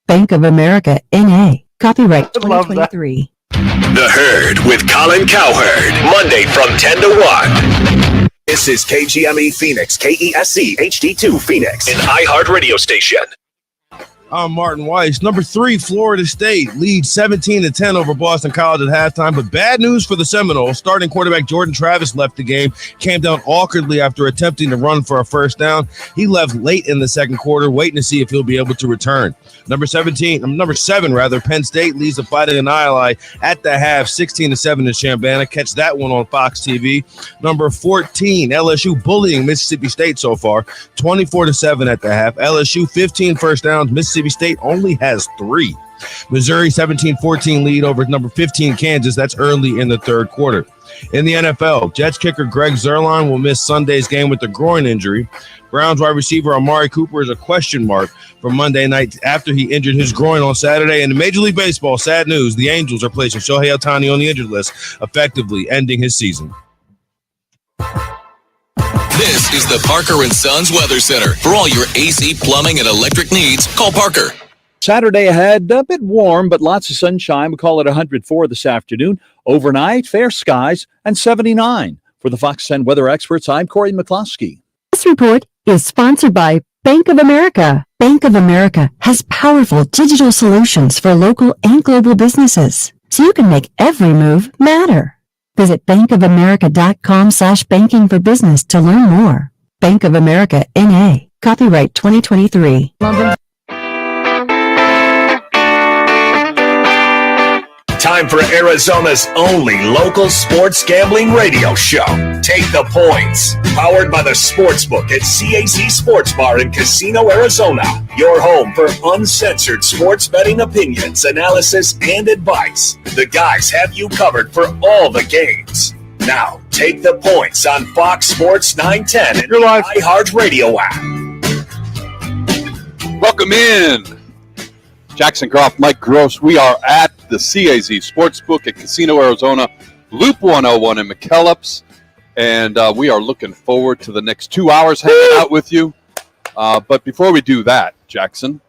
Bank of America, N.A. Copyright 2023. The Herd with Colin Cowherd. Monday from 10 to 1. This is KGME Phoenix, KESC HD2 Phoenix, an iHeart radio station. I'm Martin Weiss. Number 3, Florida State leads 17-10 over Boston College at halftime. But bad news for the Seminoles. Starting quarterback Jordan Travis left the game, came down awkwardly after attempting to run for a first down. He left late in the second quarter, waiting to see if he'll be able to return. Number 7, Penn State leads the Fighting Illini at the half, 16-7 in Chambana. Catch that one on Fox TV. Number 14, LSU bullying Mississippi State so far, 24-7 at the half. LSU 15 first downs. Mississippi State only has 3. Missouri 17-14 lead over number 15 Kansas. That's early in the third quarter. In the NFL, Jets kicker Greg Zuerlein will miss Sunday's game with a groin injury. Browns wide receiver Amari Cooper is a question mark for Monday night after he injured his groin on Saturday. And in Major League Baseball, sad news, the Angels are placing Shohei Ohtani on the injured list, effectively ending his season. This is the Parker & Sons Weather Center. For all your AC, plumbing, and electric needs, call Parker. Saturday ahead, a bit warm, but lots of sunshine. We call it 104 this afternoon. Overnight, fair skies and 79. For the Fox 10 weather experts, I'm Corey McCloskey. This report is sponsored by Bank of America. Bank of America has powerful digital solutions for local and global businesses, so you can make every move matter. Visit bankofamerica.com/banking for business to learn more. Bank of America, N.A. Copyright 2023. Time for Arizona's only local sports gambling radio show. Take the Points. Powered by the Sportsbook at CAZ Sports Bar in Casino, Arizona. Your home for uncensored sports betting opinions, analysis, and advice. The guys have you covered for all the games. Now, take the Points on Fox Sports 910 and your iHeart Radio app. Welcome in. Jackson Groff, Mike Gross. We are at the CAZ Sportsbook at Casino, Arizona, Loop 101 in McKellips, and we are looking forward to the next 2 hours hanging out with you. But before we do that, Jackson,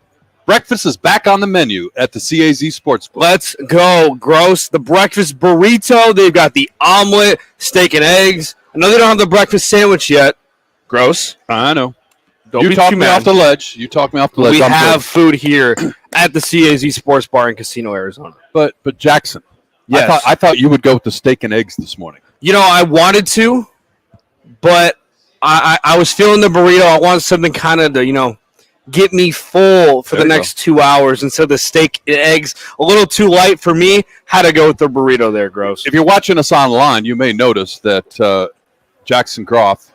breakfast is back on the menu at the CAZ Sportsbook. Let's go, Gross. The breakfast burrito. They've got the omelet, steak and eggs. I know they don't have the breakfast sandwich yet. Gross. I know. You talked me off the ledge. We have food here at the CAZ Sports Bar in Casino, Arizona. But Jackson, yes. I thought you would go with the steak and eggs this morning. You know, I wanted to, but I was feeling the burrito. I wanted something kind of to, get me full for the next 2 hours instead of the steak and eggs. A little too light for me. Had to go with the burrito there, Gross. If you're watching us online, you may notice that Jackson Groff,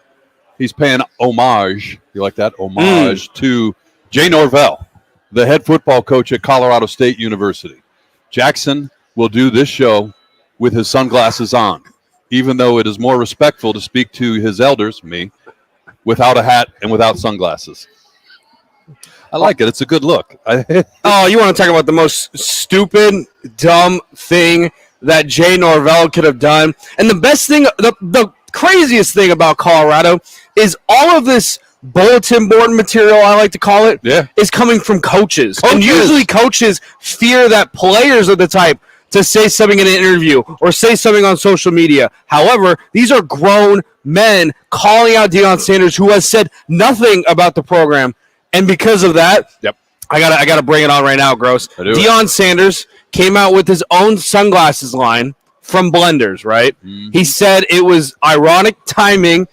he's paying homage. You like that? Homage to Jay Norvell, the head football coach at Colorado State University. Jackson will do this show with his sunglasses on, even though it is more respectful to speak to his elders, me, without a hat and without sunglasses. I like it. It's a good look. Oh, you want to talk about the most stupid, dumb thing that Jay Norvell could have done? And the best thing, the craziest thing about Colorado is all of this bulletin board material, I like to call it, is coming from coaches. And usually coaches fear that players are the type to say something in an interview or say something on social media. However, these are grown men calling out Deion Sanders, who has said nothing about the program. And because of that, I gotta bring it on right now, Gross. Deion Sanders came out with his own sunglasses line from Blenders, right? Mm-hmm. He said it was ironic timing.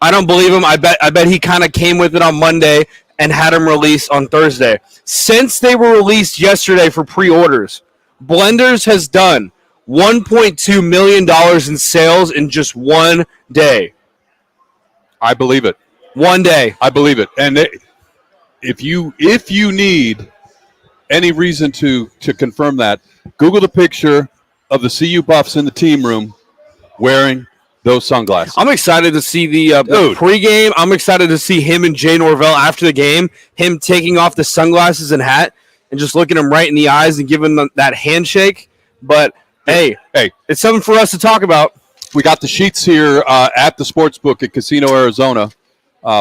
I don't believe him. I bet he kind of came with it on Monday and had them released on Thursday. Since they were released yesterday for pre-orders, Blenders has done $1.2 million in sales in just one day. I believe it. One day. I believe it. And if you need any reason to confirm that, Google the picture of the CU Buffs in the team room wearing those sunglasses. I'm excited to see the pregame. I'm excited to see him and Jay Norvell after the game, him taking off the sunglasses and hat and just looking him right in the eyes and giving them that handshake. But, hey, it's something for us to talk about. We got the sheets here at the Sportsbook at Casino, Arizona,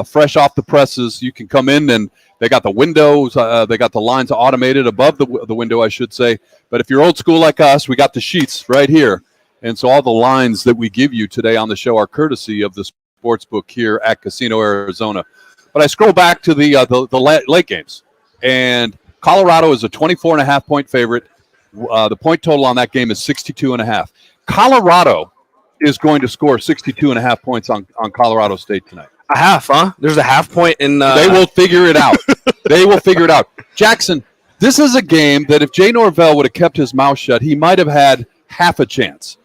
fresh off the presses. You can come in, and They got the windows. They got the lines automated above the window, I should say. But if you're old school like us, we got the sheets right here. And so all the lines that we give you today on the show are courtesy of the Sportsbook here at Casino Arizona. But I scroll back to the late games. And Colorado is a 24.5-point favorite. The point total on that game is 62.5. Colorado is going to score 62.5 points on Colorado State tonight. A half, huh? There's a half point in. They will figure it out. They will figure it out. Jackson, this is a game that if Jay Norvell would have kept his mouth shut, he might have had half a chance.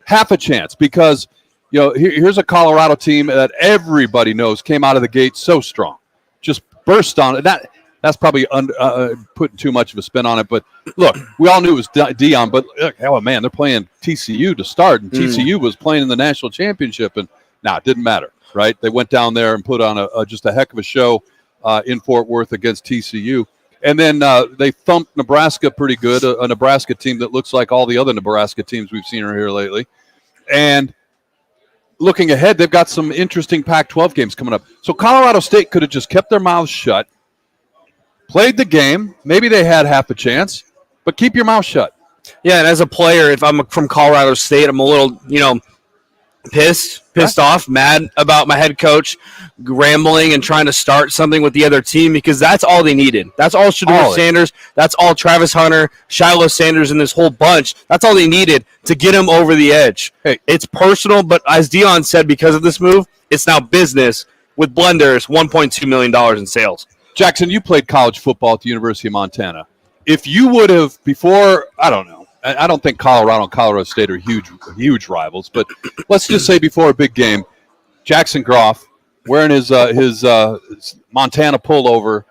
Half a chance because, here's a Colorado team that everybody knows came out of the gate so strong. Just burst on it. That's probably putting too much of a spin on it. But, look, we all knew it was Deion. But, man, they're playing TCU to start. And TCU was playing in the national championship. And, it didn't matter. Right, they went down there and put on just a heck of a show in Fort Worth against TCU, and then they thumped Nebraska pretty good, a Nebraska team that looks like all the other Nebraska teams we've seen here lately. And looking ahead, they've got some interesting Pac-12 games coming up. So Colorado State could have just kept their mouths shut, played the game. Maybe they had half a chance, but keep your mouth shut. Yeah, and as a player, if I'm from Colorado State, I'm a little, pissed off, mad about my head coach rambling and trying to start something with the other team because that's all they needed. That's all Shedeur Sanders. That's all Travis Hunter, Shiloh Sanders, and this whole bunch. That's all they needed to get him over the edge. Hey, it's personal, but as Deion said, because of this move, it's now business with Blenders, $1.2 million in sales. Jackson, you played college football at the University of Montana. If you would have before, I don't know. I don't think Colorado and Colorado State are huge rivals, but let's just say before a big game, Jackson Groff wearing his Montana pullover,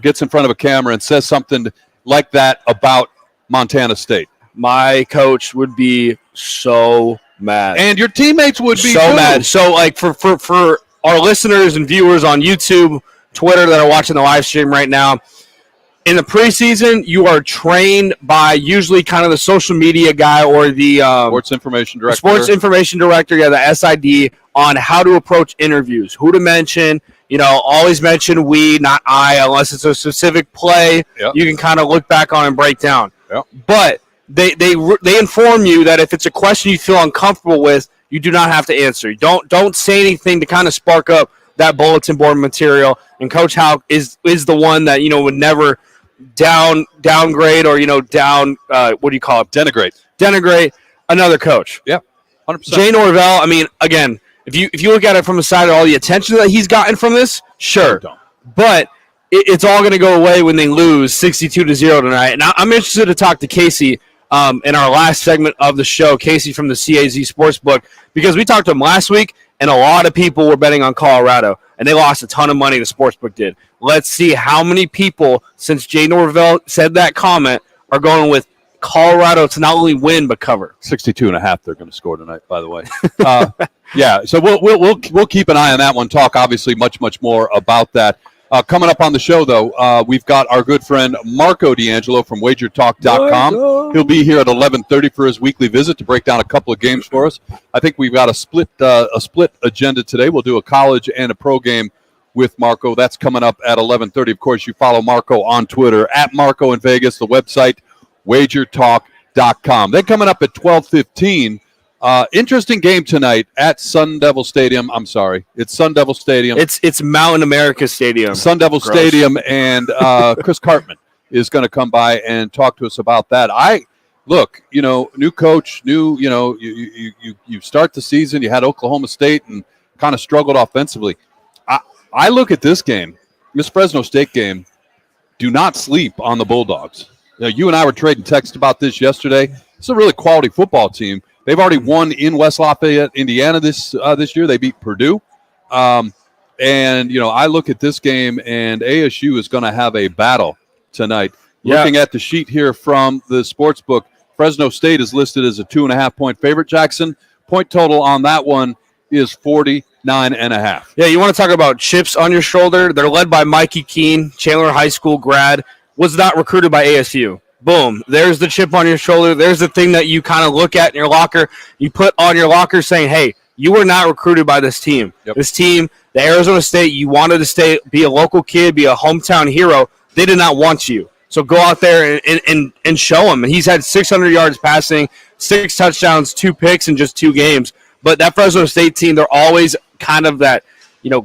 gets in front of a camera and says something like that about Montana State. My coach would be so mad, and your teammates would be so too. mad. So, like for our listeners and viewers on YouTube, Twitter that are watching the live stream right now. In the preseason, you are trained by usually kind of the social media guy or the sports information director, the SID, on how to approach interviews, who to mention. Always mention we, not I, unless it's a specific play. Yep. You can kind of look back on and break down. Yep. But they inform you that if it's a question you feel uncomfortable with, you do not have to answer. Don't say anything to kind of spark up that bulletin board material. And Coach Houck is the one that would never downgrade or what do you call it? Denigrate another coach. Yeah, 100%. Jay Norvell. I mean, again, if you look at it from the side of all the attention that he's gotten from this, sure, but it's all going to go away when they lose 62-0 tonight. And I'm interested to talk to Casey in our last segment of the show, Casey from the CAZ Sportsbook, because we talked to him last week, and a lot of people were betting on Colorado, and they lost a ton of money. The Sportsbook did. Let's see how many people, since Jay Norvell said that comment, are going with Colorado to not only win but cover. 62.5 they're going to score tonight, by the way. Yeah, so we'll keep an eye on that one. Talk obviously much more about that. Coming up on the show, though, we've got our good friend Marco D'Angelo from WagerTalk.com. He'll be here at 11:30 for his weekly visit to break down a couple of games for us. I think we've got a split agenda today. We'll do a college and a pro game with Marco. That's coming up at 11:30. Of course, you follow Marco on Twitter at Marco in Vegas. The website WagerTalk.com. Then coming up at 12:15. Interesting game tonight at Sun Devil Stadium. I'm sorry, it's Sun Devil Stadium. It's Mountain America Stadium. Sun Devil Stadium, and Chris Cartman is going to come by and talk to us about that. New coach, you start the season. You had Oklahoma State and kind of struggled offensively. I look at this game, this Fresno State game. Do not sleep on the Bulldogs. You and I were trading texts about this yesterday. It's a really quality football team. They've already won in West Lafayette, Indiana this year. They beat Purdue. I look at this game, and ASU is going to have a battle tonight. Yeah. Looking at the sheet here from the Sportsbook, Fresno State is listed as a 2.5-point favorite, Jackson. Point total on that one is 49.5. Yeah, you want to talk about chips on your shoulder? They're led by Mikey Keene, Chandler High School grad, was not recruited by ASU. Boom. There's the chip on your shoulder. There's the thing that you kind of look at in your locker. You put on your locker saying, hey, You were not recruited by this team. Yep. This team, the Arizona State, you wanted to be a local kid, be a hometown hero. They did not want you. So go out there and show him. And he's had 600 yards passing, 6 touchdowns, 2 picks in just 2 games. But that Fresno State team, they're always kind of that,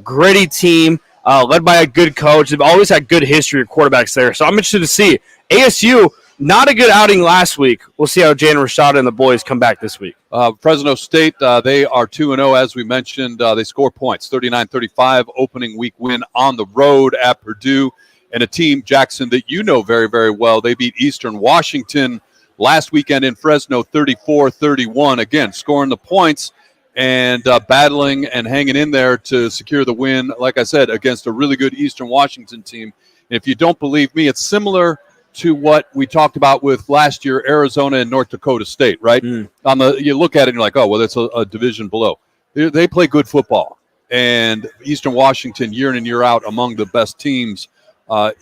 gritty team led by a good coach. They've always had good history of quarterbacks there. So I'm interested to see. ASU, not a good outing last week. We'll see how Jane Rashada and the boys come back this week. Fresno State, they are 2-0, as we mentioned. They score points, 39-35, opening week win on the road at Purdue. And a team, Jackson, that you know very, very well. They beat Eastern Washington last weekend in Fresno, 34-31. Again, scoring the points and battling and hanging in there to secure the win, like I said, against a really good Eastern Washington team. And if you don't believe me, it's similar to what we talked about with last year, Arizona and North Dakota State, right? You look at it and you're like, oh, well, that's a division below. They play good football. And Eastern Washington, year in and year out, among the best teams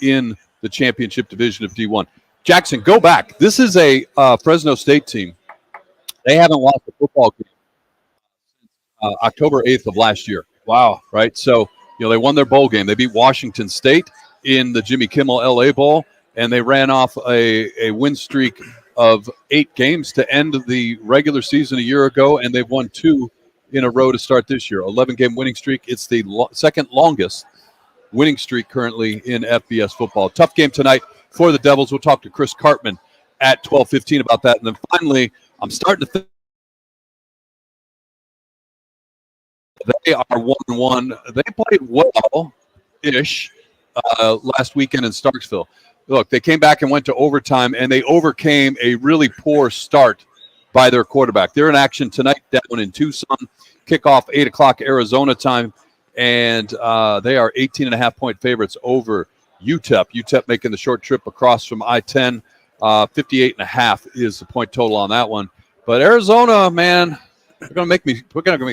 in the championship division of D1. Jackson, go back. This is a Fresno State team. They haven't lost a football game since October 8th of last year. Wow. Right? So, they won their bowl game. They beat Washington State in the Jimmy Kimmel LA Bowl, and they ran off a win streak of 8 games to end the regular season a year ago, and they've won 2 in a row to start this year. 11-game winning streak. It's the second longest winning streak currently in FBS football. Tough game tonight for the Devils. We'll talk to Chris Cartman at 12:15 about that. And then finally, I'm starting to think they are 1-1. They played well-ish last weekend in Starksville. Look, they came back and went to overtime, and they overcame a really poor start by their quarterback. They're in action tonight down in Tucson. Kickoff 8 o'clock Arizona time. And they are 18.5-point favorites over UTEP. UTEP making the short trip across from I-10. 58.5 is the point total on that one. But Arizona, man, we're gonna make me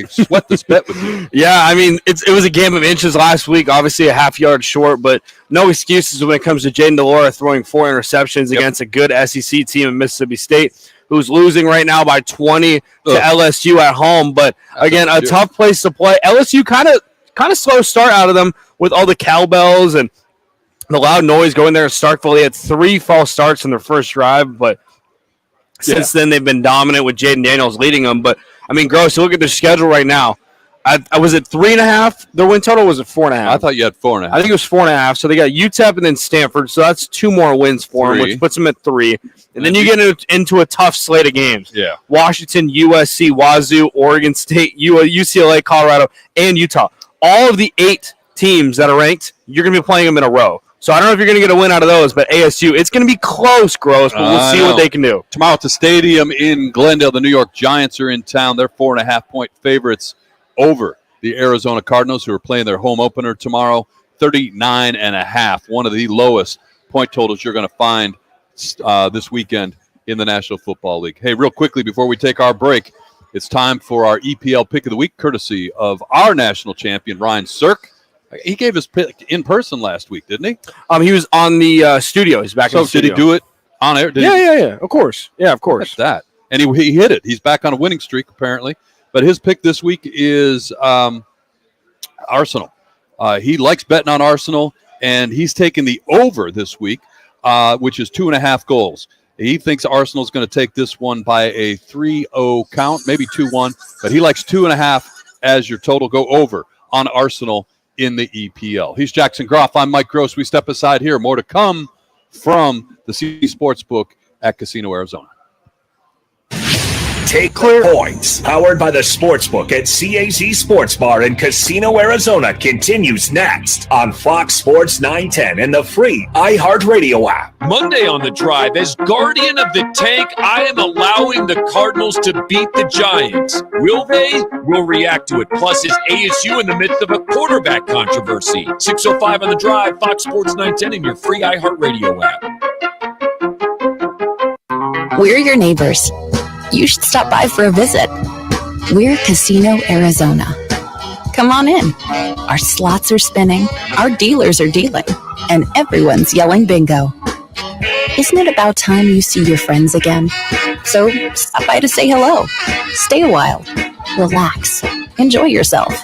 sweat this bet with you. Yeah, I mean, it was a game of inches last week. Obviously, a half yard short, but no excuses when it comes to Jaden DeLora throwing 4 interceptions against a good SEC team in Mississippi State, who's losing right now by 20 to LSU at home. But again, a tough place to play. LSU kind of slow start out of them with all the cowbells and the loud noise going there in Starkville. They had 3 false starts in their first drive, but since then they've been dominant with Jaden Daniels leading them. But, I mean, Gross, look at their schedule right now. I was at 3.5. Their win total was at 4.5. I thought you had 4.5. I think it was 4.5. So they got UTEP and then Stanford. So that's 2 more wins for them, which puts them at 3. And then you get into a tough slate of games. Yeah. Washington, USC, Wazoo, Oregon State, UCLA, Colorado, and Utah. All of the 8 teams that are ranked, you're going to be playing them in a row. So I don't know if you're going to get a win out of those, but ASU, it's going to be close, Gross, but we'll see what they can do. Tomorrow at the stadium in Glendale, the New York Giants are in town. They're 4.5-point favorites over the Arizona Cardinals, who are playing their home opener tomorrow. 39.5, one of the lowest point totals you're going to find this weekend in the National Football League. Hey, real quickly before we take our break, it's time for our EPL Pick of the Week, courtesy of our national champion, Ryan Sirk. He gave his pick in person last week, didn't he? He was on the studio. He's back in the studio. Did he do it on air? Yeah, of course. Yeah, of course. Look at that. And he hit it. He's back on a winning streak, apparently. But his pick this week is Arsenal. He likes betting on Arsenal, and he's taking the over this week, which is 2.5 goals. He thinks Arsenal's going to take this one by a 3-0 count, maybe 2-1, but he likes 2.5 as your total. Go over on Arsenal in the EPL. He's Jackson Groff. I'm Mike Gross. We step aside here. More to come from the CAZ Sportsbook at Casino Arizona. Take clear points. Powered by the Sportsbook at CAZ Sports Bar in Casino, Arizona continues next on Fox Sports 910 and the free iHeartRadio app. Monday on the drive, as guardian of the tank, I am allowing the Cardinals to beat the Giants. Will they? We'll react to it. Plus, is ASU in the midst of a quarterback controversy? 6:05 on the drive, Fox Sports 910 and your free iHeartRadio app. We're your neighbors. You should stop by for a visit. We're Casino Arizona. Come on in. Our slots are spinning, our dealers are dealing, and everyone's yelling bingo. Isn't it about time you see your friends again? So stop by to say hello. Stay a while. Relax. enjoy yourself.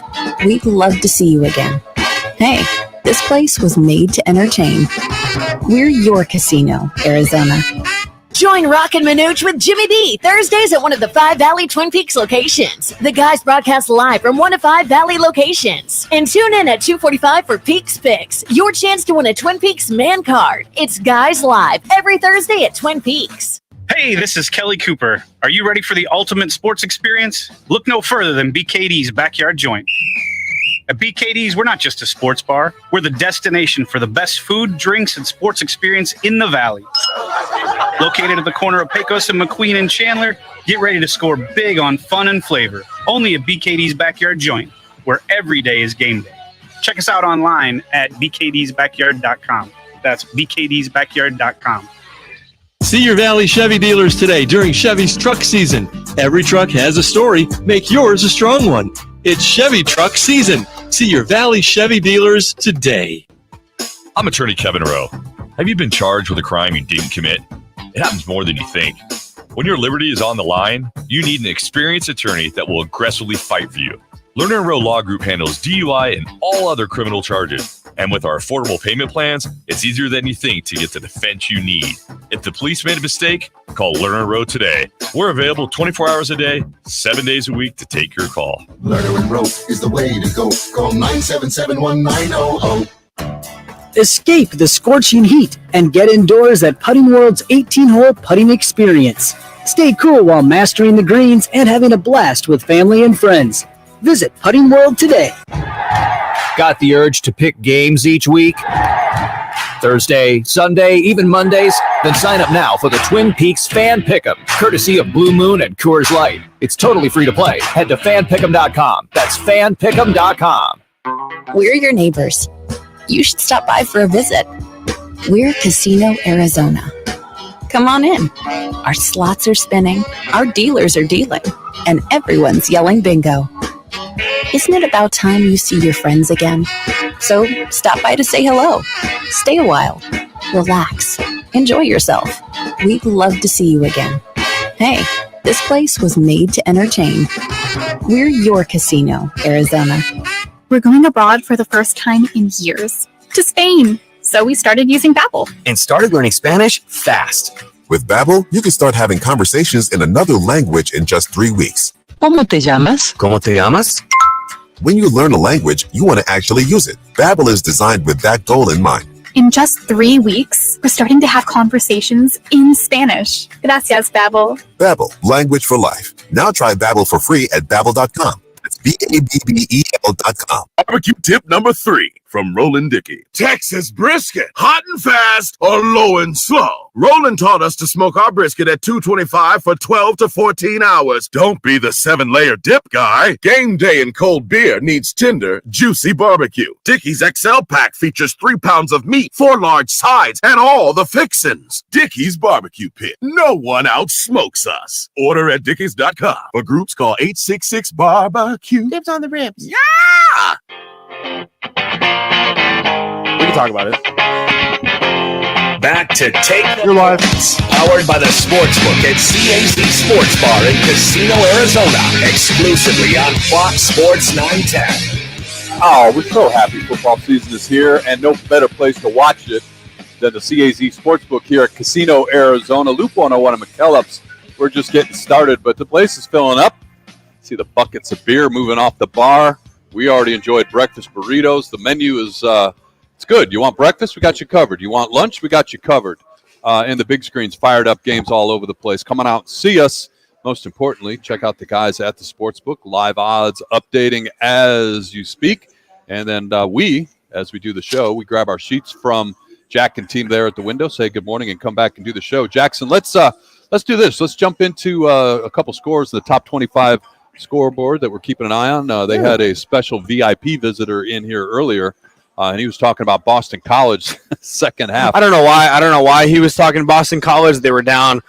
We'd love to see you again. Hey, this place was made to entertain. We're your casino, Arizona. Join Rockin' Manooch with Jimmy B Thursdays at one of the 5 Valley Twin Peaks locations. The guys broadcast live from 1 to 5 Valley locations. And tune in at 2:45 for Peaks Picks, your chance to win a Twin Peaks man card. It's Guys Live every Thursday at Twin Peaks. Hey, this is Kelly Cooper. Are you ready for the ultimate sports experience? Look no further than BKD's Backyard Joint. At BKD's, we're not just a sports bar. We're the destination for the best food, drinks, and sports experience in the Valley. Located at the corner of Pecos and McQueen and Chandler, get ready to score big on fun and flavor. Only at BKD's Backyard Joint, where every day is game day. Check us out online at bkdsbackyard.com. That's bkdsbackyard.com. See your Valley Chevy dealers today during Chevy's truck season. Every truck has a story. Make yours a strong one. It's Chevy truck season. See your Valley Chevy dealers today. I'm attorney Kevin Rowe. Have you been charged with a crime you didn't commit? It happens more than you think. When your liberty is on the line, you need an experienced attorney that will aggressively fight for you. Lerner & Rowe Law Group handles DUI and all other criminal charges. And with our affordable payment plans, it's easier than you think to get the defense you need. If the police made a mistake, call Lerner & Rowe today. We're available 24 hours a day, 7 days a week to take your call. Lerner & Rowe is the way to go. Call 977-1900. Escape the scorching heat and get indoors at Putting World's 18-hole putting experience. Stay cool while mastering the greens and having a blast with family and friends. Visit Putting World today. Got the urge to pick games each week? Thursday, Sunday, even Mondays? Then sign up now for the Twin Peaks Fan Pick'em, courtesy of Blue Moon and Coors Light. It's totally free to play. Head to fanpick'em.com. That's fanpick'em.com. We're your neighbors. You should stop by for a visit. We're Casino Arizona. Come on in. Our slots are spinning, our dealers are dealing, and everyone's yelling bingo. Isn't it about time you see your friends again? So stop by to say hello. Stay a while. Relax. Enjoy yourself. We'd love to see you again. Hey, this place was made to entertain. We're your casino, Arizona. We're going abroad for the first time in years, to Spain. So we started using Babbel. And started learning Spanish fast. With Babbel, you can start having conversations in another language in just 3 weeks. ¿Cómo te llamas? ¿Cómo te llamas? When you learn a language, you want to actually use it. Babbel is designed with that goal in mind. In just 3 weeks, we're starting to have conversations in Spanish. Gracias, Babbel. Babbel, language for life. Now try Babbel for free at Babbel.com. That's BABBEL.com. Barbecue tip number 3 from Roland Dickey. Texas brisket, hot and fast or low and slow. Roland taught us to smoke our brisket at 225 for 12 to 14 hours. Don't be the 7-layer dip guy. Game day and cold beer needs tender, juicy barbecue. Dickey's XL pack features 3 pounds of meat, 4 large sides, and all the fixins. Dickey's Barbecue Pit. No one outsmokes us. Order at Dickeys.com. For groups, call 866-BARBECUE. Dips on the ribs. Yeah! We can talk about it. Back to Take Your Life. Powered by the Sportsbook at CAZ Sports Bar in Casino, Arizona. Exclusively on Fox Sports 910. Oh, we're so happy football season is here, and no better place to watch it than the CAZ Sportsbook here at Casino, Arizona. Loop 101 and McKellips. We're just getting started, but the place is filling up. See the buckets of beer moving off the bar. We already enjoyed breakfast burritos. The menu is it's good. You want breakfast? We got you covered. You want lunch? We got you covered. And the big screens fired up, games all over the place. Come on out and see us. Most importantly, check out the guys at the Sportsbook. Live odds updating as you speak. And then we, as we do the show, we grab our sheets from Jack and team there at the window, say good morning, and come back and do the show. Jackson, let's do this. Let's jump into a couple scores in the top 25 scoreboard that we're keeping an eye on. They had a special VIP visitor in here earlier, and he was talking about Boston College second half. I don't know why he was talking Boston College. They were down,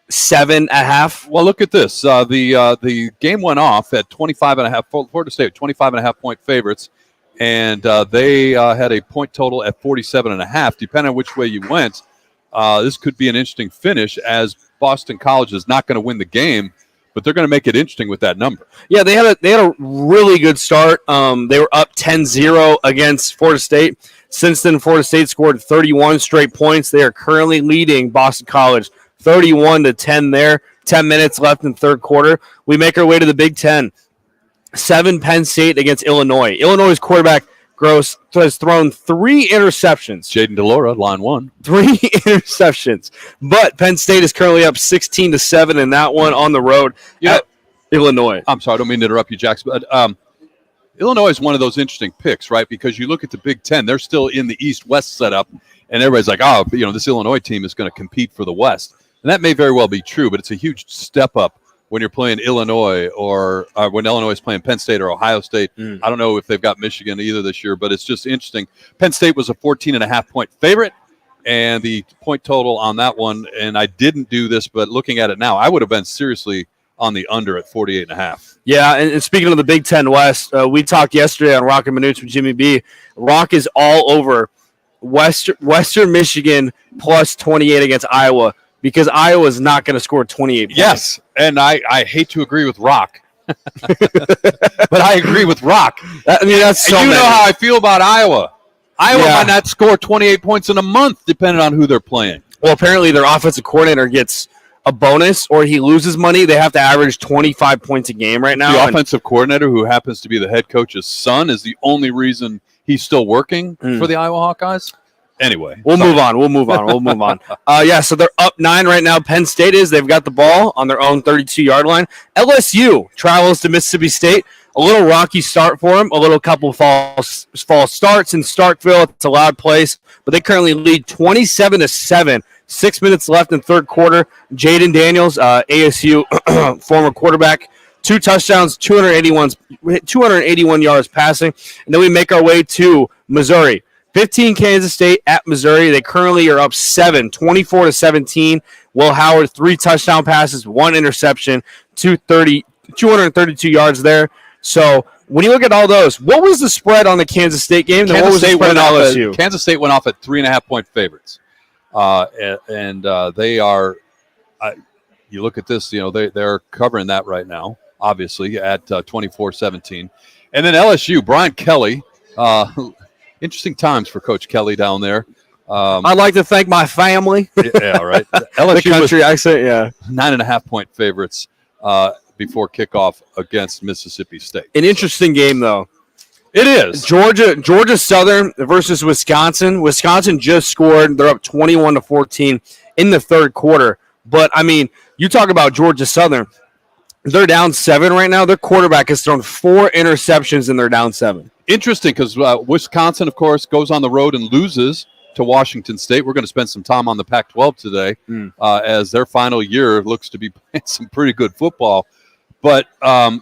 7 at half. Well, look at this. The game went off at 25.5. Florida State 25.5 point favorites, and they had a point total at 47.5. Depending on which way you went, this could be an interesting finish, as Boston College is not going to win the game. but they're going to make it interesting with that number. Yeah, they had a really good start. They were up 10-0 against Florida State. Since then, Florida State scored 31 straight points. They are currently leading Boston College 31-10 there. 10 minutes left in third quarter. We make our way to the Big Ten. 7 Penn State against Illinois. Illinois' quarterback Gross has thrown 3 interceptions. Jaden DeLora, line 1. 3 interceptions. But Penn State is currently up 16-7 in that one on the road at Illinois. I'm sorry, I don't mean to interrupt you, Jackson, but Illinois is one of those interesting picks, right? Because you look at the Big Ten, they're still in the East-West setup, and everybody's like, this Illinois team is going to compete for the West. And that may very well be true, but it's a huge step up when you're playing Illinois or when Illinois is playing Penn State or Ohio State. I don't know if they've got Michigan either this year, but it's just interesting. Penn State was a 14.5-point favorite, and the point total on that one, and I didn't do this, but looking at it now, I would have been seriously on the under at 48.5. Yeah, and speaking of the Big Ten West, we talked yesterday on Rock and Minutes with Jimmy B. Rock is all over Western Michigan plus 28 against Iowa, because Iowa is not going to score 28 points. Yes, and I hate to agree with Rock, but I agree with Rock. That's so. And you know how I feel about Iowa. Iowa might not score 28 points in a month, depending on who they're playing. Well, apparently their offensive coordinator gets a bonus, or he loses money. They have to average 25 points a game right now. The offensive coordinator, who happens to be the head coach's son, is the only reason he's still working for the Iowa Hawkeyes. Anyway, We'll move on. So they're up 9 right now. Penn State is. They've got the ball on their own 32-yard line. LSU travels to Mississippi State. A little rocky start for them. A little couple false starts in Starkville. It's a loud place, but they currently lead 27-7. 6 minutes left in third quarter. Jaden Daniels, ASU former quarterback, 2 touchdowns, 281 yards passing. And then we make our way to Missouri. 15 Kansas State at Missouri. They currently are up 7, 24-17. Will Howard, 3 touchdown passes, 1 interception, 232 yards there. So when you look at all those, what was the spread on the Kansas State game? What was the spread on LSU? Kansas State went off at 3.5-point favorites. They are, you look at this, they're covering that right now, obviously, at 24-17. And then LSU, Brian Kelly, interesting times for Coach Kelly down there. I'd like to thank my family. Yeah, right. LSU the country accent, yeah. 9.5-point favorites before kickoff against Mississippi State. An interesting game, though. It is. Georgia Southern versus Wisconsin. Wisconsin just scored. They're up 21-14 in the third quarter. But, you talk about Georgia Southern. They're down 7 right now. Their quarterback has thrown 4 interceptions and they're down 7. Interesting, because Wisconsin, of course, goes on the road and loses to Washington State. We're going to spend some time on the Pac-12 today as their final year looks to be playing some pretty good football. But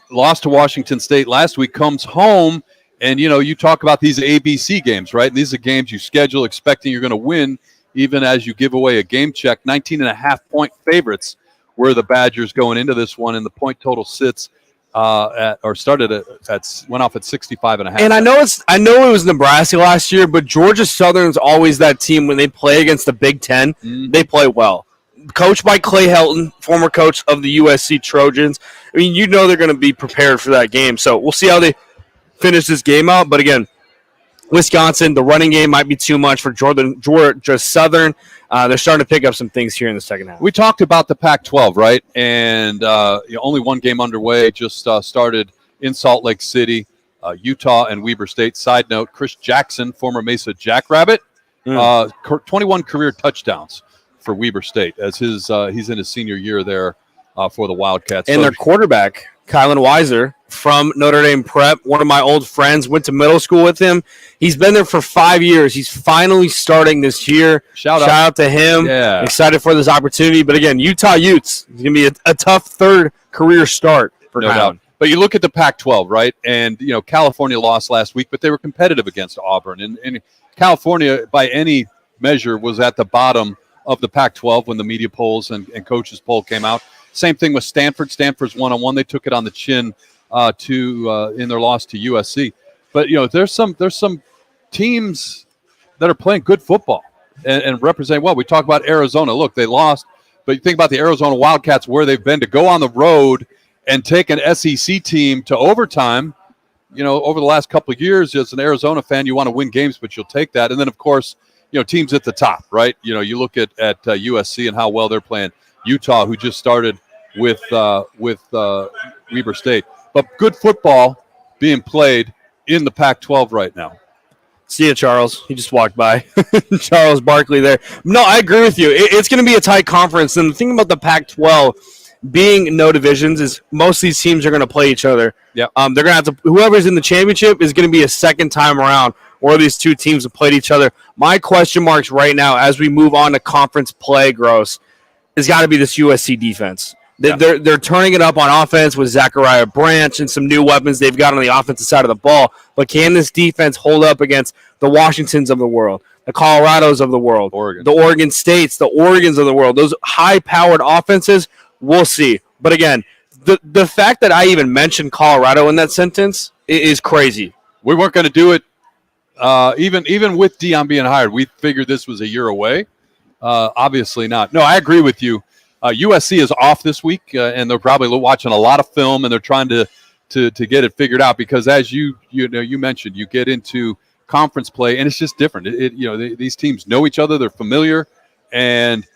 lost to Washington State last week, comes home, and, you talk about these ABC games, right? And these are games you schedule expecting you're going to win, even as you give away a game check. 19.5-point favorites were the Badgers going into this one, and the point total sits went off at 65.5. And I know it was Nebraska last year, but Georgia Southern's always that team when they play against the Big Ten, they play well. Coached by Clay Helton, former coach of the USC Trojans. They're going to be prepared for that game. So we'll see how they finish this game out. But again, Wisconsin, the running game might be too much for Georgia Southern. They're starting to pick up some things here in the second half. We talked about the Pac-12, right? And only one game underway, just started in Salt Lake City, Utah and Weber State. Side note, Chris Jackson, former Mesa Jackrabbit, 21 career touchdowns for Weber State as he's in his senior year there for the Wildcats. And their quarterback, Kylan Weiser, from Notre Dame Prep, one of my old friends, went to middle school with him. He's been there for 5 years. He's finally starting this year. Shout out to him. Yeah. Excited for this opportunity. But again, Utah Utes is going to be a tough third career start for no doubt. But you look at the Pac-12, right? And, California lost last week, but they were competitive against Auburn. And California, by any measure, was at the bottom of the Pac-12 when the media polls and coaches poll came out. Same thing with Stanford. Stanford's 1-1. They took it on the chin in their loss to USC. But there's some teams that are playing good football and representing well. We talk about Arizona. Look, they lost, but you think about the Arizona Wildcats, where they've been to go on the road and take an SEC team to overtime. Over the last couple of years, as an Arizona fan, you want to win games, but you'll take that. And then, of course, teams at the top, right? You look at USC and how well they're playing. Utah, who just started with Weber State. But good football being played in the Pac-12 right now. See you, Charles. He just walked by. Charles Barkley there. No, I agree with you. It's going to be a tight conference. And the thing about the Pac-12 being no divisions is most of these teams are going to play each other. Yeah. They're going to have to. Whoever's in the championship is going to be a second time around where these two teams have played each other. My question marks right now as we move on to conference play, Gross, has got to be this USC defense. They're turning it up on offense with Zachariah Branch and some new weapons they've got on the offensive side of the ball. But can this defense hold up against the Washingtons of the world, the Colorados of the world, the Oregon States, the Oregons of the world, those high-powered offenses? We'll see. But again, the fact that I even mentioned Colorado in that sentence is crazy. We weren't going to do it even with Deion being hired. We figured this was a year away. Obviously not. No, I agree with you. USC is off this week, and they're probably watching a lot of film, and they're trying to get it figured out because, as you mentioned, you get into conference play, and it's just different. These teams know each other, they're familiar, and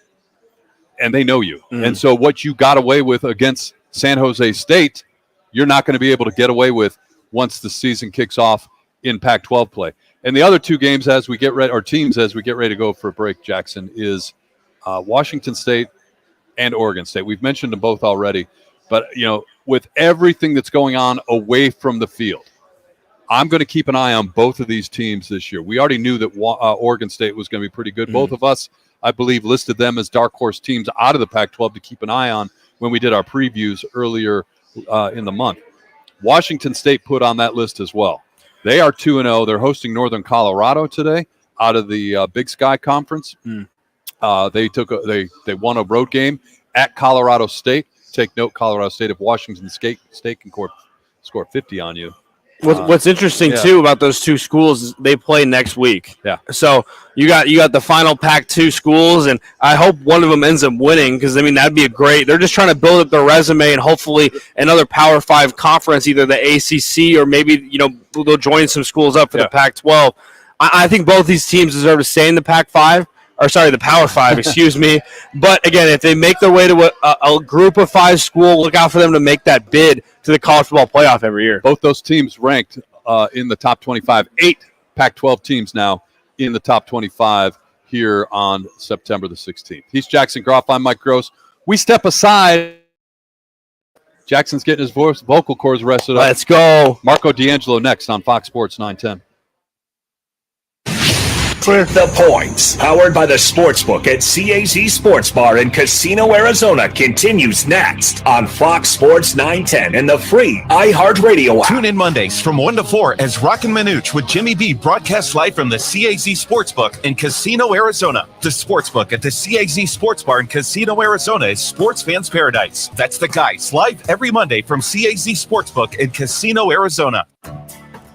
they know you. And so what you got away with against San Jose State, you're not going to be able to get away with once the season kicks off in Pac-12 play. And the other two games as we get ready to go for a break, Jackson, is Washington State and Oregon State. We've mentioned them both already, but with everything that's going on away from the field, I'm going to keep an eye on both of these teams this year. We already knew that Oregon State was going to be pretty good. Both of us, I believe, listed them as dark horse teams out of the Pac-12 to keep an eye on when we did our previews earlier in the month. Washington State put on that list as well. They are 2-0. They're hosting Northern Colorado today out of the Big Sky Conference. They won a road game at Colorado State. Take note, Colorado State, if Washington State can score 50 on you. What's interesting too about those two schools is they play next week. Yeah. So you got the final Pac-2 schools, and I hope one of them ends up winning because that'd be a great. They're just trying to build up their resume and hopefully another Power 5 conference, either the ACC or maybe they'll join some schools up for the Pac-12. I think both these teams deserve to stay in the Pac-5. Or sorry, the Power 5, excuse me. But again, if they make their way to a group of 5 school, look out for them to make that bid to the college football playoff every year. Both those teams ranked in the top 25. 8 Pac-12 teams now in the top 25 here on September the 16th. He's Jackson Groff. I'm Mike Gross. We step aside. Jackson's getting his vocal cords rested up. Let's go. Marco D'Angelo next on Fox Sports 910. The Points, powered by the Sportsbook at CAZ Sports Bar in Casino, Arizona, continues next on Fox Sports 910 and the free iHeartRadio app. Tune in Mondays from 1 to 4 as Rockin' Minuch with Jimmy B broadcasts live from the CAZ Sportsbook in Casino, Arizona. The Sportsbook at the CAZ Sports Bar in Casino, Arizona is sports fans' paradise. That's the guys, live every Monday from CAZ Sportsbook in Casino, Arizona.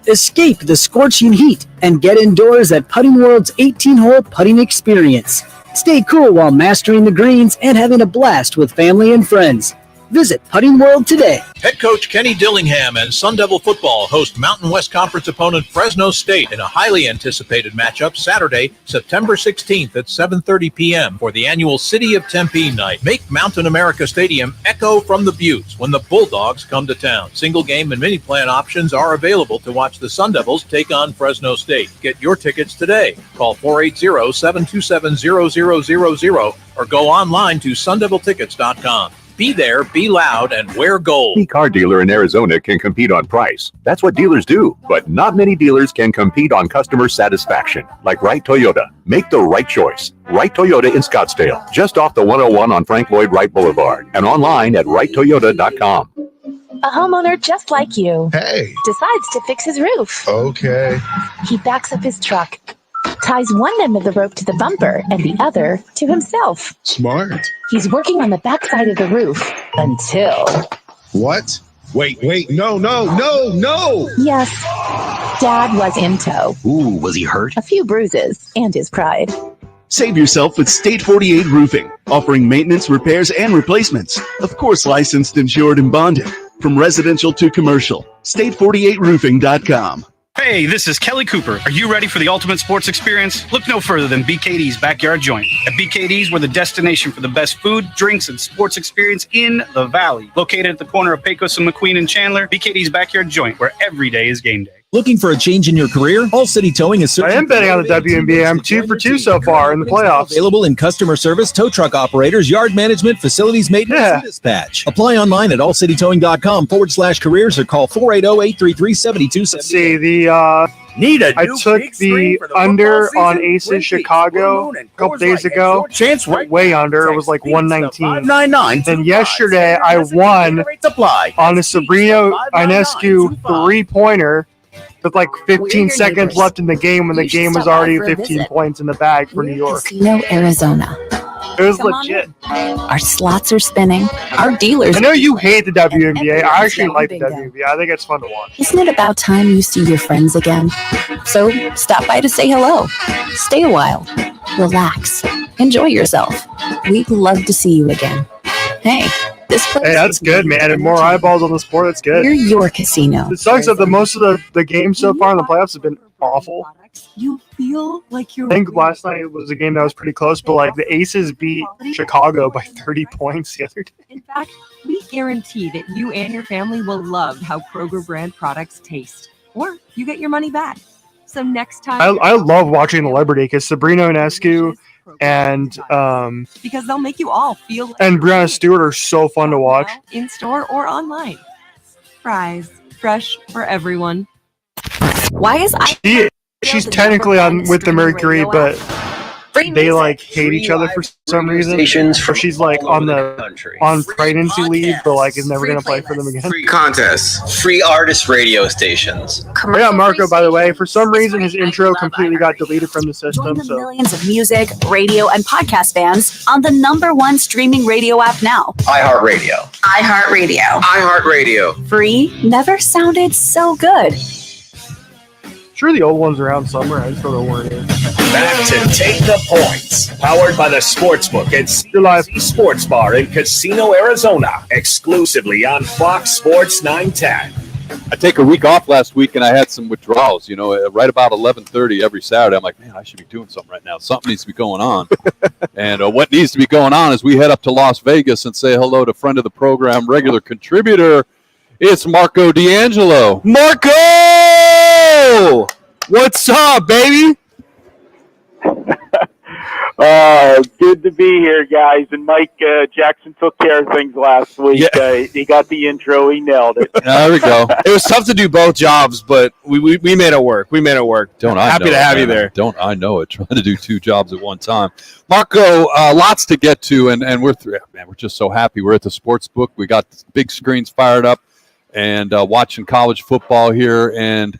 Escape the scorching heat and get indoors at Putting World's 18-hole putting experience. Stay cool while mastering the greens and having a blast with family and friends. Visit Putting World today. Head coach Kenny Dillingham and Sun Devil football host Mountain West Conference opponent Fresno State in a highly anticipated matchup Saturday, September 16th at 7:30 p.m. for the annual City of Tempe night. Make Mountain America Stadium echo from the Buttes when the Bulldogs come to town. Single game and mini plan options are available to watch the Sun Devils take on Fresno State. Get your tickets today. Call 480-727-0000 or go online to sundeviltickets.com. Be there, be loud, and wear gold. Any car dealer in Arizona can compete on price. That's what dealers do. But not many dealers can compete on customer satisfaction. Like Wright Toyota. Make the right choice. Wright Toyota in Scottsdale. Just off the 101 on Frank Lloyd Wright Boulevard. And online at wrighttoyota.com. A homeowner just like you. Hey. Decides to fix his roof. Okay. He backs up his truck. Ties one end of the rope to the bumper and the other to himself. Smart. He's working on the backside of the roof until... What? Wait, no. Yes, Dad was in tow. Ooh, was he hurt? A few bruises and his pride. Save yourself with State 48 Roofing, offering maintenance, repairs, and replacements. Of course, licensed, insured, and bonded. From residential to commercial, state48roofing.com. Hey, this is Kelly Cooper. Are you ready for the ultimate sports experience? Look no further than BKD's Backyard Joint. At BKD's, we're the destination for the best food, drinks, and sports experience in the Valley. Located at the corner of Pecos and McQueen and Chandler, BKD's Backyard Joint, where every day is game day. Looking for a change in your career? All City Towing is searching. I am betting on the WNBA. I'm 2 for 2 so far in the playoffs. Available in customer service, tow truck operators, yard management, facilities maintenance, and dispatch. Apply online at allcitytowing.com/careers or call 480-833-7278. Let's see, I took the under on Aces Chicago a couple days ago. Way under. It was like 119. Then yesterday I won on a Sabrina Ionescu three-pointer with like 15 seconds left in the game when the game was already 15 points in the bag for New York. Casino Arizona. It was legit. Our slots are spinning. Our dealers. I know you hate the WNBA. I actually like the WNBA. I think it's fun to watch. Isn't it about time you see your friends again? So stop by to say hello. Stay a while. Relax. Enjoy yourself. We'd love to see you again. Hey, this place. Hey, that's good, man. And more eyeballs on the sport. That's good. We're your casino. It sucks that most of the games so far in the playoffs have been awful. You feel like you're. I think last night was a game that was pretty close, but like the Aces beat Chicago by 30 points the other day. In fact, we guarantee that you and your family will love how Kroger brand products taste, or you get your money back. So next time, I love watching the Liberty because Sabrina Ionescu and because they'll make you all feel like and Brianna Stewart are so fun to watch in store or online. Fries, fresh for everyone. Why is She's technically on with the Mercury, but they like hate each other for some reason. Or she's like on pregnancy leave, but like is never gonna play for them again. Free contests, free artist radio stations. Yeah, Marco, by the way, for some reason his intro completely got deleted from the system. Join the So millions of music, radio, and podcast fans on the #1 streaming radio app now. iHeartRadio. iHeartRadio. iHeartRadio. Free never sounded so good. sure the old one's around somewhere. I just don't know where it is. Back to Take the Points, powered by the Sportsbook at CAZ Sports Bar in Casino, Arizona, exclusively on Fox Sports 910. I take a week off last week, and I had some withdrawals. You know, right about 11:30 every Saturday, I'm like, man, I should be doing something right now. Something needs to be going on. And what needs to be going on is we head up to Las Vegas and say hello to friend of the program, regular contributor. It's Marco D'Angelo. Marco! What's up, baby? Good to be here, guys. And Mike Jackson took care of things last week. Yeah. He got the intro. He nailed it. There we go. It was tough to do both jobs, but we made it work. We made it work. Happy to have you there. Don't I know it? Trying to do two jobs at one time. Marco, lots to get to, and we're just so happy. We're at the Sportsbook. We got big screens fired up and watching college football here. And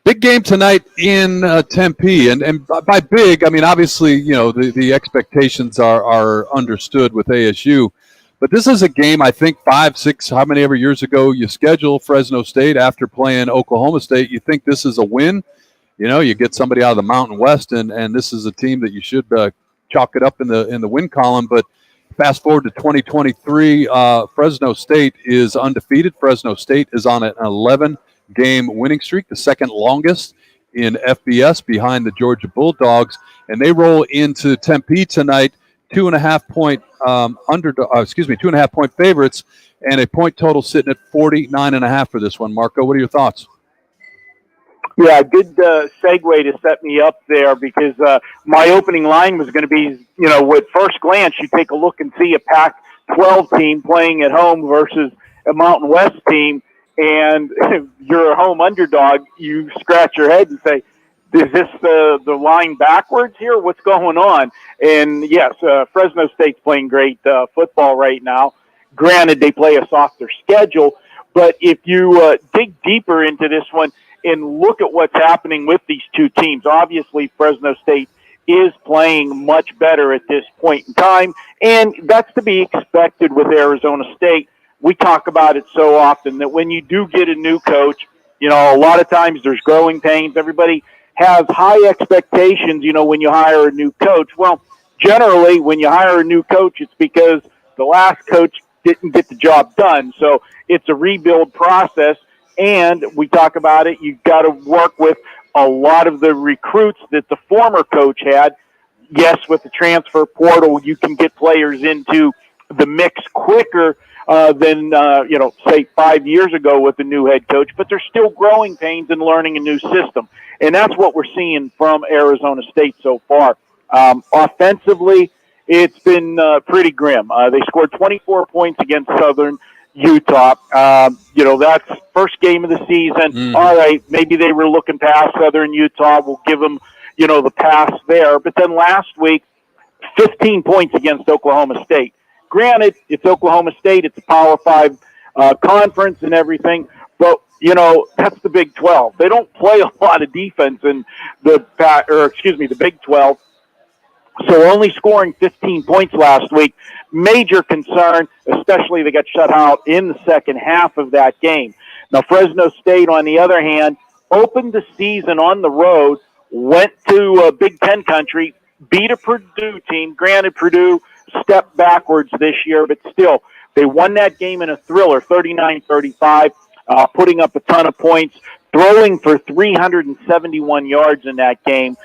big game tonight in Tempe. And by big, I mean, obviously, you know, the expectations are understood with ASU. But this is a game, I think, 5, 6, how many ever years ago you schedule Fresno State after playing Oklahoma State. You think this is a win. You know, you get somebody out of the Mountain West, and this is a team that you should chalk it up in the win column. But fast forward to 2023, Fresno State is undefeated. Fresno State is on an 11-game winning streak, the second longest in FBS behind the Georgia Bulldogs, and they roll into Tempe tonight, 2.5 point 2.5 point favorites, and a point total sitting at 49.5 for this one. Marco, what are your thoughts? Yeah, good segue to set me up there because my opening line was going to be, you know, at first glance, you take a look and see a Pac-12 team playing at home versus a Mountain West team, and if you're a home underdog, you scratch your head and say, is this the line backwards here? What's going on? And yes, Fresno State's playing great football right now. Granted, they play a softer schedule, but if you dig deeper into this one and look at what's happening with these two teams, obviously Fresno State is playing much better at this point in time, and that's to be expected with Arizona State. We talk about it so often that when you do get a new coach, you know, a lot of times there's growing pains. Everybody has high expectations, when you hire a new coach. Well, generally, when you hire a new coach, it's because the last coach didn't get the job done. So it's a rebuild process, and we talk about it. You've got to work with a lot of the recruits that the former coach had. Yes, with the transfer portal, you can get players into the mix quicker than, say 5 years ago with the new head coach, but there's still growing pains and learning a new system. And that's what we're seeing from Arizona State so far. Offensively, it's been pretty grim. They scored 24 points against Southern Utah. That's first game of the season. Mm-hmm. All right, maybe they were looking past Southern Utah. We'll give them, the pass there. But then last week, 15 points against Oklahoma State. Granted, it's Oklahoma State. It's a Power 5 conference and everything. But, that's the Big 12. They don't play a lot of defense in the Big 12. So only scoring 15 points last week, major concern, especially they got shut out in the second half of that game. Now, Fresno State, on the other hand, opened the season on the road, went to Big Ten country, beat a Purdue team. Granted, Purdue stepped backwards this year, but still, they won that game in a thriller, 39-35, putting up a ton of points, throwing for 371 yards in that game.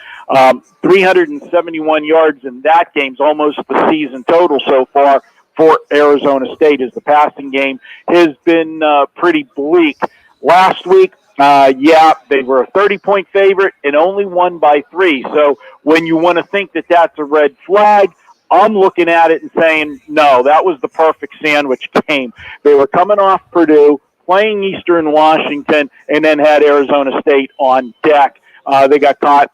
371 yards in that game is almost the season total so far for Arizona State, as the passing game has been pretty bleak. Last week, they were a 30-point favorite and only won by 3. So when you want to think that that's a red flag, I'm looking at it and saying, no, that was the perfect sandwich game. They were coming off Purdue, playing Eastern Washington, and then had Arizona State on deck. They got caught,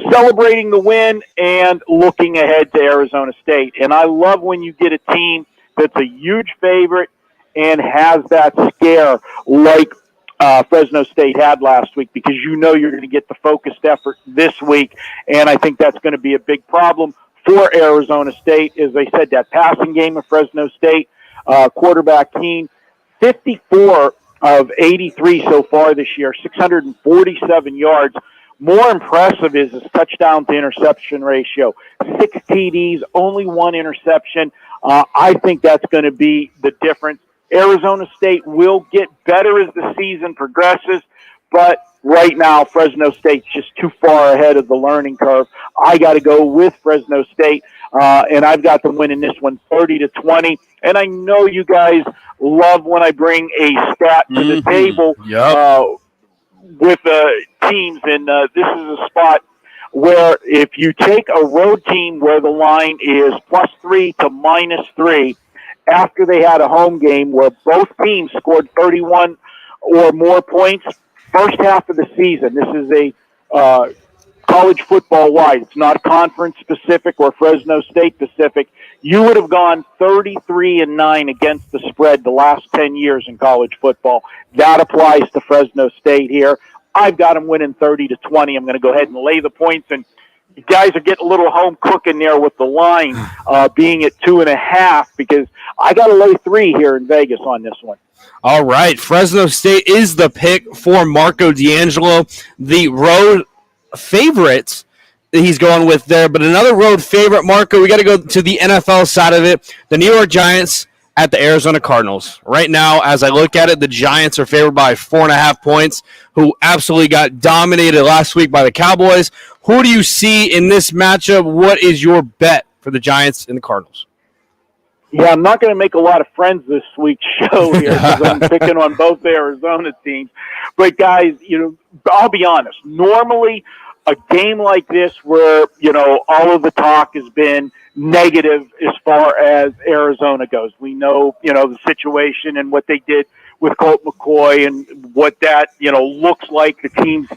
celebrating the win and looking ahead to Arizona State. And I love when you get a team that's a huge favorite and has that scare like Fresno State had last week, because you're going to get the focused effort this week. And I think that's going to be a big problem for Arizona State. As I said, that passing game of Fresno State, quarterback Keene, 54 of 83 so far this year, 647 yards. More impressive is his touchdown to interception ratio. 6 TDs, only 1 interception. I think that's going to be the difference. Arizona State will get better as the season progresses, but right now Fresno State's just too far ahead of the learning curve. I got to go with Fresno State, and I've got them winning this one 30-20. And I know you guys love when I bring a stat to the table with teams, and this is a spot where if you take a road team where the line is +3 to -3, after they had a home game where both teams scored 31 or more points, first half of the season, this is a college football wide, it's not conference specific or Fresno State specific, you would have gone 33-9 against the spread the last 10 years in college football. That applies to Fresno State here. I've got them winning 30-20. I'm going to go ahead and lay the points, and you guys are getting a little home cooking there with the line being at 2.5, because I got to lay 3 here in Vegas on this one. All right, Fresno State is the pick for Marco D'Angelo, the road favorite that he's going with there. But another road favorite, Marco, we got to go to the NFL side of it. The New York Giants at the Arizona Cardinals. Right now, as I look at it, the Giants are favored by 4.5 points, who absolutely got dominated last week by the Cowboys. Who do you see in this matchup? What is your bet for the Giants and the Cardinals? Yeah, I'm not going to make a lot of friends this week's show here because I'm picking on both Arizona teams. But, guys, I'll be honest. Normally, a game like this where, all of the talk has been negative as far as Arizona goes. We know, the situation and what they did with Colt McCoy and what that, looks like. The team's,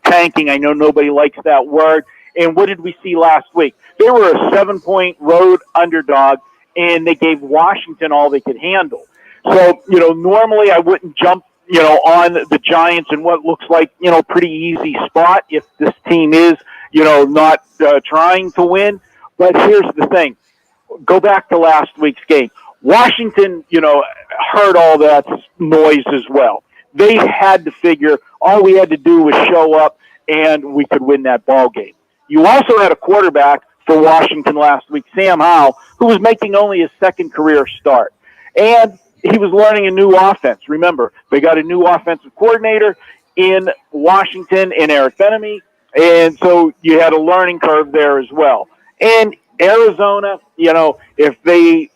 tanking. I know nobody likes that word. And what did we see last week? They were a 7-point road underdog, and they gave Washington all they could handle. So, normally I wouldn't jump, on the Giants in what looks like, pretty easy spot if this team is, not trying to win. But here's the thing. Go back to last week's game. Washington, heard all that noise as well. They had to figure all we had to do was show up and we could win that ball game. You also had a quarterback for Washington last week, Sam Howell, who was making only his second career start. And he was learning a new offense. Remember, they got a new offensive coordinator in Washington, in Eric Bieniemy, and so you had a learning curve there as well. And Arizona, if they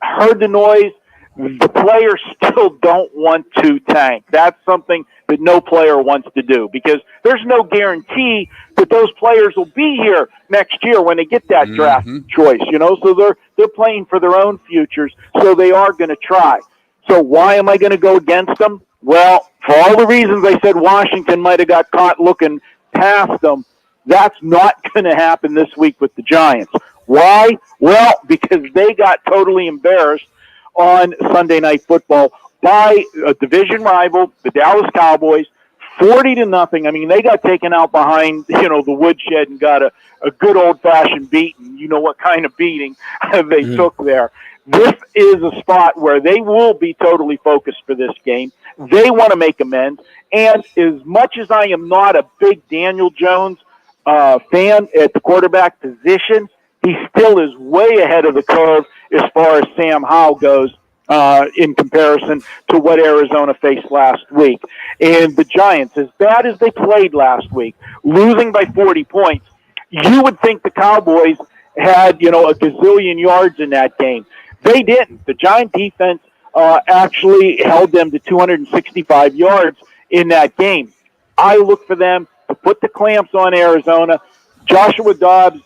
heard the noise, the players still don't want to tank. That's something that no player wants to do because there's no guarantee that those players will be here next year when they get that draft choice, So they're playing for their own futures, so they are going to try. So why am I going to go against them? Well, for all the reasons I said Washington might have got caught looking past them, that's not going to happen this week with the Giants. Why? Well, because they got totally embarrassed on Sunday Night Football by a division rival, the Dallas Cowboys, 40-0. I mean, they got taken out behind, the woodshed and got a good old-fashioned beating. You know what kind of beating they took there. This is a spot where they will be totally focused for this game. They want to make amends. And as much as I am not a big Daniel Jones fan at the quarterback position, he still is way ahead of the curve as far as Sam Howell goes in comparison to what Arizona faced last week. And the Giants, as bad as they played last week, losing by 40 points, you would think the Cowboys had, a gazillion yards in that game. They didn't. The Giant defense actually held them to 265 yards in that game. I look for them to put the clamps on Arizona. Joshua Dobbs,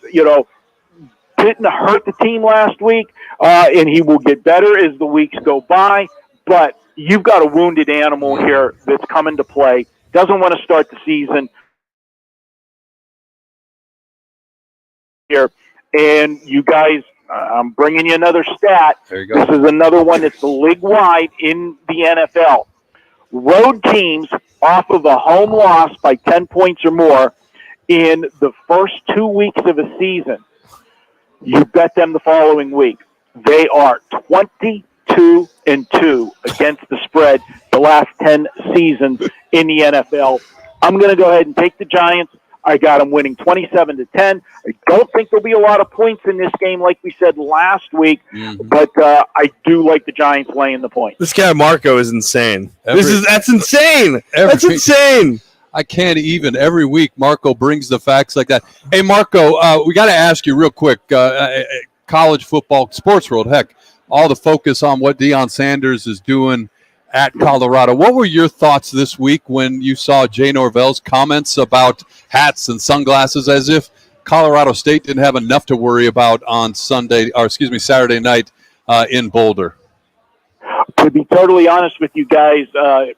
didn't hurt the team last week, and he will get better as the weeks go by. But you've got a wounded animal here that's coming to play, doesn't want to start the season here. And you guys, I'm bringing you another stat. There you go. This is another one that's league-wide in the NFL. Road teams off of a home loss by 10 points or more in the first 2 weeks of a season, you bet them the following week. They are 22-2 against the spread the last 10 seasons in the NFL. I'm going to go ahead and take the Giants. I got them winning 27-10. I don't think there'll be a lot of points in this game like we said last week, but I do like the Giants laying the points. This guy Marco is insane. That's insane. That's insane. I can't even. Every week, Marco brings the facts like that. Hey, Marco, we got to ask you real quick. College football, sports world, heck, all the focus on what Deion Sanders is doing at Colorado. What were your thoughts this week when you saw Jay Norvell's comments about hats and sunglasses, as if Colorado State didn't have enough to worry about on Saturday night in Boulder? To be totally honest with you guys, I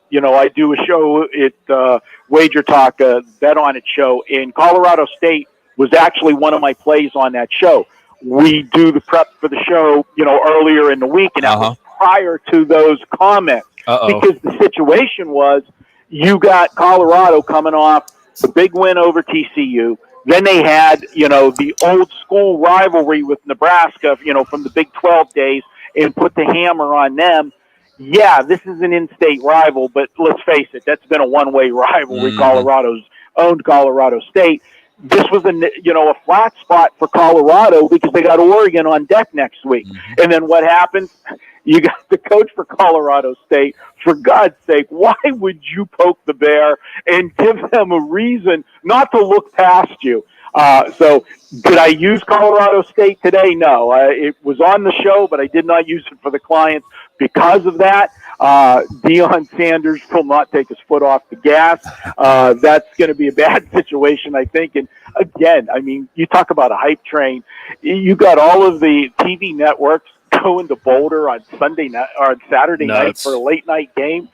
do a show at Wager Talk, Bet On It show, and Colorado State was actually one of my plays on that show. We do the prep for the show, earlier in the week, and that was prior to those comments. Because the situation was you got Colorado coming off the big win over TCU. Then they had, the old school rivalry with Nebraska, from the Big 12 days, and put the hammer on them. Yeah, this is an in-state rival, but let's face it, that's been a one-way rivalry. Colorado's owned Colorado State. This was a flat spot for Colorado because they got Oregon on deck next week. And then what happened? You got the coach for Colorado State. For God's sake, why would you poke the bear and give them a reason not to look past you? So did I use Colorado State today? No. It was on the show, but I did not use it for the clients because of that. Deion Sanders will not take his foot off the gas. That's going to be a bad situation, I think. And again, I mean, you talk about a hype train. You got all of the TV networks going to Boulder on Sunday night or on Saturday night for a late night game.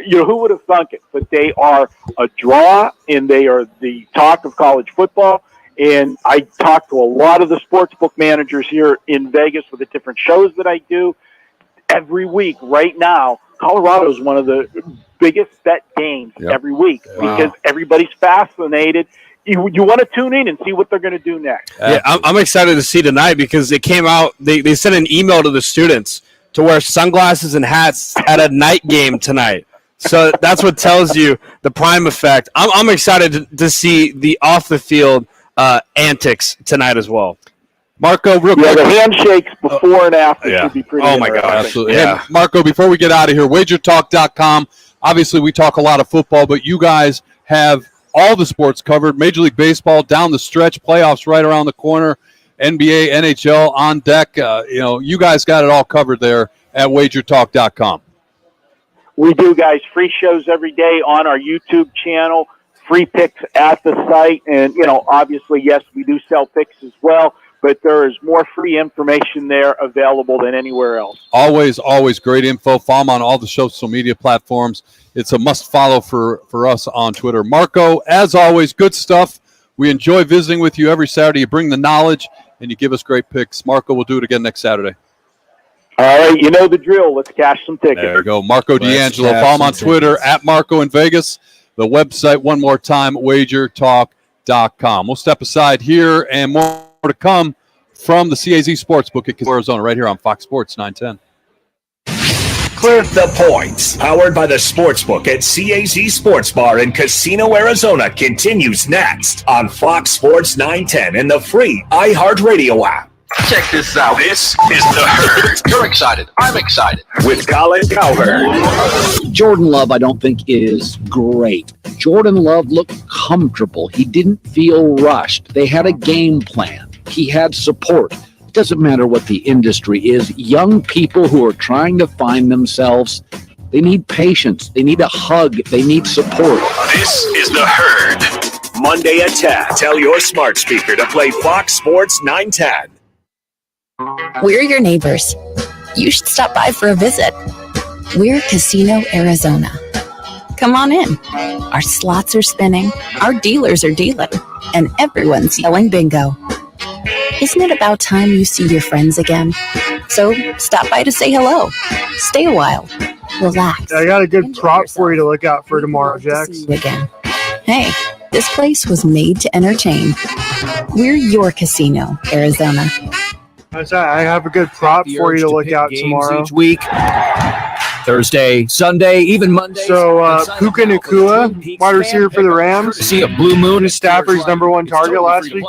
Who would have thunk it? But they are a draw, and they are the talk of college football. And I talk to a lot of the sportsbook managers here in Vegas with the different shows that I do every week. Right now, Colorado is one of the biggest bet games every week because everybody's fascinated. You want to tune in and see what they're going to do next. Yeah, I'm excited to see tonight because it came out. They sent an email to the students to wear sunglasses and hats at a night game tonight. So that's what tells you the prime effect. I'm excited to see the off-the-field antics tonight as well. Marco, real quick. The handshakes before and after should be pretty Oh, my God. Absolutely. Yeah. Hey, Marco, before we get out of here, wagertalk.com. Obviously, we talk a lot of football, but you guys have all the sports covered. Major League Baseball down the stretch, playoffs right around the corner, NBA, NHL on deck. You guys got it all covered there at wagertalk.com. We do, guys. Free shows every day on our YouTube channel, free picks at the site. And, obviously, yes, we do sell picks as well, but there is more free information there available than anywhere else. Always great info. Follow them on all the social media platforms. It's a must follow for us on Twitter. Marco, as always, good stuff. We enjoy visiting with you every Saturday. You bring the knowledge and you give us great picks. Marco, we'll do it again next Saturday. All right, you know the drill. Let's cash some tickets. There you go. Marco D'Angelo. Follow him on Twitter at Marco in Vegas. The website, one more time, wagertalk.com. We'll step aside here and more to come from the CAZ Sportsbook at Arizona right here on Fox Sports 910. Clear the points. Powered by the Sportsbook at CAZ Sports Bar in Casino, Arizona continues next on Fox Sports 910 and the free iHeartRadio app. Check this out. This is The Herd. You're excited. I'm excited. With Colin Cowherd. Jordan Love, I don't think, is great. Jordan Love looked comfortable. He didn't feel rushed. They had a game plan. He had support. It doesn't matter what the industry is. Young people who are trying to find themselves, they need patience. They need a hug. They need support. This is The Herd. Monday at 10. Tell your smart speaker to play Fox Sports 910. We're your neighbors. You should stop by for a visit. We're Casino, Arizona. Come on in. Our slots are spinning, our dealers are dealing, and everyone's yelling bingo. Isn't it about time you see your friends again? So stop by to say hello. Stay a while. Relax. I got a good prop for you to look out for tomorrow, Jax. See you again. Hey, this place was made to entertain. We're your Casino, Arizona. I have a good prop for you to look out tomorrow. Each week, Thursday, Sunday, even Monday. So Puka Nacua, wide receiver for the Rams. See a blue moon. Stafford's #1 target last week.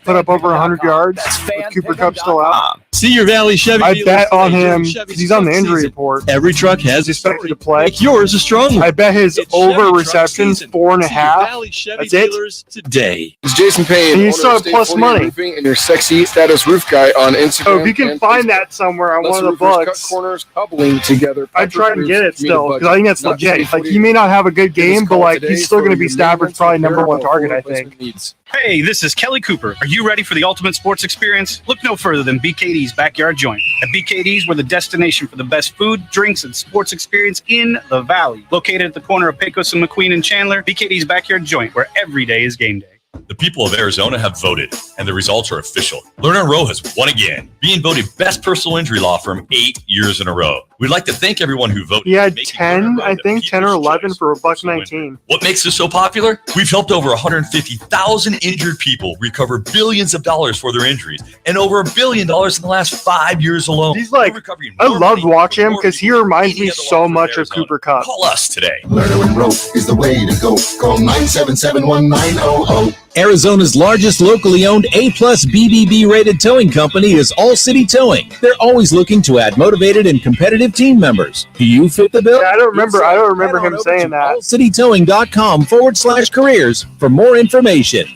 Put up over 100 yards. With Cooper Kupp still out. Cedar Valley Chevy. I bet on him because he's on the injury report. Every truck has expected to play. Make yours a strong one. I bet his over receptions 4.5. That's it. Today. It's Jason Payne. And you still have plus money. Roofing and your sexy status roof guy on Instagram. So if you can find that somewhere on one of the books, cut corners cobbling together. I'd try and get it still because I think that's legit. Like he may not have a good game, but like he's still going to be Stafford's probably #1 target. I think. Hey, this is Kelly Cooper. Are you ready for the ultimate sports experience? Look no further than BKD's Backyard Joint. At BKD's, we're the destination for the best food, drinks, and sports experience in the Valley. Located at the corner of Pecos and McQueen and Chandler, BKD's Backyard Joint, where every day is game day. The people of Arizona have voted, and the results are official. Lerner Rowe has won again, being voted best personal injury law firm 8 years in a row. We'd like to thank everyone who voted. He had 10, I think, 10 or 11 for $1.19. What makes this so popular? We've helped over 150,000 injured people recover billions of dollars for their injuries, and over $1 billion in the last 5 years alone. He's like, I love watching him because he reminds me so much of Cooper Kupp. Call us today. Lerner and Rowe is the way to go. Call 977-1900. Arizona's largest locally owned A-plus BBB rated towing company is All City Towing. They're always looking to add motivated and competitive team members. Do you fit the bill? Yeah, I don't remember him saying that. allcitytowing.com/careers for more information.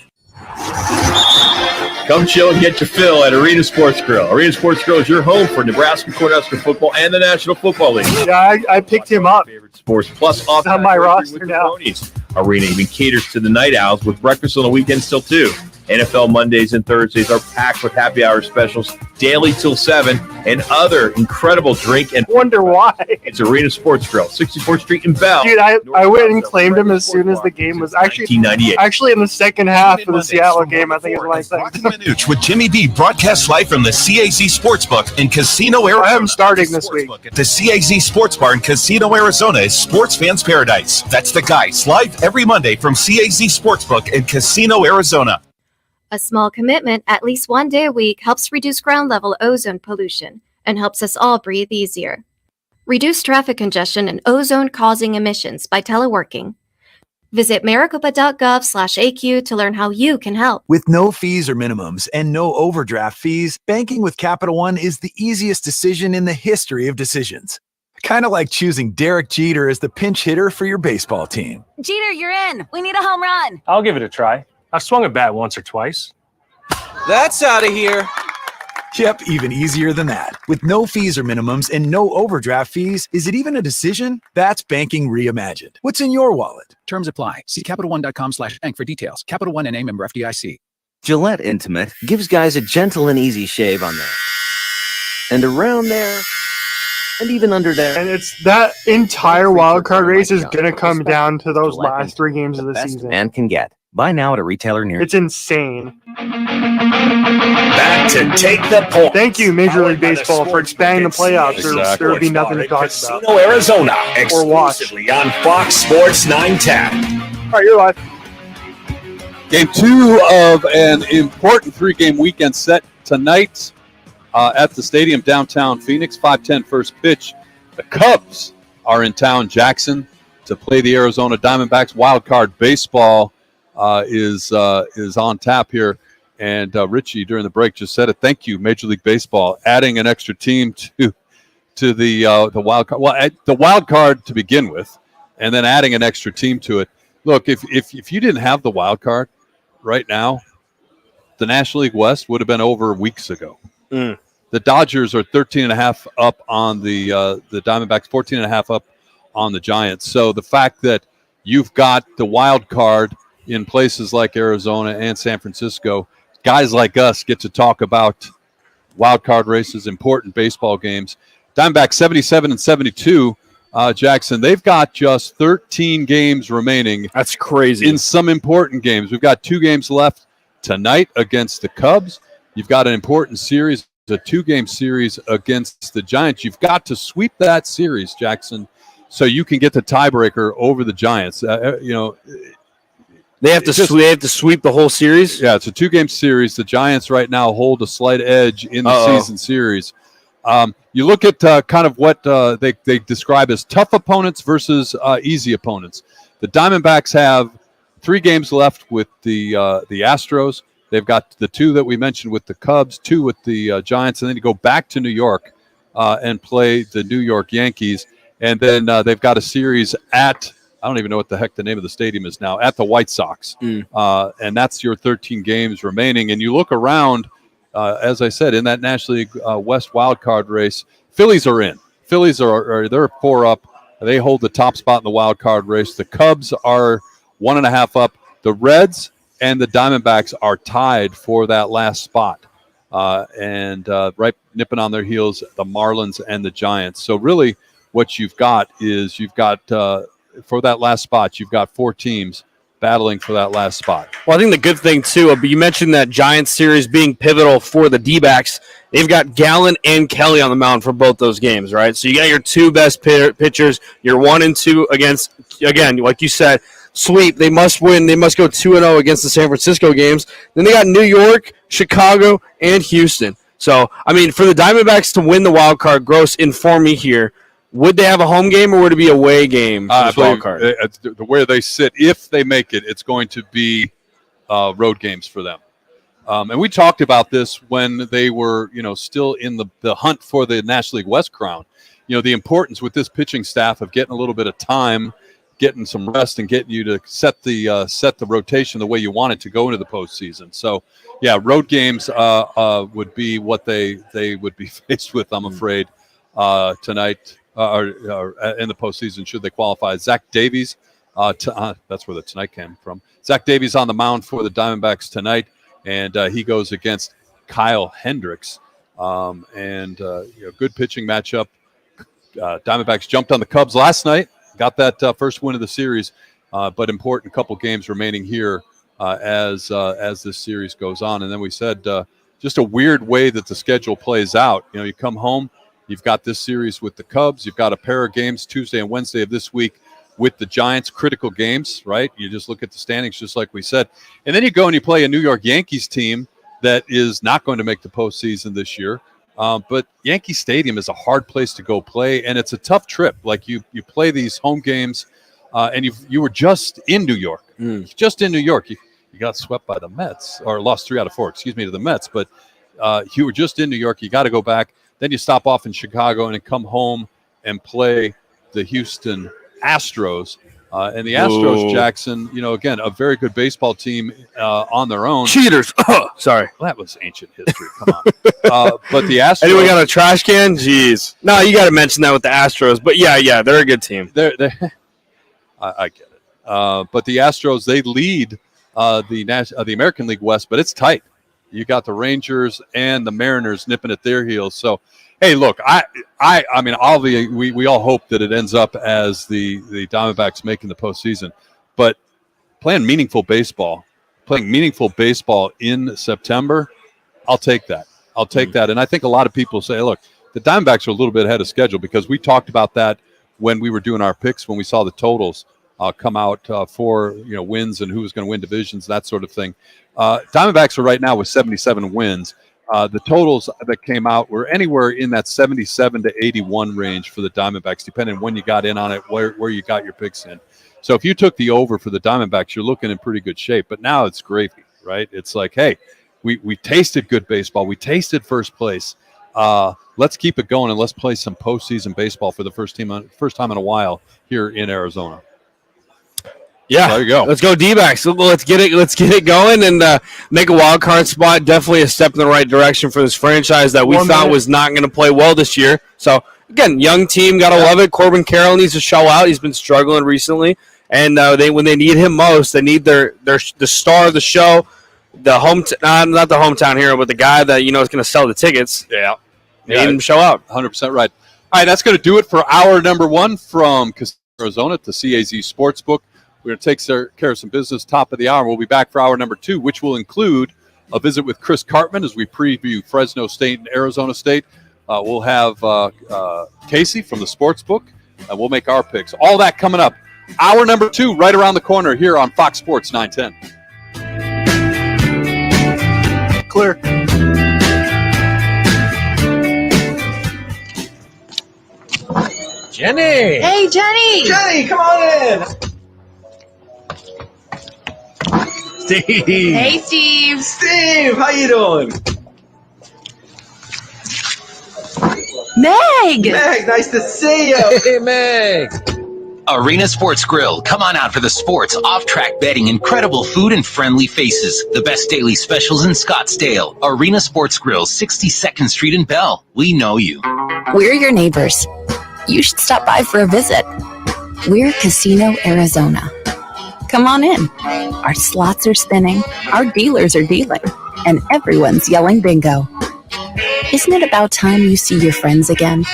Come chill and get your fill at Arena Sports Grill. Arena Sports Grill is your home for Nebraska Cornhusker football and the National Football League. Yeah, I picked him up. Sports plus off on my roster now. Arena even caters to the night owls with breakfast on the weekends till 2. NFL Mondays and Thursdays are packed with happy hour specials daily till 7 and other incredible drink and wonder why. It's Arena Sports Grill, 64th Street in Bell. Dude, I went and claimed him as soon as the game was actually in the second half of the Seattle game. I think is when I said Minuch with Jimmy B broadcast live from the CAZ Sportsbook in Casino, Arizona. I am starting this week. The CAZ Sports Bar in Casino, Arizona is sports fans' paradise. That's the guys live every Monday from CAZ Sportsbook in Casino, Arizona. A small commitment at least one day a week helps reduce ground level ozone pollution and helps us all breathe easier. Reduce traffic congestion and ozone-causing emissions by teleworking. Visit maricopa.gov/AQ to learn how you can help. With no fees or minimums and no overdraft fees, banking with Capital One is the easiest decision in the history of decisions. Kind of like choosing Derek Jeter as the pinch hitter for your baseball team. Jeter, you're in. We need a home run. I'll give it a try. I've swung a bat once or twice. That's out of here. Yep, even easier than that. With no fees or minimums and no overdraft fees, is it even a decision? That's banking reimagined. What's in your wallet? Terms apply. See CapitalOne.com/bank for details. Capital One NA, member FDIC. Gillette Intimate gives guys a gentle and easy shave on there. And around there. And even under there. And it's that entire wild card race is going to come down to those last 3 games of the season. And can get. Buy now at a retailer near you. It's insane. Back to take the point. Thank you, Major League Baseball, for expanding the playoffs. Exactly. There would be nothing to talk about. Casino, Arizona, exclusively on Fox Sports 910. All right, you're live. Game 2 of an important 3-game weekend set tonight at the stadium downtown Phoenix. 5:10 first pitch. The Cubs are in town, Jackson, to play the Arizona Diamondbacks. Wild card baseball is on tap here. And Richie, during the break, just said it. Thank you, Major League Baseball, adding an extra team to the wild card. Well, the wild card to begin with, and then adding an extra team to it. Look, if you didn't have the wild card right now, the National League West would have been over weeks ago. The Dodgers are 13.5 up on the Diamondbacks, 14.5 up on the Giants. So the fact that you've got the wild card in places like Arizona and San Francisco, guys like us get to talk about wild card races, important baseball games. Diamondbacks 77 and 72. Jackson, they've got just 13 games remaining. That's crazy. In some important games. We've got 2 games left tonight against the Cubs. You've got an important series, a 2-game series against the Giants. You've got to sweep that series, Jackson, so you can get the tiebreaker over the Giants. They have to sweep the whole series? Yeah, it's a 2-game series. The Giants right now hold a slight edge in the season series. You look at kind of what they describe as tough opponents versus easy opponents. The Diamondbacks have 3 games left with the Astros. They've got the 2 that we mentioned with the Cubs, 2 with the Giants, and then you go back to New York and play the New York Yankees. And then they've got a series at, I don't even know what the heck the name of the stadium is now, at the White Sox. And that's your 13 games remaining. And you look around, as I said, in that National League West wild card race, Phillies are in. Phillies they're 4 up. They hold the top spot in the wild card race. The Cubs are 1.5 up. The Reds and the Diamondbacks are tied for that last spot. And right nipping on their heels, the Marlins and the Giants. So really what you've got is for that last spot, you've got 4 teams battling for that last spot. Well, I think the good thing, too, you mentioned that Giants series being pivotal for the D-backs. They've got Gallen and Kelly on the mound for both those games, right? So you got your 2 best pitchers. You're 1 and 2 against, again, like you said, sweep. They must win. They must go 2-0 against the San Francisco games. Then they got New York, Chicago, and Houston. So, I mean, for the Diamondbacks to win the wild card, Gross, inform me here. Would they have a home game or would it be a away game for this wild card? Where they sit, if they make it, it's going to be road games for them. And we talked about this when they were, still in the hunt for the National League West crown. The importance with this pitching staff of getting a little bit of time, getting some rest, and getting you to set the rotation the way you want it to go into the postseason. So, yeah, road games would be what they would be faced with, I'm afraid, tonight. Or in the postseason, should they qualify. Zach Davies, that's where the tonight came from. Zach Davies on the mound for the Diamondbacks tonight, and he goes against Kyle Hendricks. Good pitching matchup. Diamondbacks jumped on the Cubs last night, got that first win of the series, but important couple games remaining here as this series goes on. And then we said just a weird way that the schedule plays out. You come home. You've got this series with the Cubs. You've got a pair of games Tuesday and Wednesday of this week with the Giants, critical games, right? You just look at the standings just like we said. And then you go and you play a New York Yankees team that is not going to make the postseason this year. But Yankee Stadium is a hard place to go play, and it's a tough trip. Like you play these home games, and you were just in New York. Just in New York. You got swept by the Mets, or lost 3 out of 4, to the Mets. But you were just in New York. You got to go back. Then you stop off in Chicago and then come home and play the Houston Astros. And the Astros, Jackson, again, a very good baseball team on their own. Cheaters. Sorry. Well, that was ancient history. Come on. But the Astros. Anyone got a trash can? Jeez. No, you got to mention that with the Astros. But yeah, they're a good team. I get it. But the Astros, they lead the American League West, but it's tight. You got the Rangers and the Mariners nipping at their heels. So, hey, look, I mean, we all hope that it ends up as the Diamondbacks making the postseason, but playing meaningful baseball in September, I'll take that. And I think a lot of people say, look, the Diamondbacks are a little bit ahead of schedule because we talked about that when we were doing our picks, when we saw the totals come out for wins and who was going to win divisions, that sort of thing. Diamondbacks are right now with 77 wins. The totals that came out were anywhere in that 77 to 81 range for the Diamondbacks, depending on when you got in on it, where you got your picks in. So if you took the over for the Diamondbacks, you're looking in pretty good shape. But now it's gravy, right? It's like, hey, we tasted good baseball. We tasted first place. Let's keep it going and let's play some postseason baseball for the first time in a while here in Arizona. Yeah, so there you go. Let's go D-backs. Let's get it going and make a wild card spot. Definitely a step in the right direction for this franchise that we thought was not going to play well this year. So again, young team, gotta love it. Corbin Carroll needs to show out. He's been struggling recently, and when they need him most, they need the star of the show, the not the hometown hero, but the guy that is going to sell the tickets. Yeah, they need him to show out. 100% right. All right, that's going to do it for hour number 1 from Arizona to CAZ Sportsbook. We're going to take care of some business top of the hour. We'll be back for hour number 2, which will include a visit with Chris Cartman as we preview Fresno State and Arizona State. We'll have Casey from the Sportsbook, and we'll make our picks. All that coming up. Hour number 2 right around the corner here on Fox Sports 910. Clear. Jenny! Hey, Jenny! Jenny, come on in! Steve! Hey, Steve! Steve, how you doing? Meg! Meg, nice to see you! Hey, Meg! Arena Sports Grill. Come on out for the sports, off-track betting, incredible food, and friendly faces. The best daily specials in Scottsdale. Arena Sports Grill, 62nd Street in Bell. We know you. We're your neighbors. You should stop by for a visit. We're Casino Arizona. Come on in. Our slots are spinning, our dealers are dealing, and everyone's yelling bingo. Isn't it about time you see your friends again?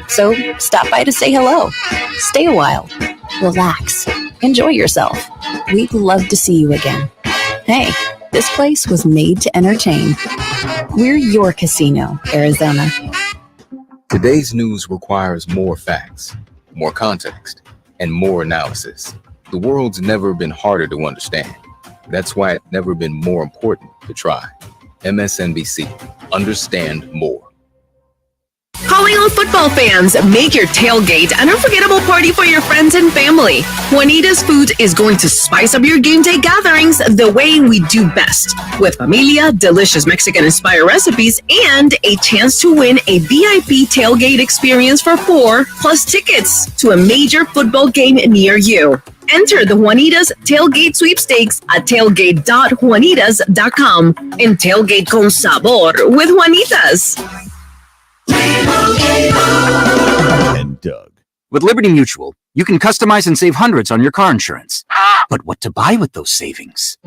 So stop by to say hello. Stay a while. Relax. Enjoy yourself. We'd love to see you again. Hey, this place was made to entertain. We're your Casino, Arizona. Today's news requires more facts, more context, and more analysis. The world's never been harder to understand. That's why it's never been more important to try. MSNBC. Understand more. Calling all football fans, make your tailgate an unforgettable party for your friends and family. Juanita's Food is going to spice up your game day gatherings the way we do best. With familia, delicious Mexican-inspired recipes, and a chance to win a VIP tailgate experience for 4, plus tickets to a major football game near you. Enter the Juanitas Tailgate Sweepstakes at tailgate.juanitas.com and tailgate con sabor with Juanitas. And Doug. With Liberty Mutual, you can customize and save hundreds on your car insurance. But what to buy with those savings?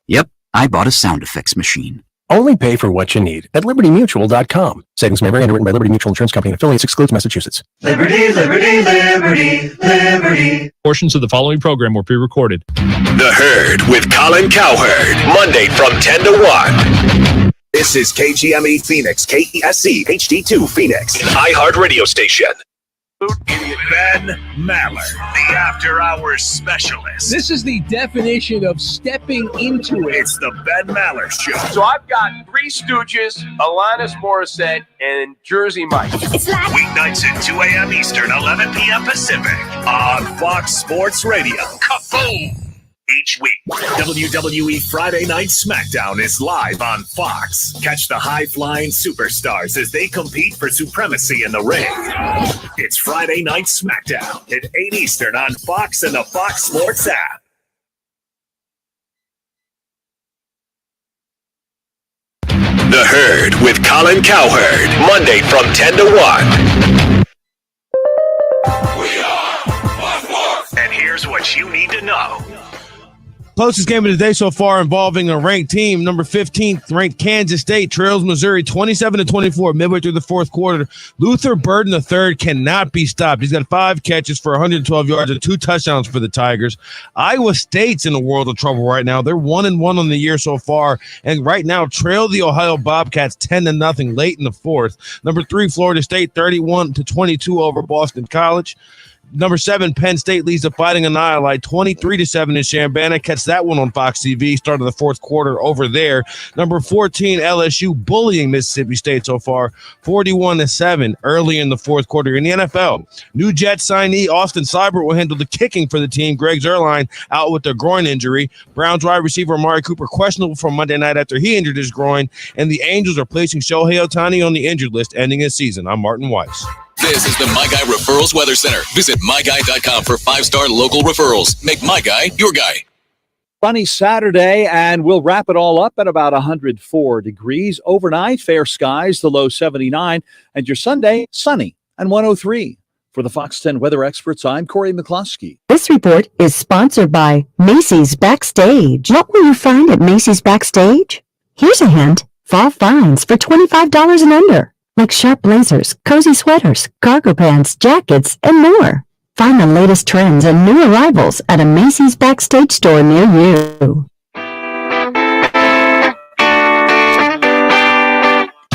Yep, I bought a sound effects machine. Only pay for what you need at LibertyMutual.com. Savings may vary. Underwritten by Liberty Mutual Insurance Company and affiliates. Excludes Massachusetts. Liberty, liberty, liberty, liberty. Portions of the following program were pre-recorded. The Herd with Colin Cowherd. Monday from 10 to 1. This is KGME Phoenix, KESC HD2 Phoenix, an iHeart radio station. Ben Maller, the After Hours Specialist. This is the definition of stepping into it. It's the Ben Maller Show. So I've got Three Stooges, Alanis Morissette, and Jersey Mike. Weeknights at 2 a.m. Eastern, 11 p.m. Pacific on Fox Sports Radio. Kaboom! Each week, WWE Friday Night SmackDown is live on Fox. Catch the high-flying superstars as they compete for supremacy in the ring. It's Friday Night SmackDown at 8 Eastern on Fox and the Fox Sports app. The Herd with Colin Cowherd, Monday from 10 to 1. We are and here's what you need to know. Closest game of the day so far involving a ranked team. Number 15th ranked Kansas State trails Missouri 27-24 midway through the fourth quarter. Luther Burden III cannot be stopped. He's got 5 catches for 112 yards and 2 touchdowns for the Tigers. Iowa State's in a world of trouble right now. They're 1-1 on the year so far, and right now trail the Ohio Bobcats 10-0 late in the fourth. Number 3 Florida State 31-22 over Boston College. Number 7, Penn State leads the Fighting Illini 23-7 in Chambana. Catch that one on Fox TV. Start of the fourth quarter over there. Number 14, LSU bullying Mississippi State so far, 41-7 early in the fourth quarter. In the NFL, new Jets signee Austin Seibert will handle the kicking for the team. Greg Zuerlein out with a groin injury. Browns wide receiver Amari Cooper questionable from Monday night after he injured his groin. And the Angels are placing Shohei Ohtani on the injured list, ending his season. I'm Martin Weiss. This is the My Guy Referrals Weather Center. Visit myguy.com for 5-star local referrals. Make My Guy your guy. Sunny Saturday, and we'll wrap it all up at about 104 degrees. Overnight, fair skies, the low 79, and your Sunday, sunny and 103. For the Fox 10 weather experts, I'm Corey McCloskey. This report is sponsored by Macy's Backstage. What will you find at Macy's Backstage? Here's a hint. Fall finds for $25 and under. Like sharp blazers, cozy sweaters, cargo pants, jackets, and more. Find the latest trends and new arrivals at a Macy's Backstage store near you.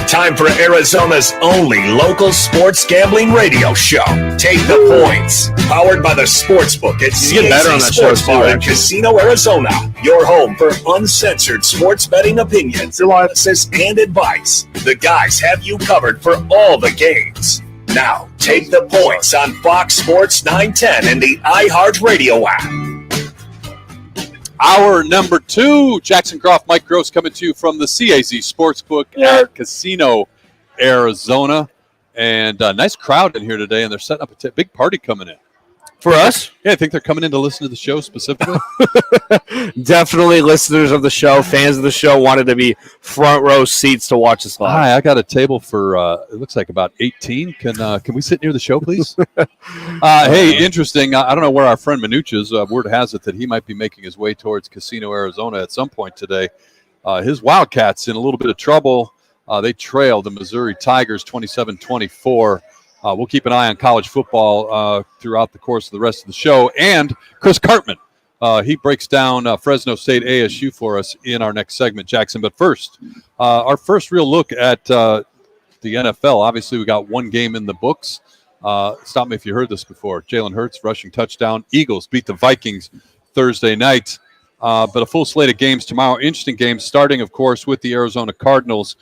Time for Arizona's only local sports gambling radio show. Take the points. Powered by the Sportsbook at CAZ Sportsbook in Casino, Arizona. Your home for uncensored sports betting opinions, analysis, and advice. The guys have you covered for all the games. Now, take the points on Fox Sports 910 and the iHeartRadio app. Hour number 2, Jackson Groff, Mike Gross coming to you from the CAZ Sportsbook at Casino, Arizona. And nice crowd in here today, and they're setting up a big party coming in. For us? Yeah, I think they're coming in to listen to the show specifically. Definitely listeners of the show, fans of the show, wanted to be front row seats to watch us live. Hi, I got a table for, it looks like about 18. Can we sit near the show, please? Hey, interesting. I don't know where our friend Minuch is. Word has it that he might be making his way towards Casino, Arizona at some point today. His Wildcats in a little bit of trouble. They trail the Missouri Tigers 27-24. We'll keep an eye on college football throughout the course of the rest of the show. And Chris Cartman, he breaks down Fresno State ASU for us in our next segment, Jackson. But first, our first real look at the NFL. Obviously, we got one game in the books. Stop me if you heard this before. Jalen Hurts, rushing touchdown. Eagles beat the Vikings Thursday night. But a full slate of games tomorrow. Interesting games, starting, of course, with the Arizona Cardinals.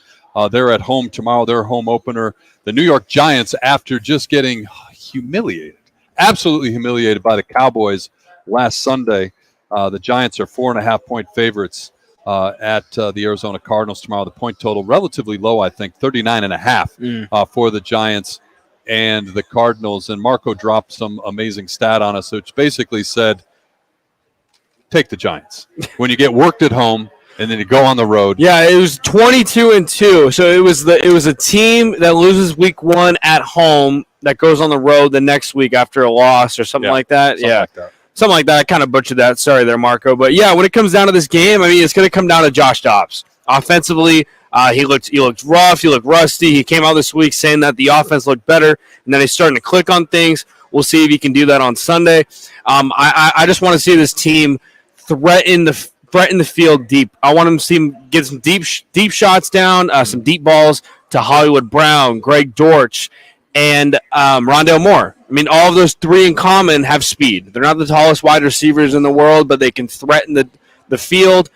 They're at home tomorrow, their home opener. The New York Giants, after just getting humiliated, absolutely humiliated by the Cowboys last Sunday. The Giants are 4.5-point favorites at the Arizona Cardinals tomorrow. The point total relatively low, I think, 39.5 for the Giants and the Cardinals. And Marco dropped some amazing stat on us, which basically said, take the Giants. When you get worked at home, and then you go on the road. Yeah, it was 22-2. So it was a team that loses week 1 at home that goes on the road the next week after a loss or something like that. Something like that. I kind of butchered that. Sorry there, Marco. But yeah, when it comes down to this game, I mean, it's going to come down to Josh Dobbs. Offensively, he looked rough. He looked rusty. He came out this week saying that the offense looked better, and then he's starting to click on things. We'll see if he can do that on Sunday. I just want to see this team threaten the field deep. I want him to see him get some deep shots down, some deep balls to Hollywood Brown, Greg Dortch, and Rondale Moore. I mean, all of those three in common have speed. They're not the tallest wide receivers in the world, but they can threaten the field,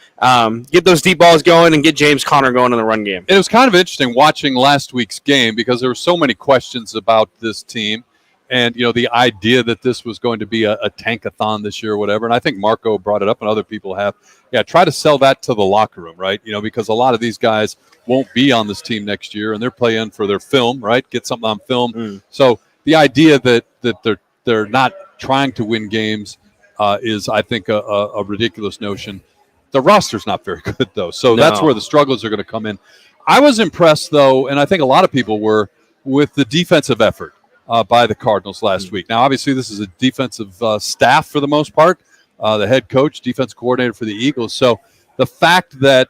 get those deep balls going, and get James Conner going in the run game. It was kind of interesting watching last week's game because there were so many questions about this team and, the idea that this was going to be a tankathon this year or whatever. And I think Marco brought it up and other people have. Yeah, try to sell that to the locker room, right? Because a lot of these guys won't be on this team next year and they're playing for their film, right? Get something on film. So the idea that they're not trying to win games is, I think, a ridiculous notion. The roster's not very good, though. So that's where the struggles are going to come in. I was impressed, though, and I think a lot of people were, with the defensive effort by the Cardinals last week. Now, obviously, this is a defensive staff for the most part, the head coach, defense coordinator for the Eagles. So the fact that,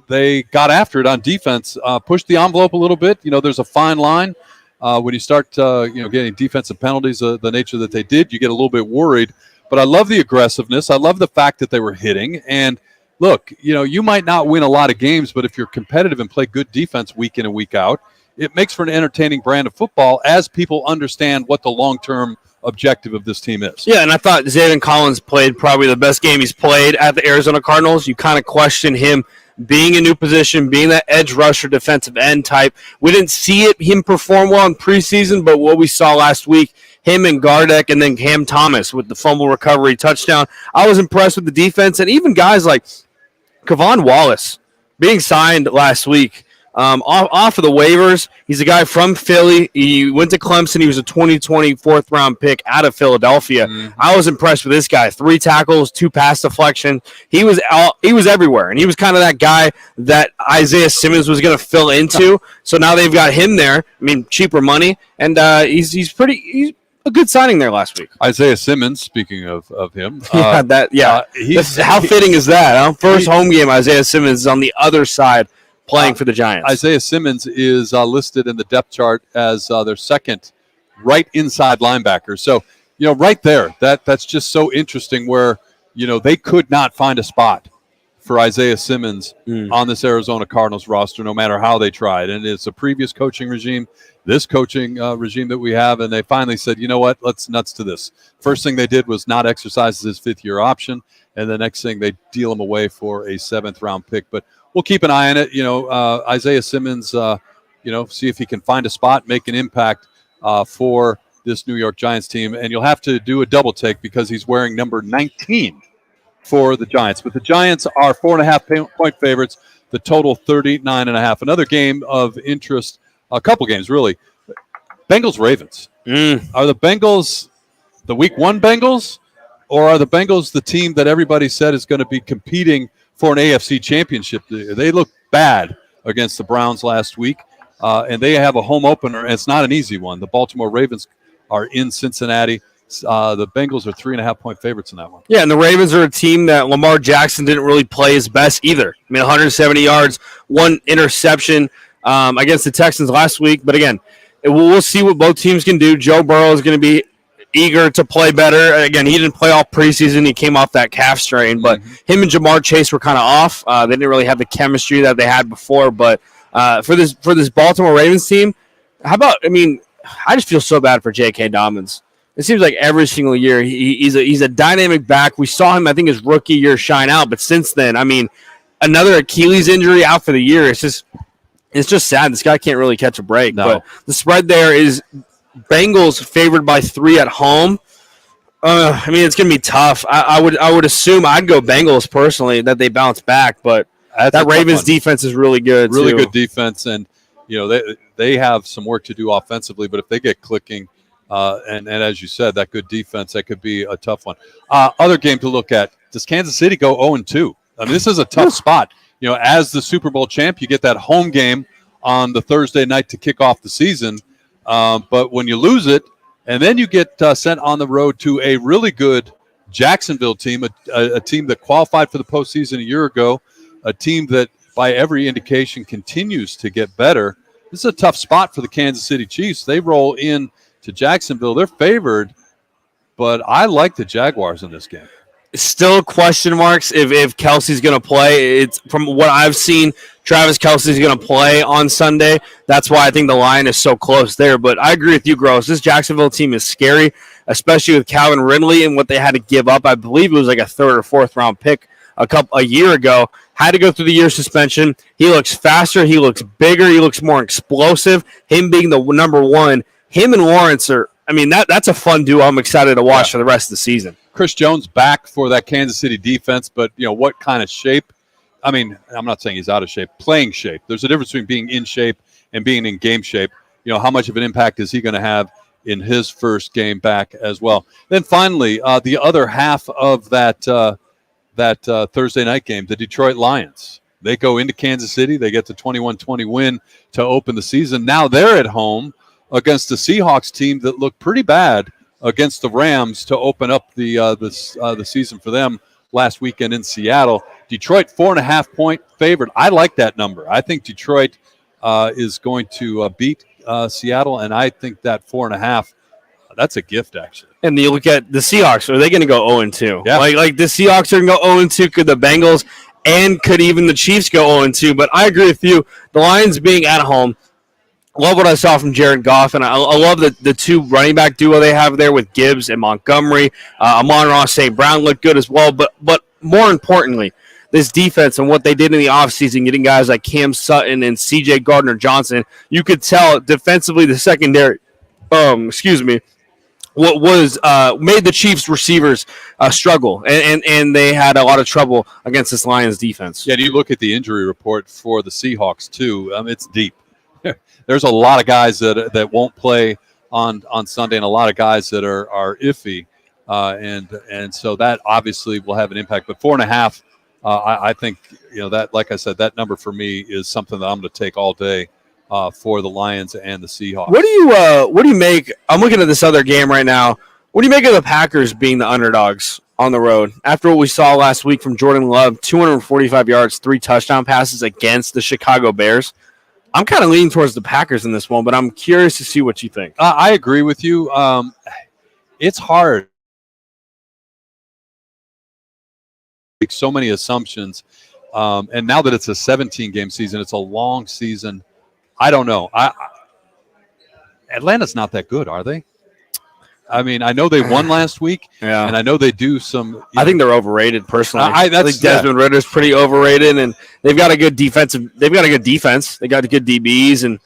they got after it on defense, pushed the envelope a little bit. There's a fine line. When you start, getting defensive penalties, the nature that they did, you get a little bit worried. But I love the aggressiveness. I love the fact that they were hitting. And look, you might not win a lot of games, but if you're competitive and play good defense week in and week out, it makes for an entertaining brand of football as people understand what the long-term objective of this team is. Yeah, and I thought Zaven Collins played probably the best game he's played at the Arizona Cardinals. You kind of question him being a new position, being that edge rusher, defensive end type. We didn't see him perform well in preseason, but what we saw last week, him and Gardeck and then Cam Thomas with the fumble recovery touchdown, I was impressed with the defense. And even guys like Kevon Wallace being signed last week off of the waivers. He's a guy from Philly. He went to Clemson. He was a 2020 fourth-round pick out of Philadelphia. I was impressed with this guy. 3 tackles, 2 pass deflection. He was everywhere, and he was kind of that guy that Isaiah Simmons was going to fill into. So now they've got him there. I mean, cheaper money, and he's a good signing there last week. Isaiah Simmons, speaking of him. How fitting is that? Huh? First home game, Isaiah Simmons is on the other side playing for the Giants. Isaiah Simmons is listed in the depth chart as their second right inside linebacker. So, right there, that's just so interesting where, they could not find a spot for Isaiah Simmons on this Arizona Cardinals roster, no matter how they tried. And it's a previous coaching regime, this coaching regime that we have, and they finally said, you know what, let's nuts to this. First thing they did was not exercise his 5th-year option, and the next thing they deal him away for a 7th-round pick. But we'll keep an eye on it. Isaiah Simmons, see if he can find a spot, make an impact for this New York Giants team. And you'll have to do a double take because he's wearing number 19 for the Giants. But the Giants are 4.5-point favorites, the total 39.5. Another game of interest, a couple games really. Bengals-Ravens. Are the Bengals the Week 1 Bengals, or are the Bengals the team that everybody said is going to be competing for an AFC championship? They looked bad against the Browns last week, and they have a home opener, and it's not an easy one. The Baltimore Ravens are in Cincinnati. The Bengals are 3.5-point favorites in that one. Yeah, and the Ravens are a team that Lamar Jackson didn't really play his best either. I mean, 170 yards, 1 interception against the Texans last week. But again, we'll see what both teams can do. Joe Burrow is going to be eager to play better. Again, he didn't play all preseason. He came off that calf strain, but him and Jamar Chase were kind of off. They didn't really have the chemistry that they had before. But for this Baltimore Ravens team, I just feel so bad for J.K. Dobbins. It seems like every single year he's a dynamic back. We saw him, I think, his rookie year shine out, but since then, another Achilles injury out for the year. It's just sad. This guy can't really catch a break. No. But the spread there is Bengals favored by 3 at home. It's going to be tough. I would assume I'd go Bengals personally, that they bounce back, but that Ravens defense is really good. Really good defense, and they have some work to do offensively, but if they get clicking, and as you said, that good defense, that could be a tough one. Other game to look at, does Kansas City go 0-2? This is a tough spot. As the Super Bowl champ, you get that home game on the Thursday night to kick off the season. But when you lose it, and then you get sent on the road to a really good Jacksonville team, a team that qualified for the postseason a year ago, a team that by every indication continues to get better. This is a tough spot for the Kansas City Chiefs. They roll in to Jacksonville. They're favored, but I like the Jaguars in this game. still question marks if Kelsey's going to play. It's from what I've seen, Travis Kelsey's going to play on Sunday. That's why I think the line is so close there. But I agree with you, Gross. This Jacksonville team is scary, especially with Calvin Ridley and what they had to give up. I believe it was like a 3rd or 4th round pick a year ago. Had to go through the year suspension. He looks faster. He looks bigger. He looks more explosive. Him being the number one, him and Lawrence are. I mean, that's a fun duo. I'm excited to watch for the rest of the season. Chris Jones back for that Kansas City defense, but what kind of shape? I mean, I'm not saying he's out of shape. Playing shape. There's a difference between being in shape and being in game shape. How much of an impact is he going to have in his first game back as well? Then finally, the other half of that Thursday night game, the Detroit Lions. They go into Kansas City. They get the 21-20 win to open the season. Now they're at home against the Seahawks team that looked pretty bad against the Rams to open up the season for them last weekend in Seattle. Detroit 4.5-point favorite. I like that number. I think Detroit is going to beat Seattle, and I think that 4.5. That's a gift, actually. And you look at the Seahawks. Are they going to go 0-2? Yeah. Like the Seahawks are going to go 0-2. Could the Bengals and could even the Chiefs go 0-2? But I agree with you. The Lions being at home. Love what I saw from Jared Goff, and I love the two running back duo they have there with Gibbs and Montgomery. Amon-Ra St. Brown looked good as well. But more importantly, this defense and what they did in the offseason, getting guys like Cam Sutton and C.J. Gardner-Johnson, you could tell defensively the secondary, what was made the Chiefs receivers struggle, and they had a lot of trouble against this Lions defense. Yeah, and you look at the injury report for the Seahawks, too. It's deep. There's a lot of guys that won't play on Sunday, and a lot of guys that are iffy, and so that obviously will have an impact. But 4.5, I think that, like I said, that number for me is something that I'm going to take all day for the Lions and the Seahawks. What do you make? I'm looking at this other game right now. What do you make of the Packers being the underdogs on the road after what we saw last week from Jordan Love? 245 yards, 3 touchdown passes against the Chicago Bears. I'm kind of leaning towards the Packers in this one, but I'm curious to see what you think. I agree with you. It's hard. Make so many assumptions, and now that it's a 17-game season, it's a long season. I don't know. Atlanta's not that good, are they? I mean, I know they won last week, and I know they do some. I think they're overrated, personally. I think Desmond Ritter's pretty overrated, and they've got a good defense. They got good DBs, and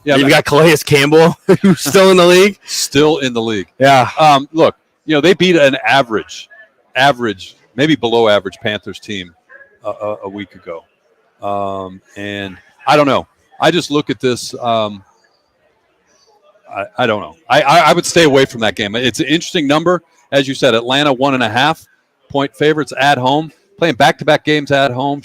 you've got Calais Campbell, who's still in the league. Still in the league. Yeah. Look, they beat an average, maybe below average Panthers team a week ago, and I don't know. I just look at this. I don't know. I would stay away from that game. It's an interesting number. As you said, Atlanta 1.5-point favorites at home, playing back-to-back games at home.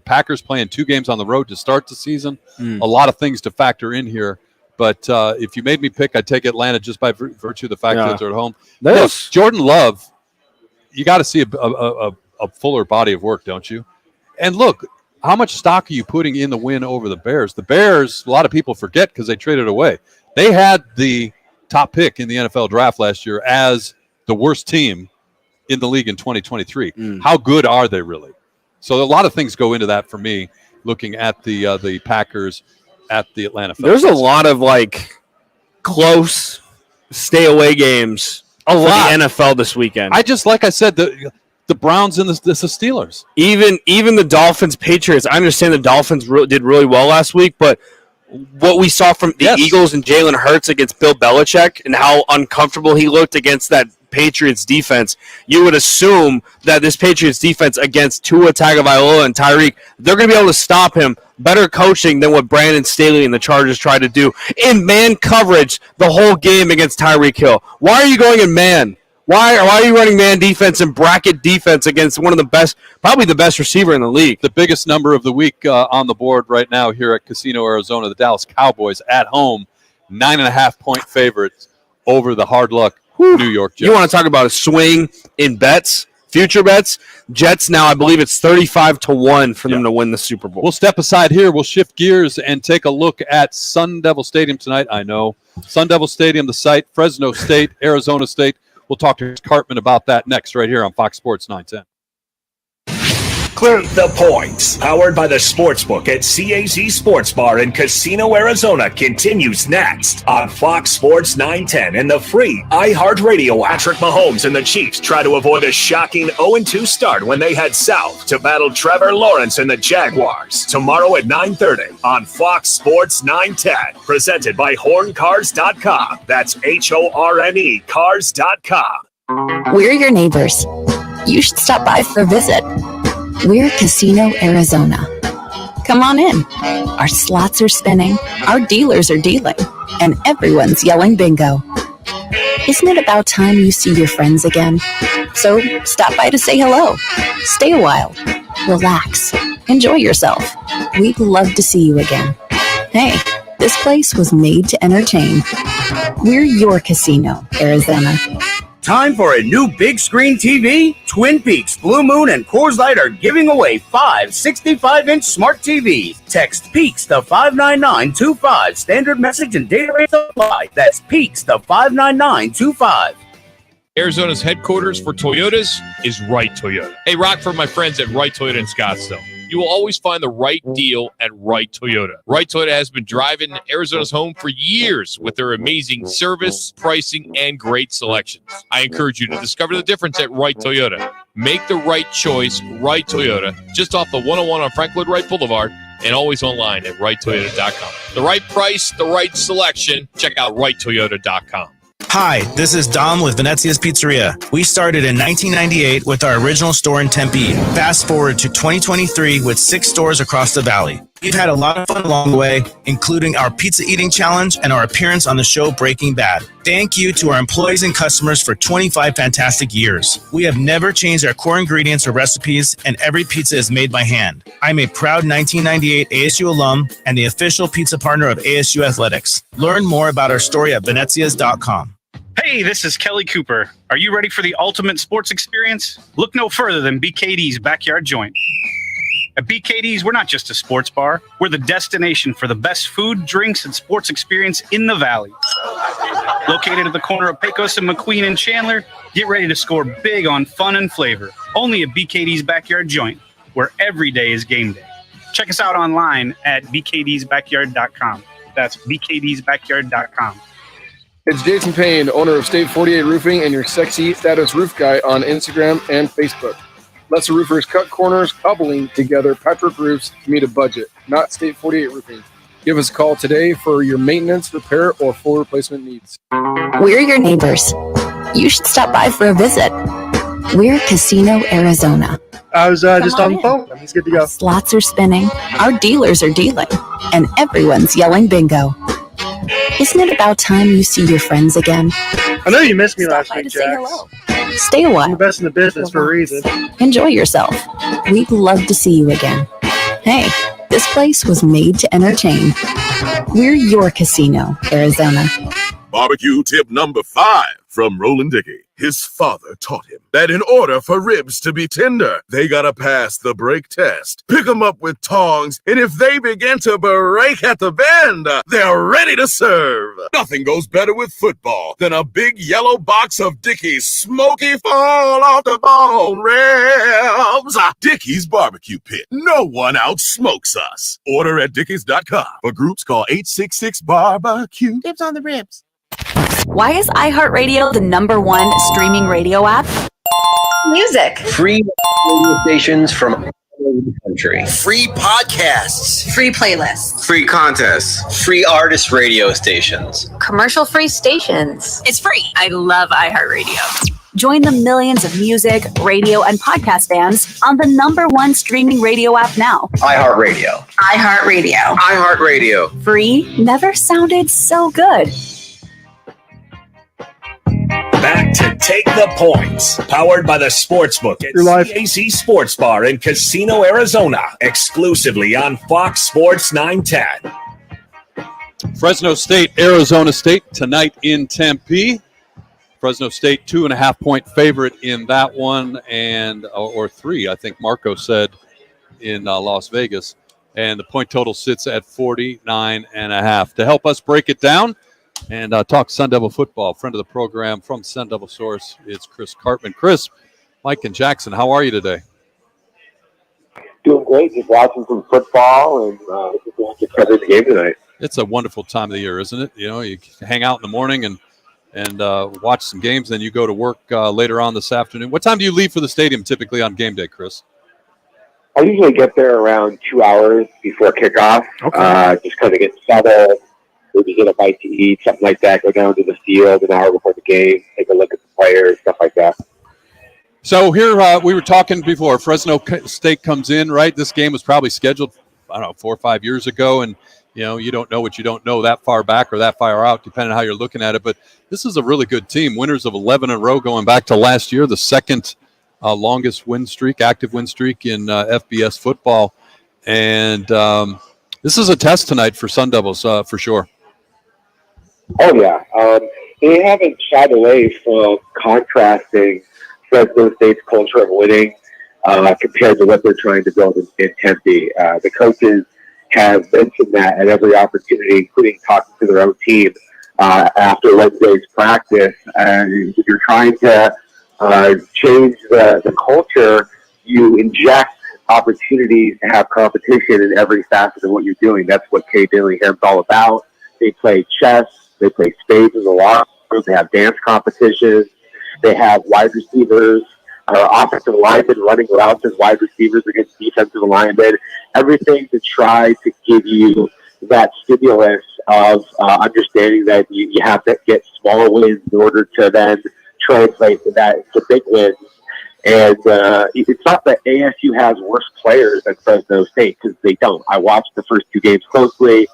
Packers playing 2 games on the road to start the season. A lot of things to factor in here. But if you made me pick, I'd take Atlanta just by virtue of the fact that they're at home. Look, Jordan Love, you got to see a fuller body of work, don't you? And look, how much stock are you putting in the win over the Bears? The Bears, a lot of people forget because they traded away. They had the top pick in the NFL draft last year as the worst team in the league in 2023. How good are they really? So a lot of things go into that for me, looking at the Packers at the Atlanta Falcons. There's a lot of close stay away games for the NFL this weekend. Like I said, the Browns and the Steelers. Even the Dolphins, Patriots. I understand the Dolphins did really well last week, but what we saw from the Eagles and Jalen Hurts against Bill Belichick and how uncomfortable he looked against that Patriots defense, you would assume that this Patriots defense against Tua Tagovailoa and Tyreek, they're going to be able to stop him. Better coaching than what Brandon Staley and the Chargers tried to do in man coverage the whole game against Tyreek Hill. Why are you going in man? Why are you running man defense and bracket defense against one of the best, probably the best receiver in the league? The biggest number of the week on the board right now here at Casino Arizona, the Dallas Cowboys at home, 9.5-point favorites over the hard luck New York Jets. You want to talk about a swing in bets, future bets? Jets now, I believe it's 35-1 for them to win the Super Bowl. We'll step aside here. We'll shift gears and take a look at Sun Devil Stadium tonight. I know. Sun Devil Stadium, the site, Fresno State, Arizona State. We'll talk to Cartman about that next right here on Fox Sports 910. Take the Points, powered by the Sportsbook at CAZ Sports Bar in Casino, Arizona, continues next on Fox Sports 910 and the free iHeartRadio. Patrick Mahomes and the Chiefs try to avoid a shocking 0-2 start when they head south to battle Trevor Lawrence and the Jaguars. Tomorrow at 9:30 on Fox Sports 910, presented by HornCars.com. That's HORNE Cars.com. We're your neighbors. You should stop by for a visit. We're Casino, Arizona. Come on in. Our slots are spinning, our dealers are dealing, and everyone's yelling bingo. Isn't it about time you see your friends again? So stop by to say hello. Stay a while. Relax. Enjoy yourself. We'd love to see you again. Hey, this place was made to entertain. We're your Casino, Arizona. Time for a new big screen TV? Twin Peaks, Blue Moon, and Coors Light are giving away 5 65-inch smart TVs. Text PEAKS to 59925. Standard message and data rates apply. That's PEAKS to 59925. Arizona's headquarters for Toyotas is Wright Toyota. Hey, rock for my friends at Wright Toyota in Scottsdale. You will always find the right deal at Wright Toyota. Wright Toyota has been driving Arizona's home for years with their amazing service, pricing, and great selections. I encourage you to discover the difference at Wright Toyota. Make the right choice, Wright Toyota, just off the 101 on Franklin Wright Boulevard, and always online at WrightToyota.com. The right price, the right selection. Check out WrightToyota.com. Hi, this is Dom with Venezia's Pizzeria. We started in 1998 with our original store in Tempe. Fast forward to 2023 with 6 stores across the valley. We've had a lot of fun along the way, including our pizza eating challenge and our appearance on the show Breaking Bad. Thank you to our employees and customers for 25 fantastic years. We have never changed our core ingredients or recipes, and every pizza is made by hand. I'm a proud 1998 ASU alum and the official pizza partner of ASU Athletics. Learn more about our story at venezias.com. Hey, this is Kelly Cooper. Are you ready for the ultimate sports experience? Look no further than BKD's Backyard Joint. At BKD's, we're not just a sports bar. We're the destination for the best food, drinks, and sports experience in the Valley. Located at the corner of Pecos and McQueen and Chandler, get ready to score big on fun and flavor. Only at BKD's Backyard Joint, where every day is game day. Check us out online at bkdsbackyard.com. That's bkdsbackyard.com. It's Jason Payne, owner of State 48 Roofing and your sexy status roof guy on Instagram and Facebook. Lesser roofers cut corners, cobbling together patchwork roofs to meet a budget, not State 48 Roofing. Give us a call today for your maintenance, repair, or full replacement needs. We're your neighbors. You should stop by for a visit. We're Casino, Arizona. I was just on the phone. He's good to go. Slots are spinning, our dealers are dealing, and everyone's yelling bingo. Isn't it about time you see your friends again? I know you missed me last week, Jax. Stay a while. I'm the best in the business for a reason. Enjoy yourself. We'd love to see you again. Hey, this place was made to entertain. We're your Casino, Arizona. Barbecue tip number 5 from Roland Dickey. His father taught him that in order for ribs to be tender, they gotta pass the break test. Pick them up with tongs, and if they begin to break at the bend, they're ready to serve. Nothing goes better with football than a big yellow box of Dickey's smoky fall off the bone ribs. Dickey's Barbecue Pit. No one outsmokes us. Order at dickeys.com. For groups, call 866-BARBECUE. Dibs on the ribs. Why is iHeartRadio the #1 streaming radio app? Music. Free radio stations from all over the country. Free podcasts. Free playlists. Free contests. Free artist radio stations. Commercial-free stations. It's free. I love iHeartRadio. Join the millions of music, radio, and podcast fans on the #1 streaming radio app now. iHeartRadio. iHeartRadio. iHeartRadio. Free never sounded so good. Back to Take the Points, powered by the Sportsbook at CAZ Sports Bar in Casino, Arizona, exclusively on Fox Sports 910. Fresno State, Arizona State tonight in Tempe. Fresno State 2.5-point favorite in that one, and or 3, I think Marco said, in Las Vegas. And the point total sits at 49.5. To help us break it down, and talk Sun Devil football. Friend of the program from Sun Devil Source, it's Chris Cartman. Chris, Mike, and Jackson, how are you today? Doing great. Just watching some football and looking forward to covering the game tonight. It's a wonderful time of the year, isn't it? You know, you hang out in the morning and watch some games, then you go to work later on this afternoon. What time do you leave for the stadium typically on game day, Chris? I usually get there around 2 hours before kickoff. Okay. Just kind of get settled, maybe get a bite to eat, something like that. Go down to the field an hour before the game, take a look at the players, stuff like that. So here we were talking before. Fresno State comes in, right? This game was probably scheduled, 4 or 5 years ago, and you don't know what you don't know that far back or that far out, depending on how you're looking at it. But this is a really good team. Winners of 11 in a row going back to last year, the second longest win streak, active win streak in FBS football. And this is a test tonight for Sun Devils for sure. Oh, yeah. They haven't shied away from contrasting Fresno State's culture of winning compared to what they're trying to build in Tempe. The coaches have mentioned that at every opportunity, including talking to their own team after Wednesday's practice. If you're trying to change the culture, you inject opportunities to have competition in every facet of what you're doing. That's what Kay Dillingham's all about. They play chess. They play spades in the locker room. They have dance competitions. They have wide receivers, offensive linemen running routes as wide receivers against defensive linemen. Everything to try to give you that stimulus of understanding that you have to get small wins in order to then translate to big wins. And it's not that ASU has worse players than Fresno State, because they don't. I watched the first two games closely.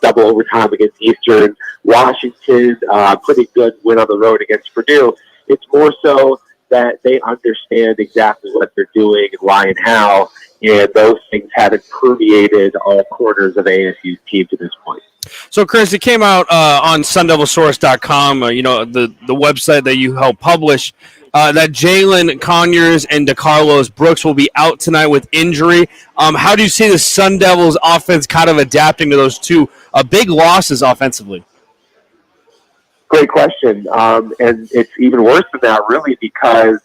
Double overtime against Eastern Washington, pretty good win on the road against Purdue. It's more so that they understand exactly what they're doing and why and how, and those things haven't permeated all corners of ASU's team to this point. So, Chris, it came out on sundevilsource.com, the website that you help publish, that Jalen Conyers and DeCarlos Brooks will be out tonight with injury. How do you see the Sun Devils offense kind of adapting to those two big losses offensively? Great question. And it's even worse than that, really, because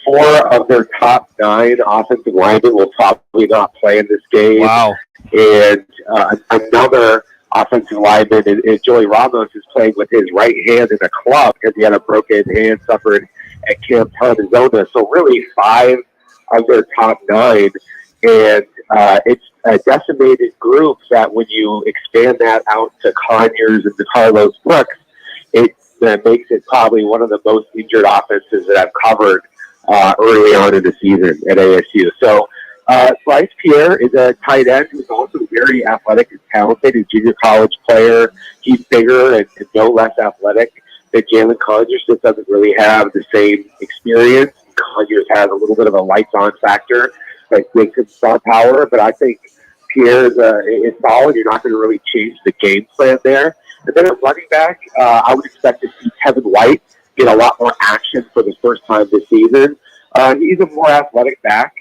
4 of their top 9 offensive linemen will probably not play in this game. Wow. And another offensive lineman, and Joey Ramos, is playing with his right hand in a club because he had a broken hand suffered at Camp Arizona. So really 5 of their top 9. And it's a decimated group that when you expand that out to Conyers and DeCarlos Brooks, it makes it probably one of the most injured offenses that I've covered early on in the season at ASU. So Bryce Pierre is a tight end who's also very athletic and talented. He's a junior college player. He's bigger and no less athletic than Jalen Conyers. Just doesn't really have the same experience. Conyers has a little bit of a lights-on factor that makes him star power, but I think Pierre is solid. You're not going to really change the game plan there. And then at running back, I would expect to see Kevin White get a lot more action for the first time this season. He's a more athletic back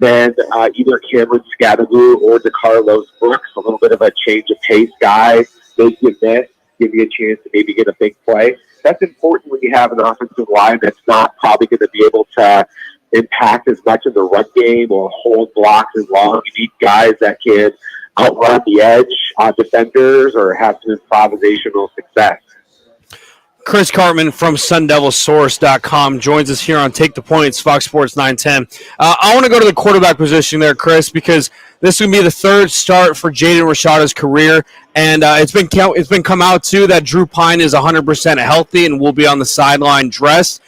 than either Cameron Scadaboo or DeCarlos Brooks, a little bit of a change of pace guy, make you miss, give you a chance to maybe get a big play. That's important when you have an offensive line that's not probably going to be able to impact as much in the run game or hold blocks as long. You need guys that can outrun the edge on defenders or have some improvisational success. Chris Cartman from sundevilsource.com joins us here on Take the Points, Fox Sports 910. I want to go to the quarterback position there, Chris, because this will be the third start for Jaden Rashada's career, and it's been come out too that Drew Pine is 100% healthy and will be on the sideline dressed.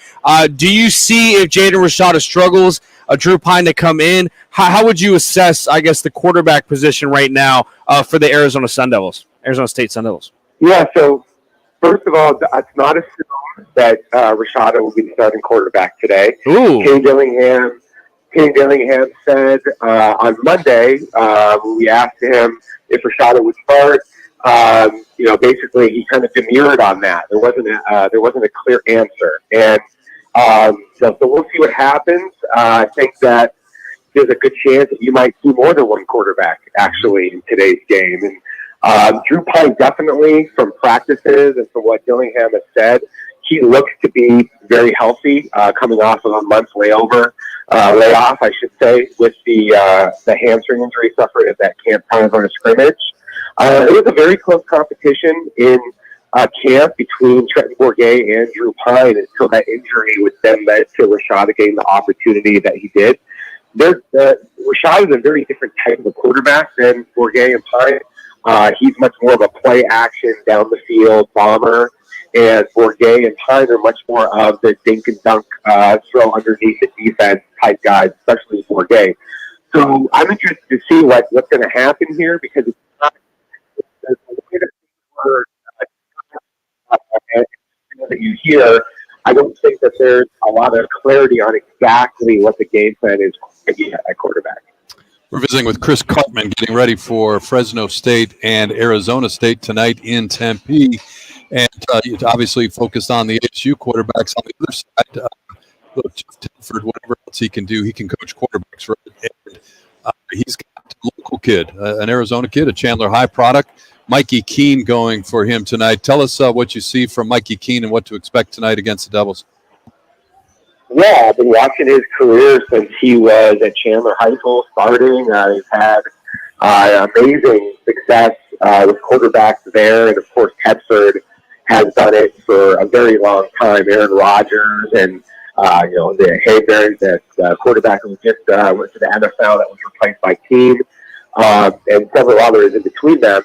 Do you see, if Jaden Rashada struggles, Drew Pine to come in? How would you assess, I guess, the quarterback position right now for the Arizona State Sun Devils? Yeah, so first of all, it's not assumed that Rashada will be the starting quarterback today. Ooh. King Dillingham said on Monday, when we asked him if Rashada would start, basically he kind of demurred on that. There wasn't a clear answer, and so we'll see what happens. I think that there's a good chance that you might see more than one quarterback actually in today's game, and Drew Pine definitely, from practices and from what Dillingham has said, he looks to be very healthy, coming off of a month's layoff, I should say, with the hamstring injury suffered at that camp time on a scrimmage. It was a very close competition in camp between Trenton Bourget and Drew Pine until that injury, which then led to Rashad getting the opportunity that he did. Rashad is a very different type of a quarterback than Bourget and Pine. He's much more of a play action, down the field bomber, and Bourget and Pine are much more of the dink and dunk, throw underneath the defense type guys, especially Bourget. So I'm interested to see what's going to happen here, because it's not the way that that you hear. I don't think that there's a lot of clarity on exactly what the game plan is at quarterback. We're visiting with Chris Cartman, getting ready for Fresno State and Arizona State tonight in Tempe. And obviously focused on the ASU quarterbacks. On the other side, look, Jeff Tilford, whatever else he can do, he can coach quarterbacks. Right? And, he's got a local kid, an Arizona kid, a Chandler High product, Mikey Keene, going for him tonight. Tell us what you see from Mikey Keene and what to expect tonight against the Devils. Yeah, I've been watching his career since he was at Chandler High School starting. He's had amazing success with quarterbacks there, and of course Tedford has done it for a very long time. Aaron Rodgers and the Hayberry, that quarterback who just went to the NFL that was replaced by Keene, and several others in between them.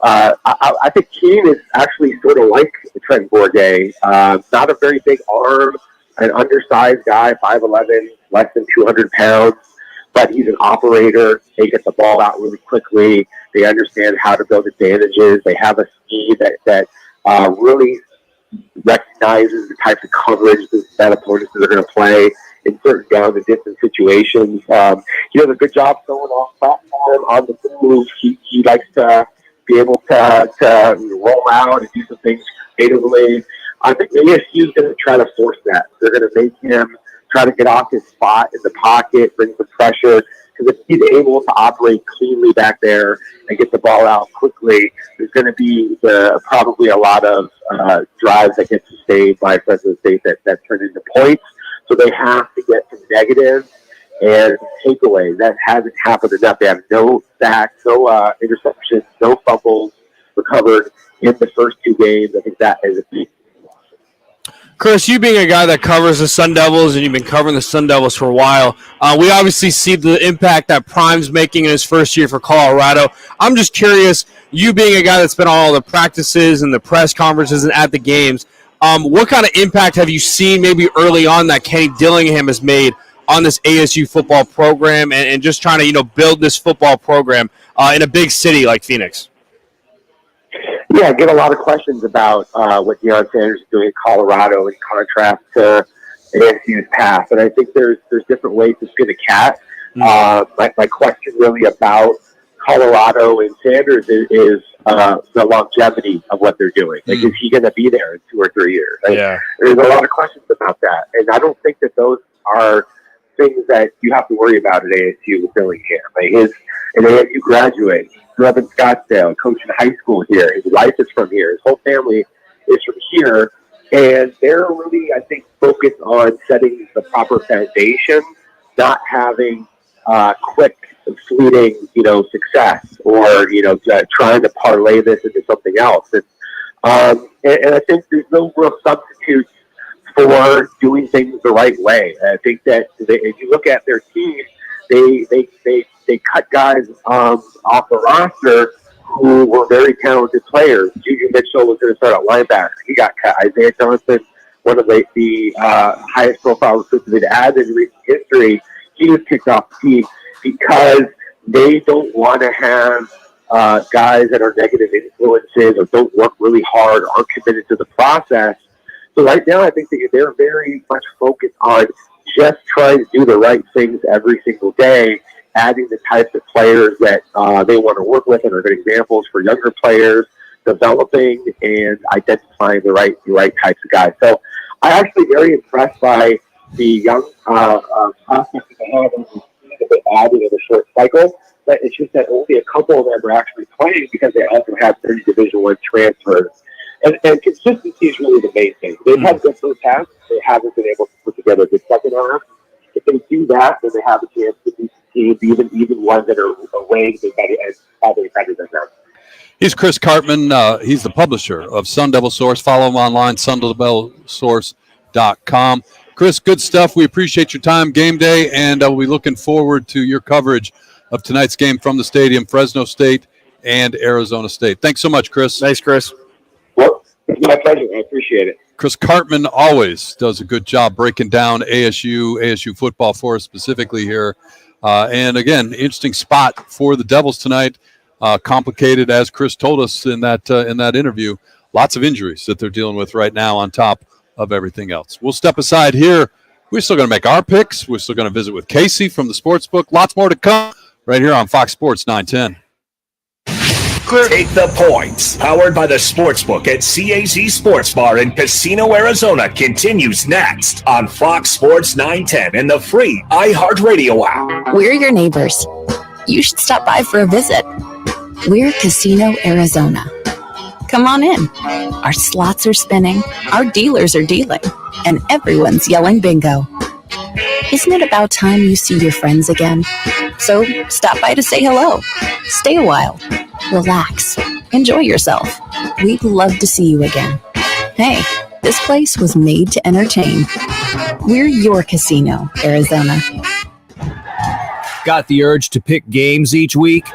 I think Keene is actually sort of like Trent Bourget. Not a very big arm, an undersized guy, 5'11", less than 200 pounds, but he's an operator. They get the ball out really quickly. They understand how to build advantages. They have a scheme that really recognizes the types of coverage that opponents are going to play in certain down and distance situations. He does a good job throwing off platform on the move. He likes to be able to roll out and do some things creatively. I think ASU is going to try to force that. They're going to make him try to get off his spot in the pocket, bring some pressure. Because if he's able to operate cleanly back there and get the ball out quickly, there's going to be probably a lot of drives that get sustained by Fresno State that turn into points. So they have to get some negatives and takeaways. That hasn't happened enough. They have no sacks, no interceptions, no fumbles recovered in the first two games. I think that is a big. Chris, you being a guy that covers the Sun Devils, and you've been covering the Sun Devils for a while, we obviously see the impact that Prime's making in his first year for Colorado. I'm just curious, you being a guy that's been on all the practices and the press conferences and at the games, what kind of impact have you seen maybe early on that Kenny Dillingham has made on this ASU football program and just trying to build this football program in a big city like Phoenix? Yeah, I get a lot of questions about what Deion Sanders is doing in Colorado in contrast to ASU's past. And I think there's different ways to skin a cat. My question really about Colorado and Sanders is the longevity of what they're doing. Like, is he going to be there in 2 or 3 years? Yeah. There's a lot of questions about that. And I don't think that those are things that you have to worry about at ASU with Dillingham. Like, an ASU graduate, he grew up in Scottsdale, coached in high school here. His wife is from here. His whole family is from here. And they're really, I think, focused on setting the proper foundation, not having quick, fleeting, success or, trying to parlay this into something else. And I think there's no real substitute for doing things the right way. I think that if you look at their team, they cut guys off the roster who were very talented players. Juju Mitchell was going to start at linebacker. He got cut. Isaiah Johnson, one of the highest profile recruits they've had in recent history, he was kicked off the team because they don't want to have guys that are negative influences or don't work really hard or aren't committed to the process. So right now I think that they're very much focused on just trying to do the right things every single day, adding the types of players that they want to work with and are good examples for younger players, developing and identifying the right types of guys. So I'm actually very impressed by the young prospects that they have that they added in a short cycle. But it's just that only a couple of them are actually playing because they also have 30 Division I transfers. And consistency is really the main thing. They've had good first half. They haven't been able to put together a good second half. If they do that, then they have a chance to beat teams, even ones that are weighing as probably better than them. He's Chris Cartman. He's the publisher of Sun Devil Source. Follow him online, sundevilsource.com. Chris, good stuff. We appreciate your time, game day, and we'll be looking forward to your coverage of tonight's game from the stadium, Fresno State and Arizona State. Thanks so much, Chris. Thanks, Chris. Well, it's my pleasure. I appreciate it. Chris Cartman always does a good job breaking down ASU football for us specifically here. And again, interesting spot for the Devils tonight. Complicated, as Chris told us in that interview. Lots of injuries that they're dealing with right now on top of everything else. We'll step aside here. We're still going to make our picks. We're still going to visit with Casey from the Sportsbook. Lots more to come right here on Fox Sports 910. Take the points. Powered by the Sportsbook at CAZ Sports Bar in Casino, Arizona continues next on Fox Sports 910 and the free iHeartRadio app. We're your neighbors. You should stop by for a visit. We're Casino, Arizona. Come on in. Our slots are spinning, our dealers are dealing, and everyone's yelling bingo. Isn't it about time you see your friends again? So stop by to say hello. Stay a while. Relax. Enjoy yourself. We'd love to see you again. Hey, this place was made to entertain. We're your Casino, Arizona. Got the urge to pick games each week?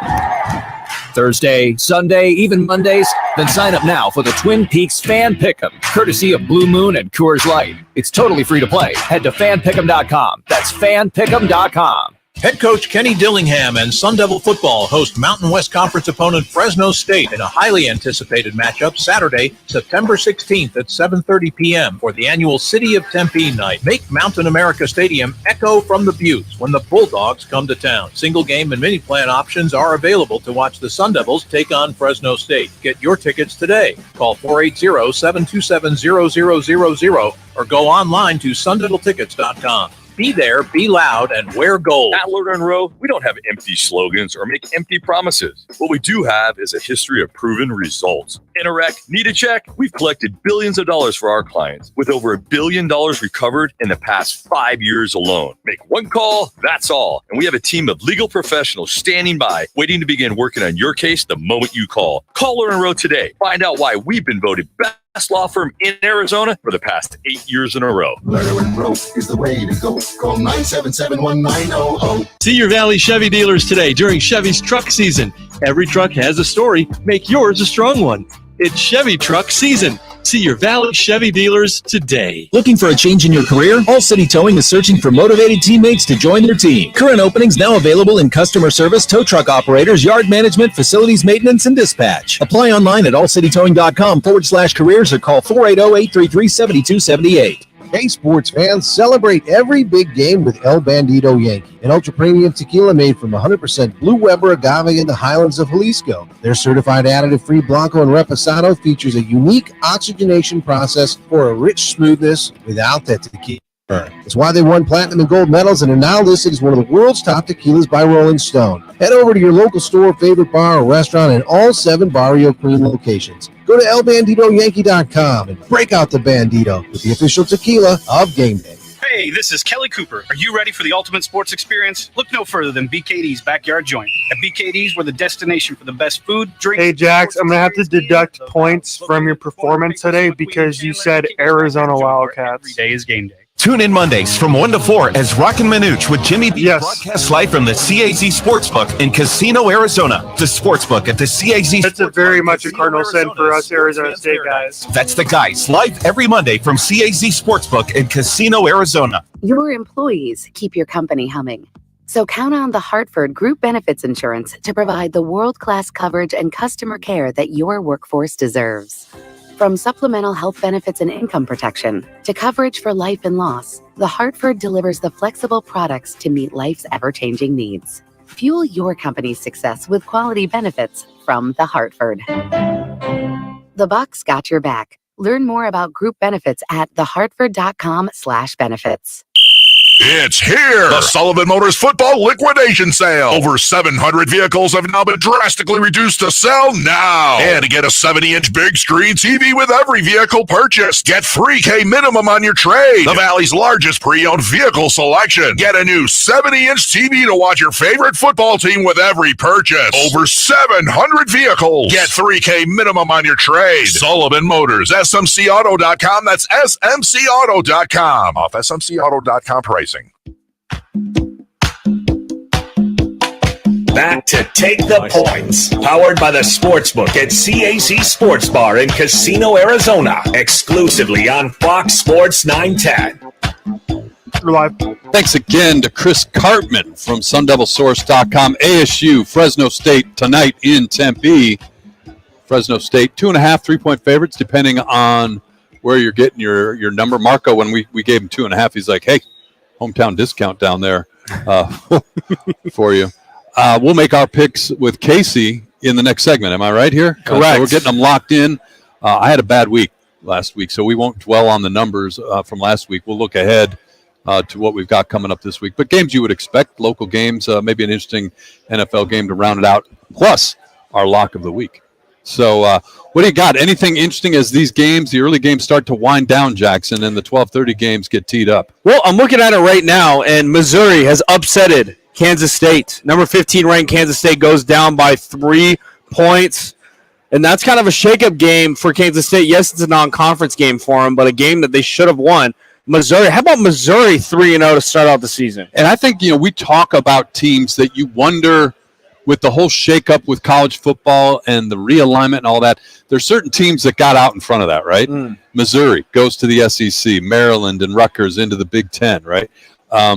Thursday, Sunday, even Mondays? Then sign up now for the Twin Peaks Fan Pick'em, courtesy of Blue Moon and Coors Light. It's totally free to play. Head to fanpick'em.com. That's fanpick'em.com. Head coach Kenny Dillingham and Sun Devil football host Mountain West Conference opponent Fresno State in a highly anticipated matchup Saturday, September 16th at 7:30 p.m. for the annual City of Tempe night. Make Mountain America Stadium echo from the Buttes when the Bulldogs come to town. Single game and mini plan options are available to watch the Sun Devils take on Fresno State. Get your tickets today. Call 480-727-0000 or go online to sundeviltickets.com. Be there, be loud, and wear gold. At Loader and Row, we don't have empty slogans or make empty promises. What we do have is a history of proven results. In a wreck, need a check? We've collected billions of dollars for our clients, with over $1 billion recovered in the past 5 years alone. Make one call, that's all. And we have a team of legal professionals standing by, waiting to begin working on your case the moment you call. Call Loader and Row today. Find out why we've been voted best law firm in Arizona for the past 8 years in a row. Lerner and Rowe is the way to go. Call 977-1900. See your Valley Chevy dealers today during Chevy's truck season. Every truck has a story. Make yours a strong one. It's Chevy truck season. See your Valley Chevy dealers today. Looking for a change in your career? All City Towing is searching for motivated teammates to join their team. Current openings now available in customer service, tow truck operators, yard management, facilities maintenance, and dispatch. Apply online at allcitytowing.com/careers or call 480-833-7278. Hey, sports fans, celebrate every big game with El Bandito Yankee, an ultra-premium tequila made from 100% Blue Weber agave in the highlands of Jalisco. Their certified additive-free Blanco and Reposado features a unique oxygenation process for a rich smoothness without that tequila burn. It's why they won platinum and gold medals and are now listed as one of the world's top tequilas by Rolling Stone. Head over to your local store, favorite bar, or restaurant in all 7 Barrio Queen locations. Go to elbanditoyankee.com and break out the Bandito with the official tequila of game day. Hey, this is Kelly Cooper. Are you ready for the ultimate sports experience? Look no further than BKD's Backyard Joint. At BKD's, we're the destination for the best food, drink. Hey, Jax, I'm going to have to deduct points from your performance today because you said Arizona Wildcats. Every day is game day. Tune in Mondays from 1 to 4 as Rockin' Manooch with Jimmy B broadcasts live from the CAZ Sportsbook in Casino, Arizona. The Sportsbook at the CAZ. That's a very much a cardinal sin for us Arizona State guys. That's the guys live every Monday from CAZ Sportsbook in Casino, Arizona. Your employees keep your company humming. So count on the Hartford Group Benefits Insurance to provide the world-class coverage and customer care that your workforce deserves. From supplemental health benefits and income protection to coverage for life and loss, The Hartford delivers the flexible products to meet life's ever-changing needs. Fuel your company's success with quality benefits from The Hartford. The Bucks got your back. Learn more about group benefits at thehartford.com/benefits. It's here! The Sullivan Motors Football Liquidation Sale. Over 700 vehicles have now been drastically reduced to sell now. And to get a 70-inch big screen TV with every vehicle purchased. Get $3K minimum on your trade. The Valley's largest pre-owned vehicle selection. Get a new 70-inch TV to watch your favorite football team with every purchase. Over 700 vehicles. Get $3K minimum on your trade. Sullivan Motors, smcauto.com. That's smcauto.com. Off smcauto.com pricing. Back to Take the Points, powered by the Sportsbook at CAZ Sports Bar in Casino, Arizona, exclusively on Fox Sports 910. Thanks again to Chris Cartman from SunDevilSource.com. ASU, Fresno State tonight in Tempe. Fresno State, 2.5 3-point favorites, depending on where you're getting your number. Marco, when we gave him 2.5, he's like, hey, hometown discount down there for you. We'll make our picks with Casey in the next segment. Am I right here? Correct. So we're getting them locked in. I had a bad week last week, so we won't dwell on the numbers from last week. We'll look ahead to what we've got coming up this week. But games you would expect, local games, maybe an interesting NFL game to round it out, plus our lock of the week. So what do you got? Anything interesting as these games, the early games start to wind down, Jackson, and the 12:30 games get teed up? Well, I'm looking at it right now, and Missouri has upsetted Kansas State. Number 15 ranked Kansas State goes down by 3 points. And that's kind of a shakeup game for Kansas State. Yes, it's a non-conference game for them, but a game that they should have won. Missouri, how about Missouri 3-0 to start out the season? And I think, we talk about teams that you wonder, with the whole shakeup with college football and the realignment and all that, there's certain teams that got out in front of that, right? Missouri goes to the SEC, Maryland and Rutgers into the Big Ten, right?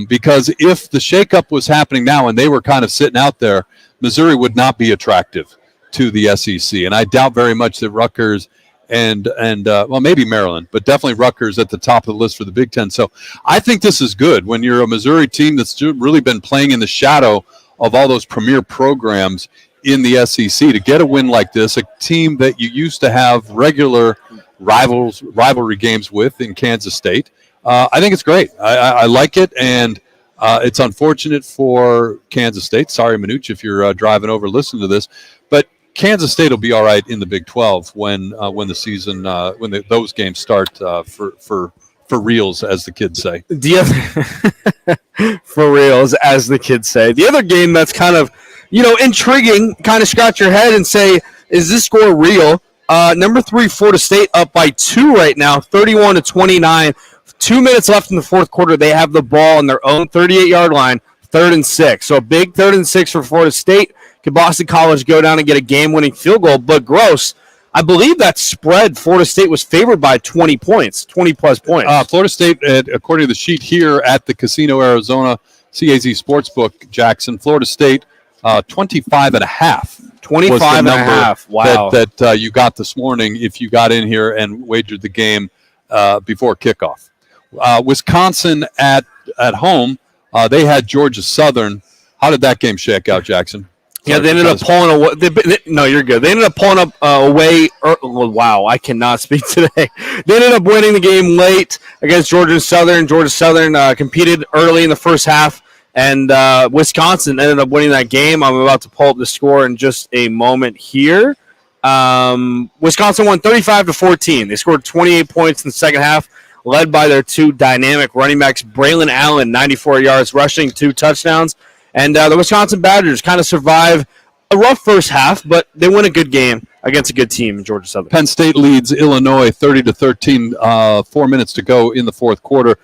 Because if the shakeup was happening now and they were kind of sitting out there, Missouri would not be attractive to the SEC. And I doubt very much that Rutgers and maybe Maryland, but definitely Rutgers at the top of the list for the Big Ten. So I think this is good when you're a Missouri team that's really been playing in the shadow of all those premier programs in the SEC to get a win like this, a team that you used to have regular rivalry games with in Kansas State. I think it's great. I like it, and it's unfortunate for Kansas State. Sorry, Manuch, if you're driving over listening to this, but Kansas State will be all right in the Big 12 when the season those games start for reals, as the kids say. For reals, as the kids say. The other game that's kind of, intriguing, kind of scratch your head and say, is this score real? Number 3, Florida State up by 2 right now, 31-29. 2 minutes left in the fourth quarter. They have the ball on their own 38-yard line, 3rd and 6. So a big 3rd and 6 for Florida State. Could Boston College go down and get a game-winning field goal? But gross. I believe that spread, Florida State was favored by 20 points, 20-plus points. Florida State, according to the sheet here at the Casino Arizona CAZ Sportsbook, Jackson, Florida State, 25.5. 25.5. Wow. That you got this morning if you got in here and wagered the game before kickoff. Wisconsin at home, they had Georgia Southern. How did that game shake out, Jackson? Yeah, they ended up pulling away. No, you're good. They ended up pulling up away. Wow, I cannot speak today. They ended up winning the game late against Georgia Southern. Georgia Southern competed early in the first half, and Wisconsin ended up winning that game. I'm about to pull up the score in just a moment here. Wisconsin won 35-14. They scored 28 points in the second half, led by their 2 dynamic running backs, Braylon Allen, 94 yards rushing, 2 touchdowns. And the Wisconsin Badgers kind of survive a rough first half, but they win a good game against a good team in Georgia Southern. Penn State leads Illinois 30-13, 4 minutes to go in the fourth quarter.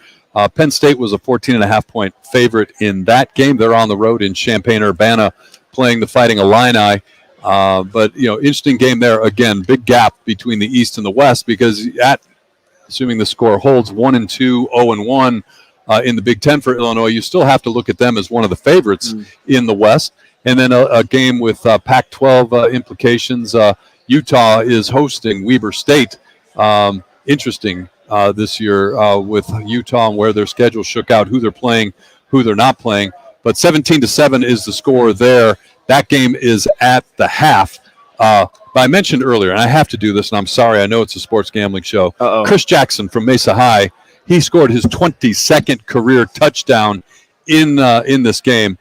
Penn State was a 14.5-point favorite in that game. They're on the road in Champaign-Urbana playing the Fighting Illini. But, interesting game there. Again, big gap between the East and the West because assuming the score holds, 1-2, 0-1, in the Big Ten for Illinois, you still have to look at them as one of the favorites in the West. And then a game with Pac-12 implications. Utah is hosting Weber State. Interesting this year with Utah and where their schedule shook out, who they're playing, who they're not playing. But 17-7 is the score there. That game is at the half. But I mentioned earlier, and I have to do this, and I'm sorry, I know it's a sports gambling show. Chris Jackson from Mesa High, he scored his 22nd career touchdown in this game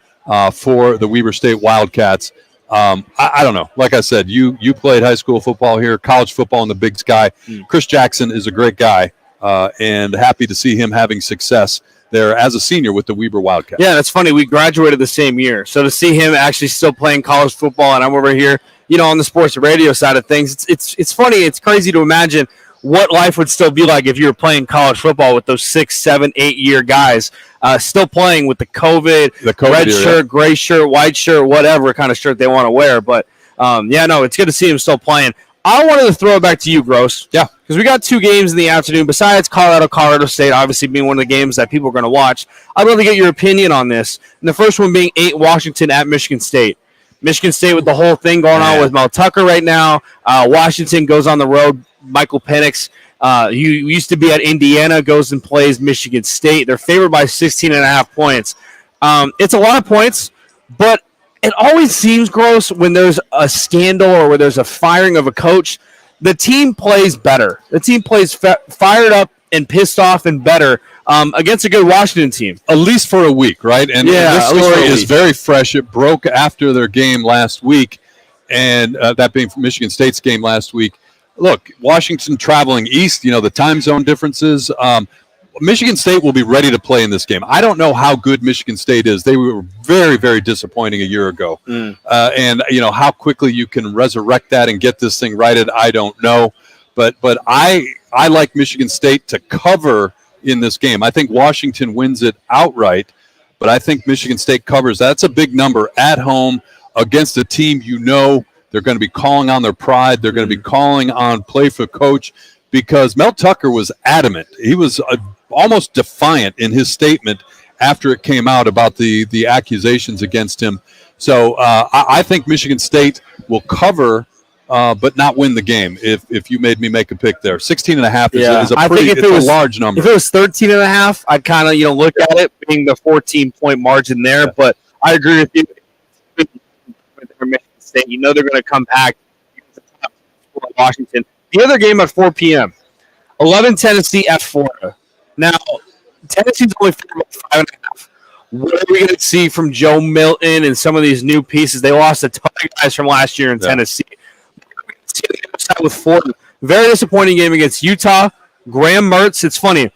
for the Weber State Wildcats. I don't know. Like I said, you played high school football here, college football in the Big Sky. Chris Jackson is a great guy, and happy to see him having success there as a senior with the Weber Wildcats. Yeah, that's funny. We graduated the same year. So to see him actually still playing college football, and I'm over here, on the sports radio side of things, it's funny. It's crazy to imagine what life would still be like if you were playing college football with those 6, 7, 8-year guys still playing with the COVID red shirt, gray shirt, white shirt, whatever kind of shirt they want to wear. But, it's good to see him still playing. I wanted to throw it back to you, Gross. Yeah. Because we got 2 games in the afternoon. Besides Colorado State, obviously being one of the games that people are going to watch, I'd love to get your opinion on this. And the first one being 8 Washington at Michigan State. Michigan State with the whole thing going on with Mel Tucker right now. Washington goes on the road. Michael Penix, who used to be at Indiana, goes and plays Michigan State. They're favored by 16.5 points. It's a lot of points, but it always seems, Gross, when there's a scandal or where there's a firing of a coach, the team plays better. The team plays fired up and pissed off and better against a good Washington team. At least for a week, right? And this story is very fresh. It broke after their game last week, and that being Michigan State's game last week. Look, Washington traveling east, the time zone differences. Michigan State will be ready to play in this game. I don't know how good Michigan State is. They were very, very disappointing a year ago. And, how quickly you can resurrect that and get this thing righted, I don't know. But I like Michigan State to cover in this game. I think Washington wins it outright, but I think Michigan State covers. That's a big number at home against a team they're going to be calling on their pride. They're going to be calling on play for coach because Mel Tucker was adamant. He was almost defiant in his statement after it came out about the accusations against him. So I think Michigan State will cover, but not win the game. If you made me make a pick there, 16.5 is a large number. If it was 13.5, I'd kind of look at it being the 14-point margin there. Yeah. But I agree with you. State, they're going to come back Washington. The other game at 4 p.m. 11 Tennessee at Florida. Now, Tennessee's only 5.5. What are we going to see from Joe Milton and some of these new pieces? They lost a ton of guys from last year in Tennessee. See the other side with Florida. Very disappointing game against Utah. Graham Mertz. It's funny.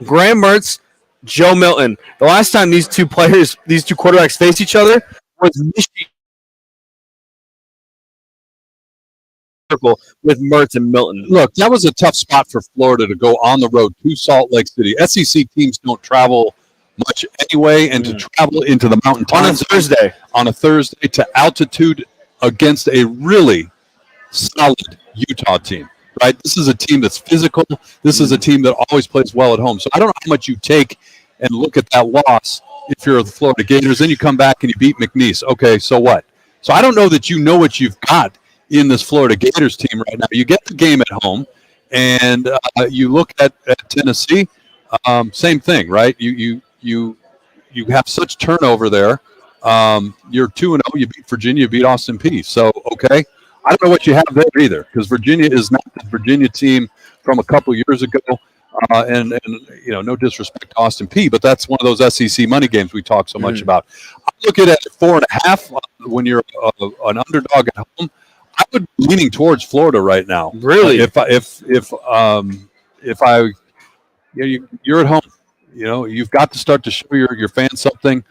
Graham Mertz, Joe Milton. The last time these two quarterbacks faced each other was Michigan. With Mertz and Milton. Look, that was a tough spot for Florida to go on the road to Salt Lake City. SEC teams don't travel much anyway, and to travel into the Mountain Time on a Thursday to altitude against a really solid Utah team, right? This is a team that's physical. This is a team that always plays well at home. So I don't know how much you take and look at that loss if you're the Florida Gators. Then you come back and you beat McNeese. Okay, so what? So I don't know that you know what you've got in this Florida Gators team right now. You get the game at home, and you look at Tennessee, same thing, right? You have such turnover there. You're 2-0. You beat Virginia, you beat Austin Peay. So, okay, I don't know what you have there either, because Virginia is not the Virginia team from a couple years ago. And no disrespect to Austin Peay, but that's one of those SEC money games we talk so much about. I look at it at 4.5 when you're an underdog at home. I would be leaning towards Florida right now. Really? You're at home. You've got to start to show your fans something.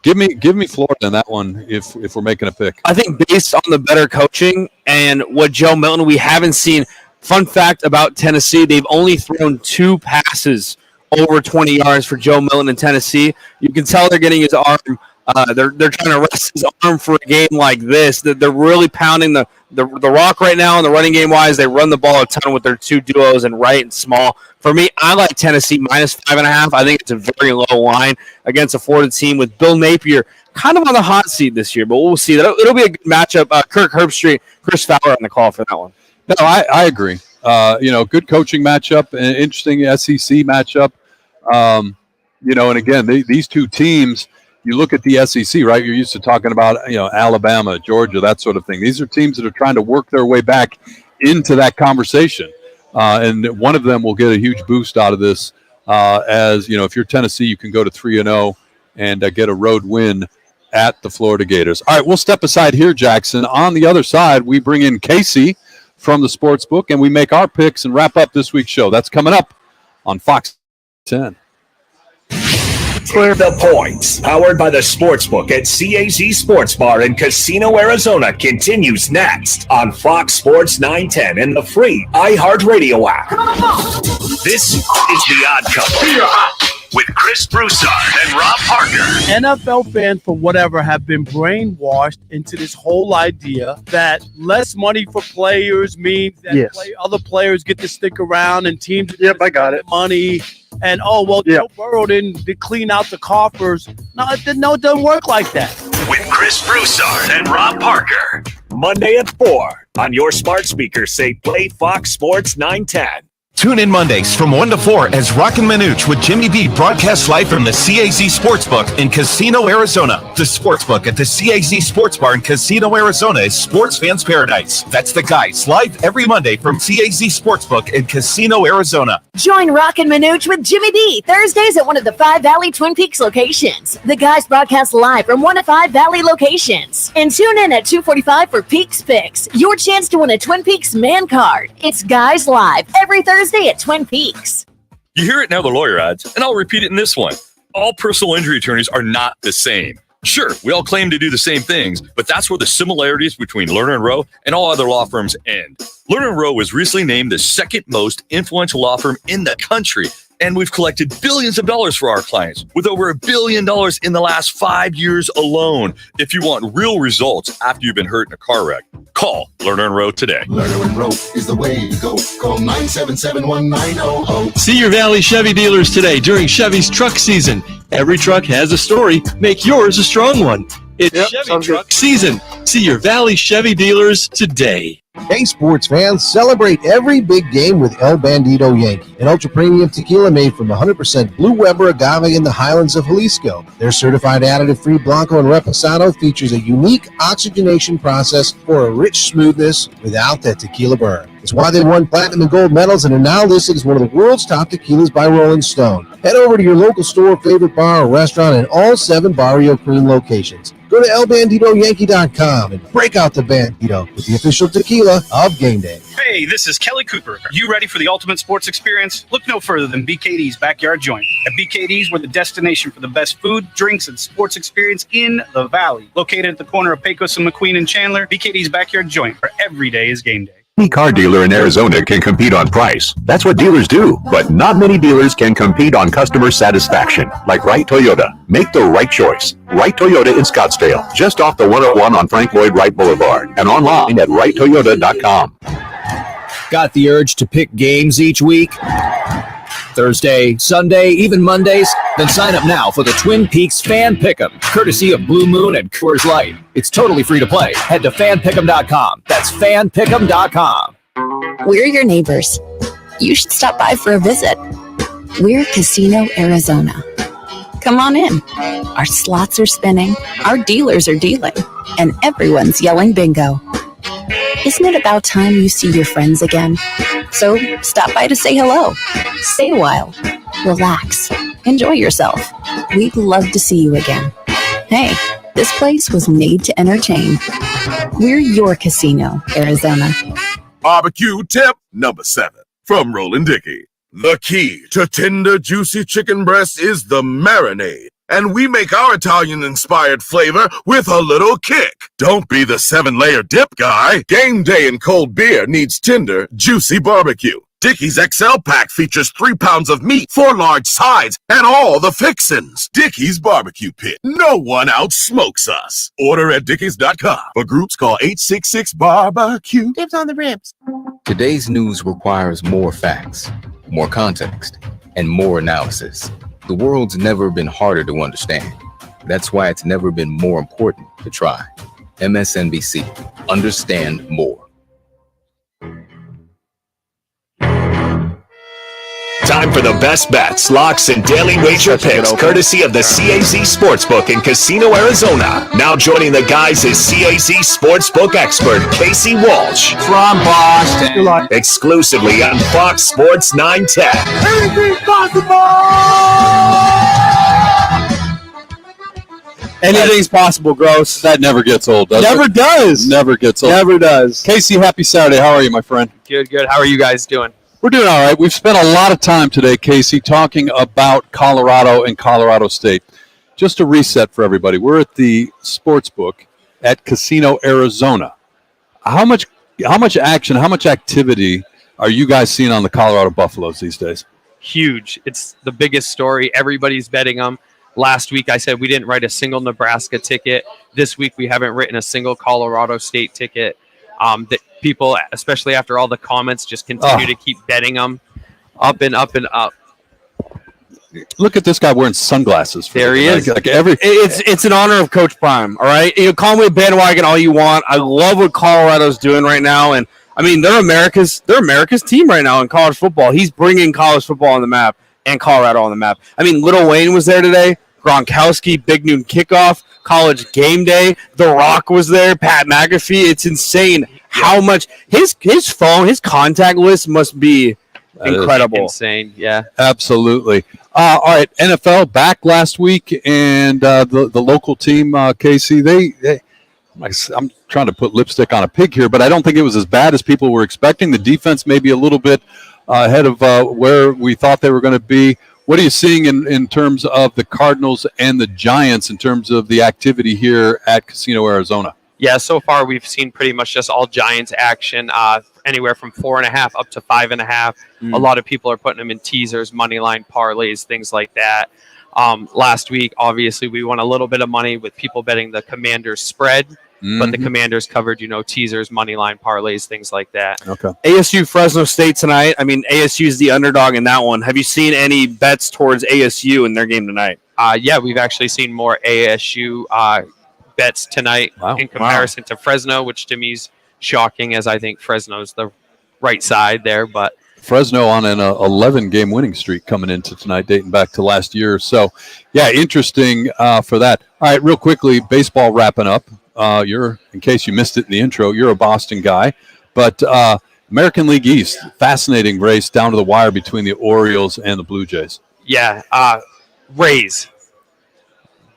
Give me Florida in that one if we're making a pick. I think based on the better coaching and what Joe Milton, we haven't seen. Fun fact about Tennessee, they've only thrown 2 passes over 20 yards for Joe Milton in Tennessee. You can tell they're getting his arm. They're trying to rest his arm for a game like this. They're really pounding the rock right now in the running game wise. They run the ball a ton with their 2 duos and Wright and Small. For me, I like Tennessee minus 5.5. I think it's a very low line against a Florida team with Bill Napier kind of on the hot seat this year, but we'll see. It'll be a good matchup. Kirk Herbstreit, Chris Fowler on the call for that one. No, I agree. Good coaching matchup, an interesting SEC matchup. And again, these 2 teams. You look at the SEC, right? You're used to talking about, Alabama, Georgia, that sort of thing. These are teams that are trying to work their way back into that conversation. and one of them will get a huge boost out of this. As you know, if you're Tennessee, you can go to 3-0 and get a road win at the Florida Gators. All right, we'll step aside here, Jackson. On the other side, we bring in Casey from the Sportsbook, and we make our picks and wrap up this week's show. That's coming up on Fox 10. Clear the points. Powered by the Sportsbook at CAZ Sports Bar in Casino, Arizona continues next on Fox Sports 910 and the free iHeartRadio app. This is The Odd Couple with Chris Broussard and Rob Parker. NFL fans, for whatever, have been brainwashed into this whole idea that less money for players means that other players get to stick around and teams I got it. money. And, Joe Burrow didn't clean out the coffers. No, it doesn't work like that. With Chris Broussard and Rob Parker. Monday at 4 on your smart speaker. Say play Fox Sports 910. Tune in Mondays from 1 to 4 as Rockin' Manooch with Jimmy B broadcasts live from the CAZ Sportsbook in Casino, Arizona. The Sportsbook at the CAZ Sports Bar in Casino, Arizona is sports fans' paradise. That's the guys live every Monday from CAZ Sportsbook in Casino, Arizona. Join Rockin' Manooch with Jimmy B Thursdays at one of the 5 Valley Twin Peaks locations. The guys broadcast live from 1 to 5 Valley locations. And tune in at 2:45 for Peaks Picks, your chance to win a Twin Peaks man card. It's Guys Live every Thursday at Twin Peaks. You hear it now, the lawyer ads, and I'll repeat it in this one. All personal injury attorneys are not the same. Sure, we all claim to do the same things, but that's where the similarities between Lerner & Rowe and all other law firms end. Lerner & Rowe was recently named the second most influential law firm in the country, and we've collected billions of dollars for our clients, with over $1 billion in the last 5 years alone. If you want real results after you've been hurt in a car wreck, call Lerner & Rowe today. Lerner & Rowe is the way to go. Call 977-1900. See your Valley Chevy dealers today during Chevy's truck season. Every truck has a story. Make yours a strong one. It's Chevy truck season. See your Valley Chevy dealers today. Hey, sports fans, celebrate every big game with El Bandito Yankee, an ultra-premium tequila made from 100% Blue Weber agave in the highlands of Jalisco. Their certified additive-free Blanco and Reposado features a unique oxygenation process for a rich smoothness without that tequila burn. It's why they won platinum and gold medals and are now listed as one of the world's top tequilas by Rolling Stone. Head over to your local store, favorite bar, or restaurant in all 7 Barrio Queen locations. Go to elbanditoyankee.com and break out the Bandito with the official tequila of game day. Hey, this is Kelly Cooper. Are you ready for the ultimate sports experience? Look no further than BKD's Backyard Joint. At BKD's, we're the destination for the best food, drinks, and sports experience in the Valley. Located at the corner of Pecos and McQueen and Chandler, BKD's Backyard Joint, where every day is game day. Any car dealer in Arizona can compete on price. That's what dealers do. But not many dealers can compete on customer satisfaction. Like Wright Toyota. Make the right choice. Wright Toyota in Scottsdale. Just off the 101 on Frank Lloyd Wright Boulevard. And online at wrighttoyota.com. Got the urge to pick games each week? Thursday, Sunday, even Mondays? Then sign up now for the Twin Peaks Fan Pick'em, courtesy of Blue Moon and Coors Light. It's totally free to play. Head to fanpick'em.com. That's fanpick'em.com. We're your neighbors. You should stop by for a visit. We're Casino, Arizona. Come on in. Our slots are spinning, our dealers are dealing, and everyone's yelling bingo. Isn't it about time you see your friends again? So stop by to say hello. Stay a while. Relax. Enjoy yourself. We'd love to see you again. Hey, this place was made to entertain. We're your Casino, Arizona. Barbecue tip number 7 from Roland Dickey. The key to tender, juicy chicken breast is the marinade. And we make our Italian-inspired flavor with a little kick. Don't be the 7-layer dip guy. Game day and cold beer needs tender, juicy barbecue. Dickey's XL Pack features 3 pounds of meat, 4 large sides, and all the fixins. Dickey's Barbecue Pit. No one outsmokes us. Order at Dickeys.com. For groups, call 866-BARBECUE. Dibs on the ribs. Today's news requires more facts, more context, and more analysis. The world's never been harder to understand. That's why it's never been more important to try. MSNBC. Understand more. time for the best bets, locks, and daily wager picks, courtesy of the CAZ Sportsbook in Casino, Arizona. Now joining the guys is CAZ Sportsbook expert Casey Walsh from Boston, exclusively on Fox Sports 910. Anything's possible! Anything's possible, Gross. That never gets old, does Never it? does. Never gets old. Never does. Casey, happy Saturday. How are you, my friend? Good. How are you guys doing? We're doing all right. We've spent a lot of time today, Casey, talking about Colorado and Colorado State. Just a reset for everybody. We're at the Sportsbook at Casino, Arizona. How much action, how much activity are you guys seeing on the Colorado Buffaloes these days? Huge. It's the biggest story. Everybody's betting them. Last week, I said we didn't write a single Nebraska ticket. This week, we haven't written a single Colorado State ticket. That people, especially after all the comments, just continue to keep betting them up and up and up. Look at this guy wearing sunglasses. There he is. It's an honor of Coach Prime. All right, you call me a bandwagon all you want. I love what Colorado's doing right now, and I mean they're America's team right now in college football. He's bringing college football on the map and Colorado on the map. I mean, Lil Wayne was there today. Gronkowski, Big Noon Kickoff, College Game Day. The Rock was there. Pat McAfee. It's insane how much his phone, his contact list must be incredible. Insane, yeah. Absolutely. All right, NFL back last week, and the local team, KC, I'm trying to put lipstick on a pig here, but I don't think it was as bad as people were expecting. The defense may be a little bit ahead of where we thought they were going to be. What are you seeing in terms of the Cardinals and the Giants in terms of the activity here at Casino, Arizona? Yeah, so far we've seen pretty much just all Giants action, anywhere from 4.5 up to 5.5. A lot of people are putting them in teasers, money line parlays, things like that. Last week, obviously, we won a little bit of money with people betting the Commanders spread, but the Commanders covered, teasers, money line parlays, things like that. Okay. ASU Fresno State tonight. I mean, ASU is the underdog in that one. Have you seen any bets towards ASU in their game tonight? Yeah, we've actually seen more ASU bets tonight in comparison to Fresno, which to me is shocking, as I think Fresno's the right side there. But Fresno on an 11-game winning streak coming into tonight, dating back to last year. So, yeah, interesting for that. All right, real quickly, baseball wrapping up. In case you missed it in the intro, you're a Boston guy. But American League East, fascinating race down to the wire between the Orioles and the Blue Jays. Yeah, Rays.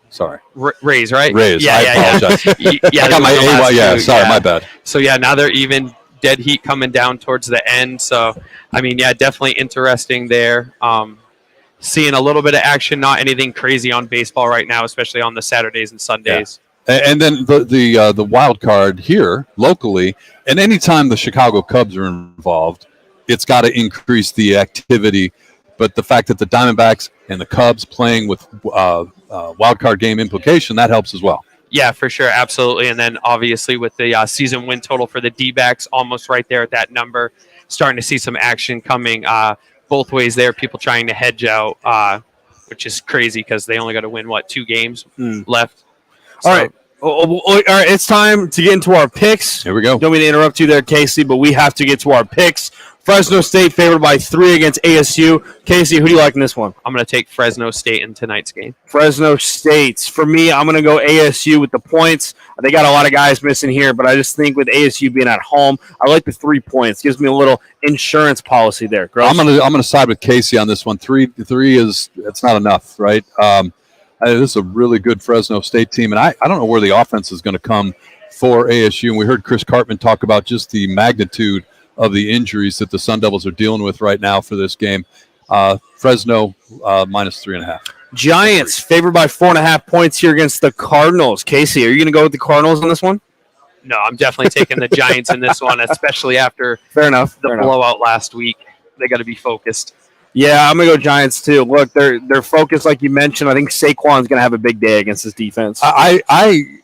Sorry. Rays, right? Rays. I apologize. I got my AY. Yeah, sorry, my bad. So, yeah, now they're even. Dead heat coming down towards the end. So, I mean, yeah, definitely interesting there. Seeing a little bit of action, not anything crazy on baseball right now, especially on the Saturdays and Sundays. Yeah. And then the wild card here locally, and anytime the Chicago Cubs are involved, it's got to increase the activity. But the fact that the Diamondbacks and the Cubs playing with wild card game implication, that helps as well. Yeah, for sure. Absolutely. And then obviously with the season win total for the D-backs, almost right there at that number, starting to see some action coming both ways there. People trying to hedge out, which is crazy because they only got to win, 2 games left. So. All right. All right. It's time to get into our picks. Here we go. Don't mean to interrupt you there, Casey, but we have to get to our picks. Fresno State favored by 3 against ASU. Casey, who do you like in this one? I'm going to take Fresno State in tonight's game. Fresno State. For me, I'm going to go ASU with the points. They got a lot of guys missing here, but I just think with ASU being at home, I like the 3 points. Gives me a little insurance policy there. Gross. I'm going to side with Casey on this one. 3 is it's not enough, right? This is a really good Fresno State team, and I don't know where the offense is going to come for ASU. And we heard Chris Cartman talk about just the magnitude of the injuries that the Sun Devils are dealing with right now for this game. Fresno minus 3.5. Giants favored by 4.5 points here against the Cardinals. Casey, are you going to go with the Cardinals on this one? No, I'm definitely taking the Giants in this one, especially after the blowout last week. They got to be focused. Yeah, I'm going to go Giants too. Look, they're focused like you mentioned. I think Saquon's going to have a big day against this defense. I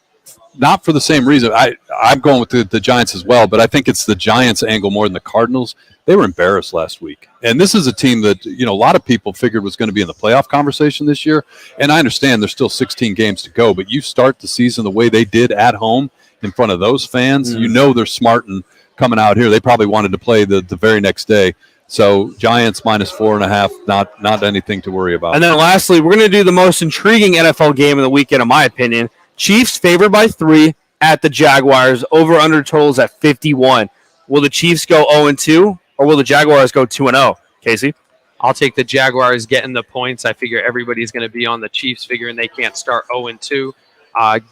not for the same reason. I'm going with the Giants as well, but I think it's the Giants angle more than the Cardinals. They were embarrassed last week. And this is a team that, a lot of people figured was going to be in the playoff conversation this year. And I understand there's still 16 games to go, but you start the season the way they did at home in front of those fans, they're smart and coming out here. They probably wanted to play the very next day. So Giants minus 4.5, not anything to worry about. And then lastly, we're going to do the most intriguing NFL game of the weekend, in my opinion. Chiefs favored by 3 at the Jaguars. Over-under totals at 51. Will the Chiefs go 0-2, or will the Jaguars go 2-0? Casey? I'll take the Jaguars getting the points. I figure everybody's going to be on the Chiefs, figuring they can't start 0-2.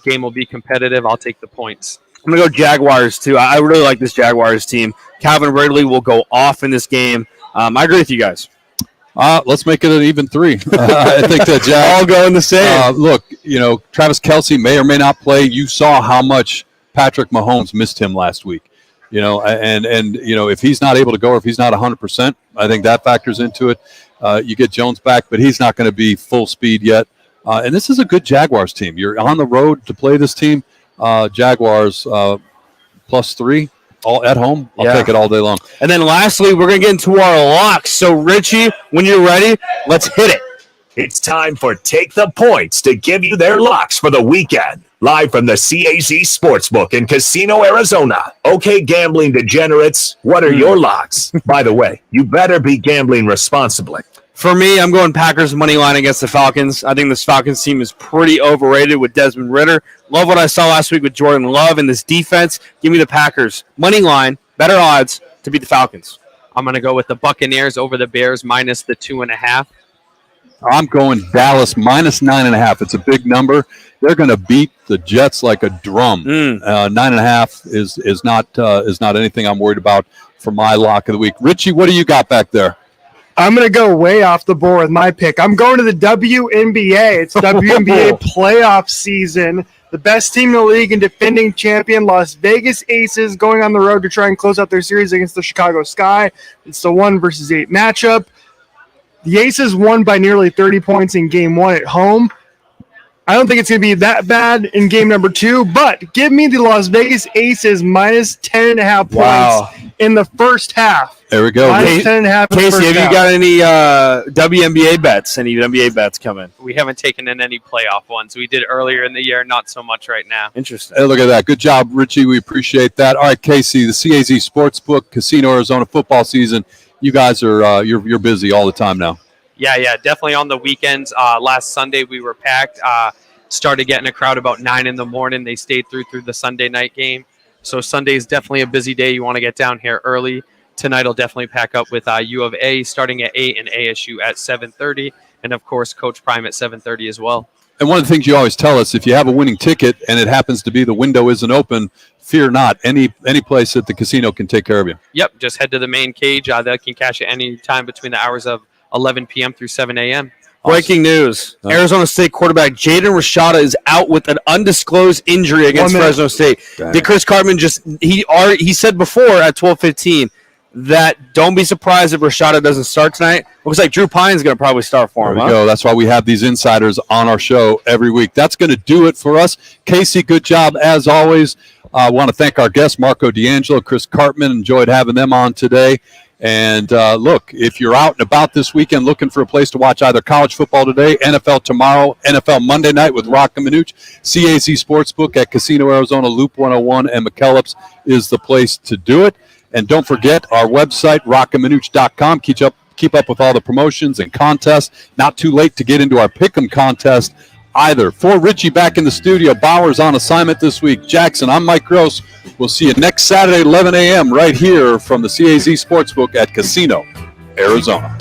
Game will be competitive. I'll take the points. I'm going to go Jaguars, too. I really like this Jaguars team. Calvin Ridley will go off in this game. I agree with you guys. Let's make it an even 3. I think that all going the same. Look, Travis Kelce may or may not play. You saw how much Patrick Mahomes missed him last week. And if he's not able to go, or if he's not 100%, I think that factors into it. You get Jones back, but he's not going to be full speed yet. And this is a good Jaguars team. You're on the road to play this team. Jaguars +3 all at home. I'll take it all day long. And then lastly, we're going to get into our locks. So Richie, when you're ready, let's hit it. It's time for Take the Points to give you their locks for the weekend. Live from the CAZ Sportsbook in Casino, Arizona. Okay, gambling degenerates, what are your locks? By the way, you better be gambling responsibly. For me, I'm going Packers money line against the Falcons. I think this Falcons team is pretty overrated with Desmond Ridder. Love what I saw last week with Jordan Love and this defense. Give me the Packers money line, better odds to beat the Falcons. I'm going to go with the Buccaneers over the Bears minus the 2.5. I'm going Dallas minus 9.5. It's a big number. They're going to beat the Jets like a drum. 9.5 is not anything I'm worried about for my lock of the week. Richie, what do you got back there? I'm going to go way off the board with my pick. I'm going to the WNBA. It's WNBA playoff season. The best team in the league and defending champion Las Vegas Aces going on the road to try and close out their series against the Chicago Sky. It's the 1 versus 8 matchup. The Aces won by nearly 30 points in game 1 at home. I don't think it's going to be that bad in game number 2, but give me the Las Vegas Aces minus 10.5 points in the first half. There we go. Minus 10.5 Casey, have you got any WNBA bets? Any WNBA bets coming? We haven't taken in any playoff ones. We did earlier in the year, not so much right now. Interesting. Hey, look at that. Good job, Richie. We appreciate that. All right, Casey, the CAZ Sportsbook, Casino Arizona football season. You guys are you're busy all the time now. Yeah, definitely on the weekends. Last Sunday we were packed. Started getting a crowd about 9 in the morning. They stayed through the Sunday night game. So Sunday is definitely a busy day. You want to get down here early. Tonight will definitely pack up with U of A starting at 8 and ASU at 7:30, and of course Coach Prime at 7:30 as well. And one of the things you always tell us, if you have a winning ticket and it happens to be the window isn't open, fear not. Any place at the casino can take care of you. Yep, just head to the main cage. They can cash at any time between the hours of 11 p.m. through 7 a.m. Breaking news. Arizona State quarterback Jaden Rashada is out with an undisclosed injury against Fresno State. Did Chris Cartman he said before at 12:15 that don't be surprised if Rashada doesn't start tonight. Looks like Drew Pine's going to probably start for him. There we go. That's why we have these insiders on our show every week. That's going to do it for us. Casey, good job as always. I want to thank our guests, Marco D'Angelo, Chris Cartman. Enjoyed having them on today. And look, if you're out and about this weekend looking for a place to watch either college football today, NFL tomorrow, NFL Monday night with Rock and Minuch, CAZ Sportsbook at Casino Arizona, Loop 101, and McKellips is the place to do it. And don't forget our website, rockandminuch.com. Keep up with all the promotions and contests. Not too late to get into our Pick'em contest either. For Richie back in the studio, Bauer's on assignment this week. Jackson, I'm Mike Gross. We'll see you next Saturday, 11 a.m. right here from the CAZ Sportsbook at Casino, Arizona.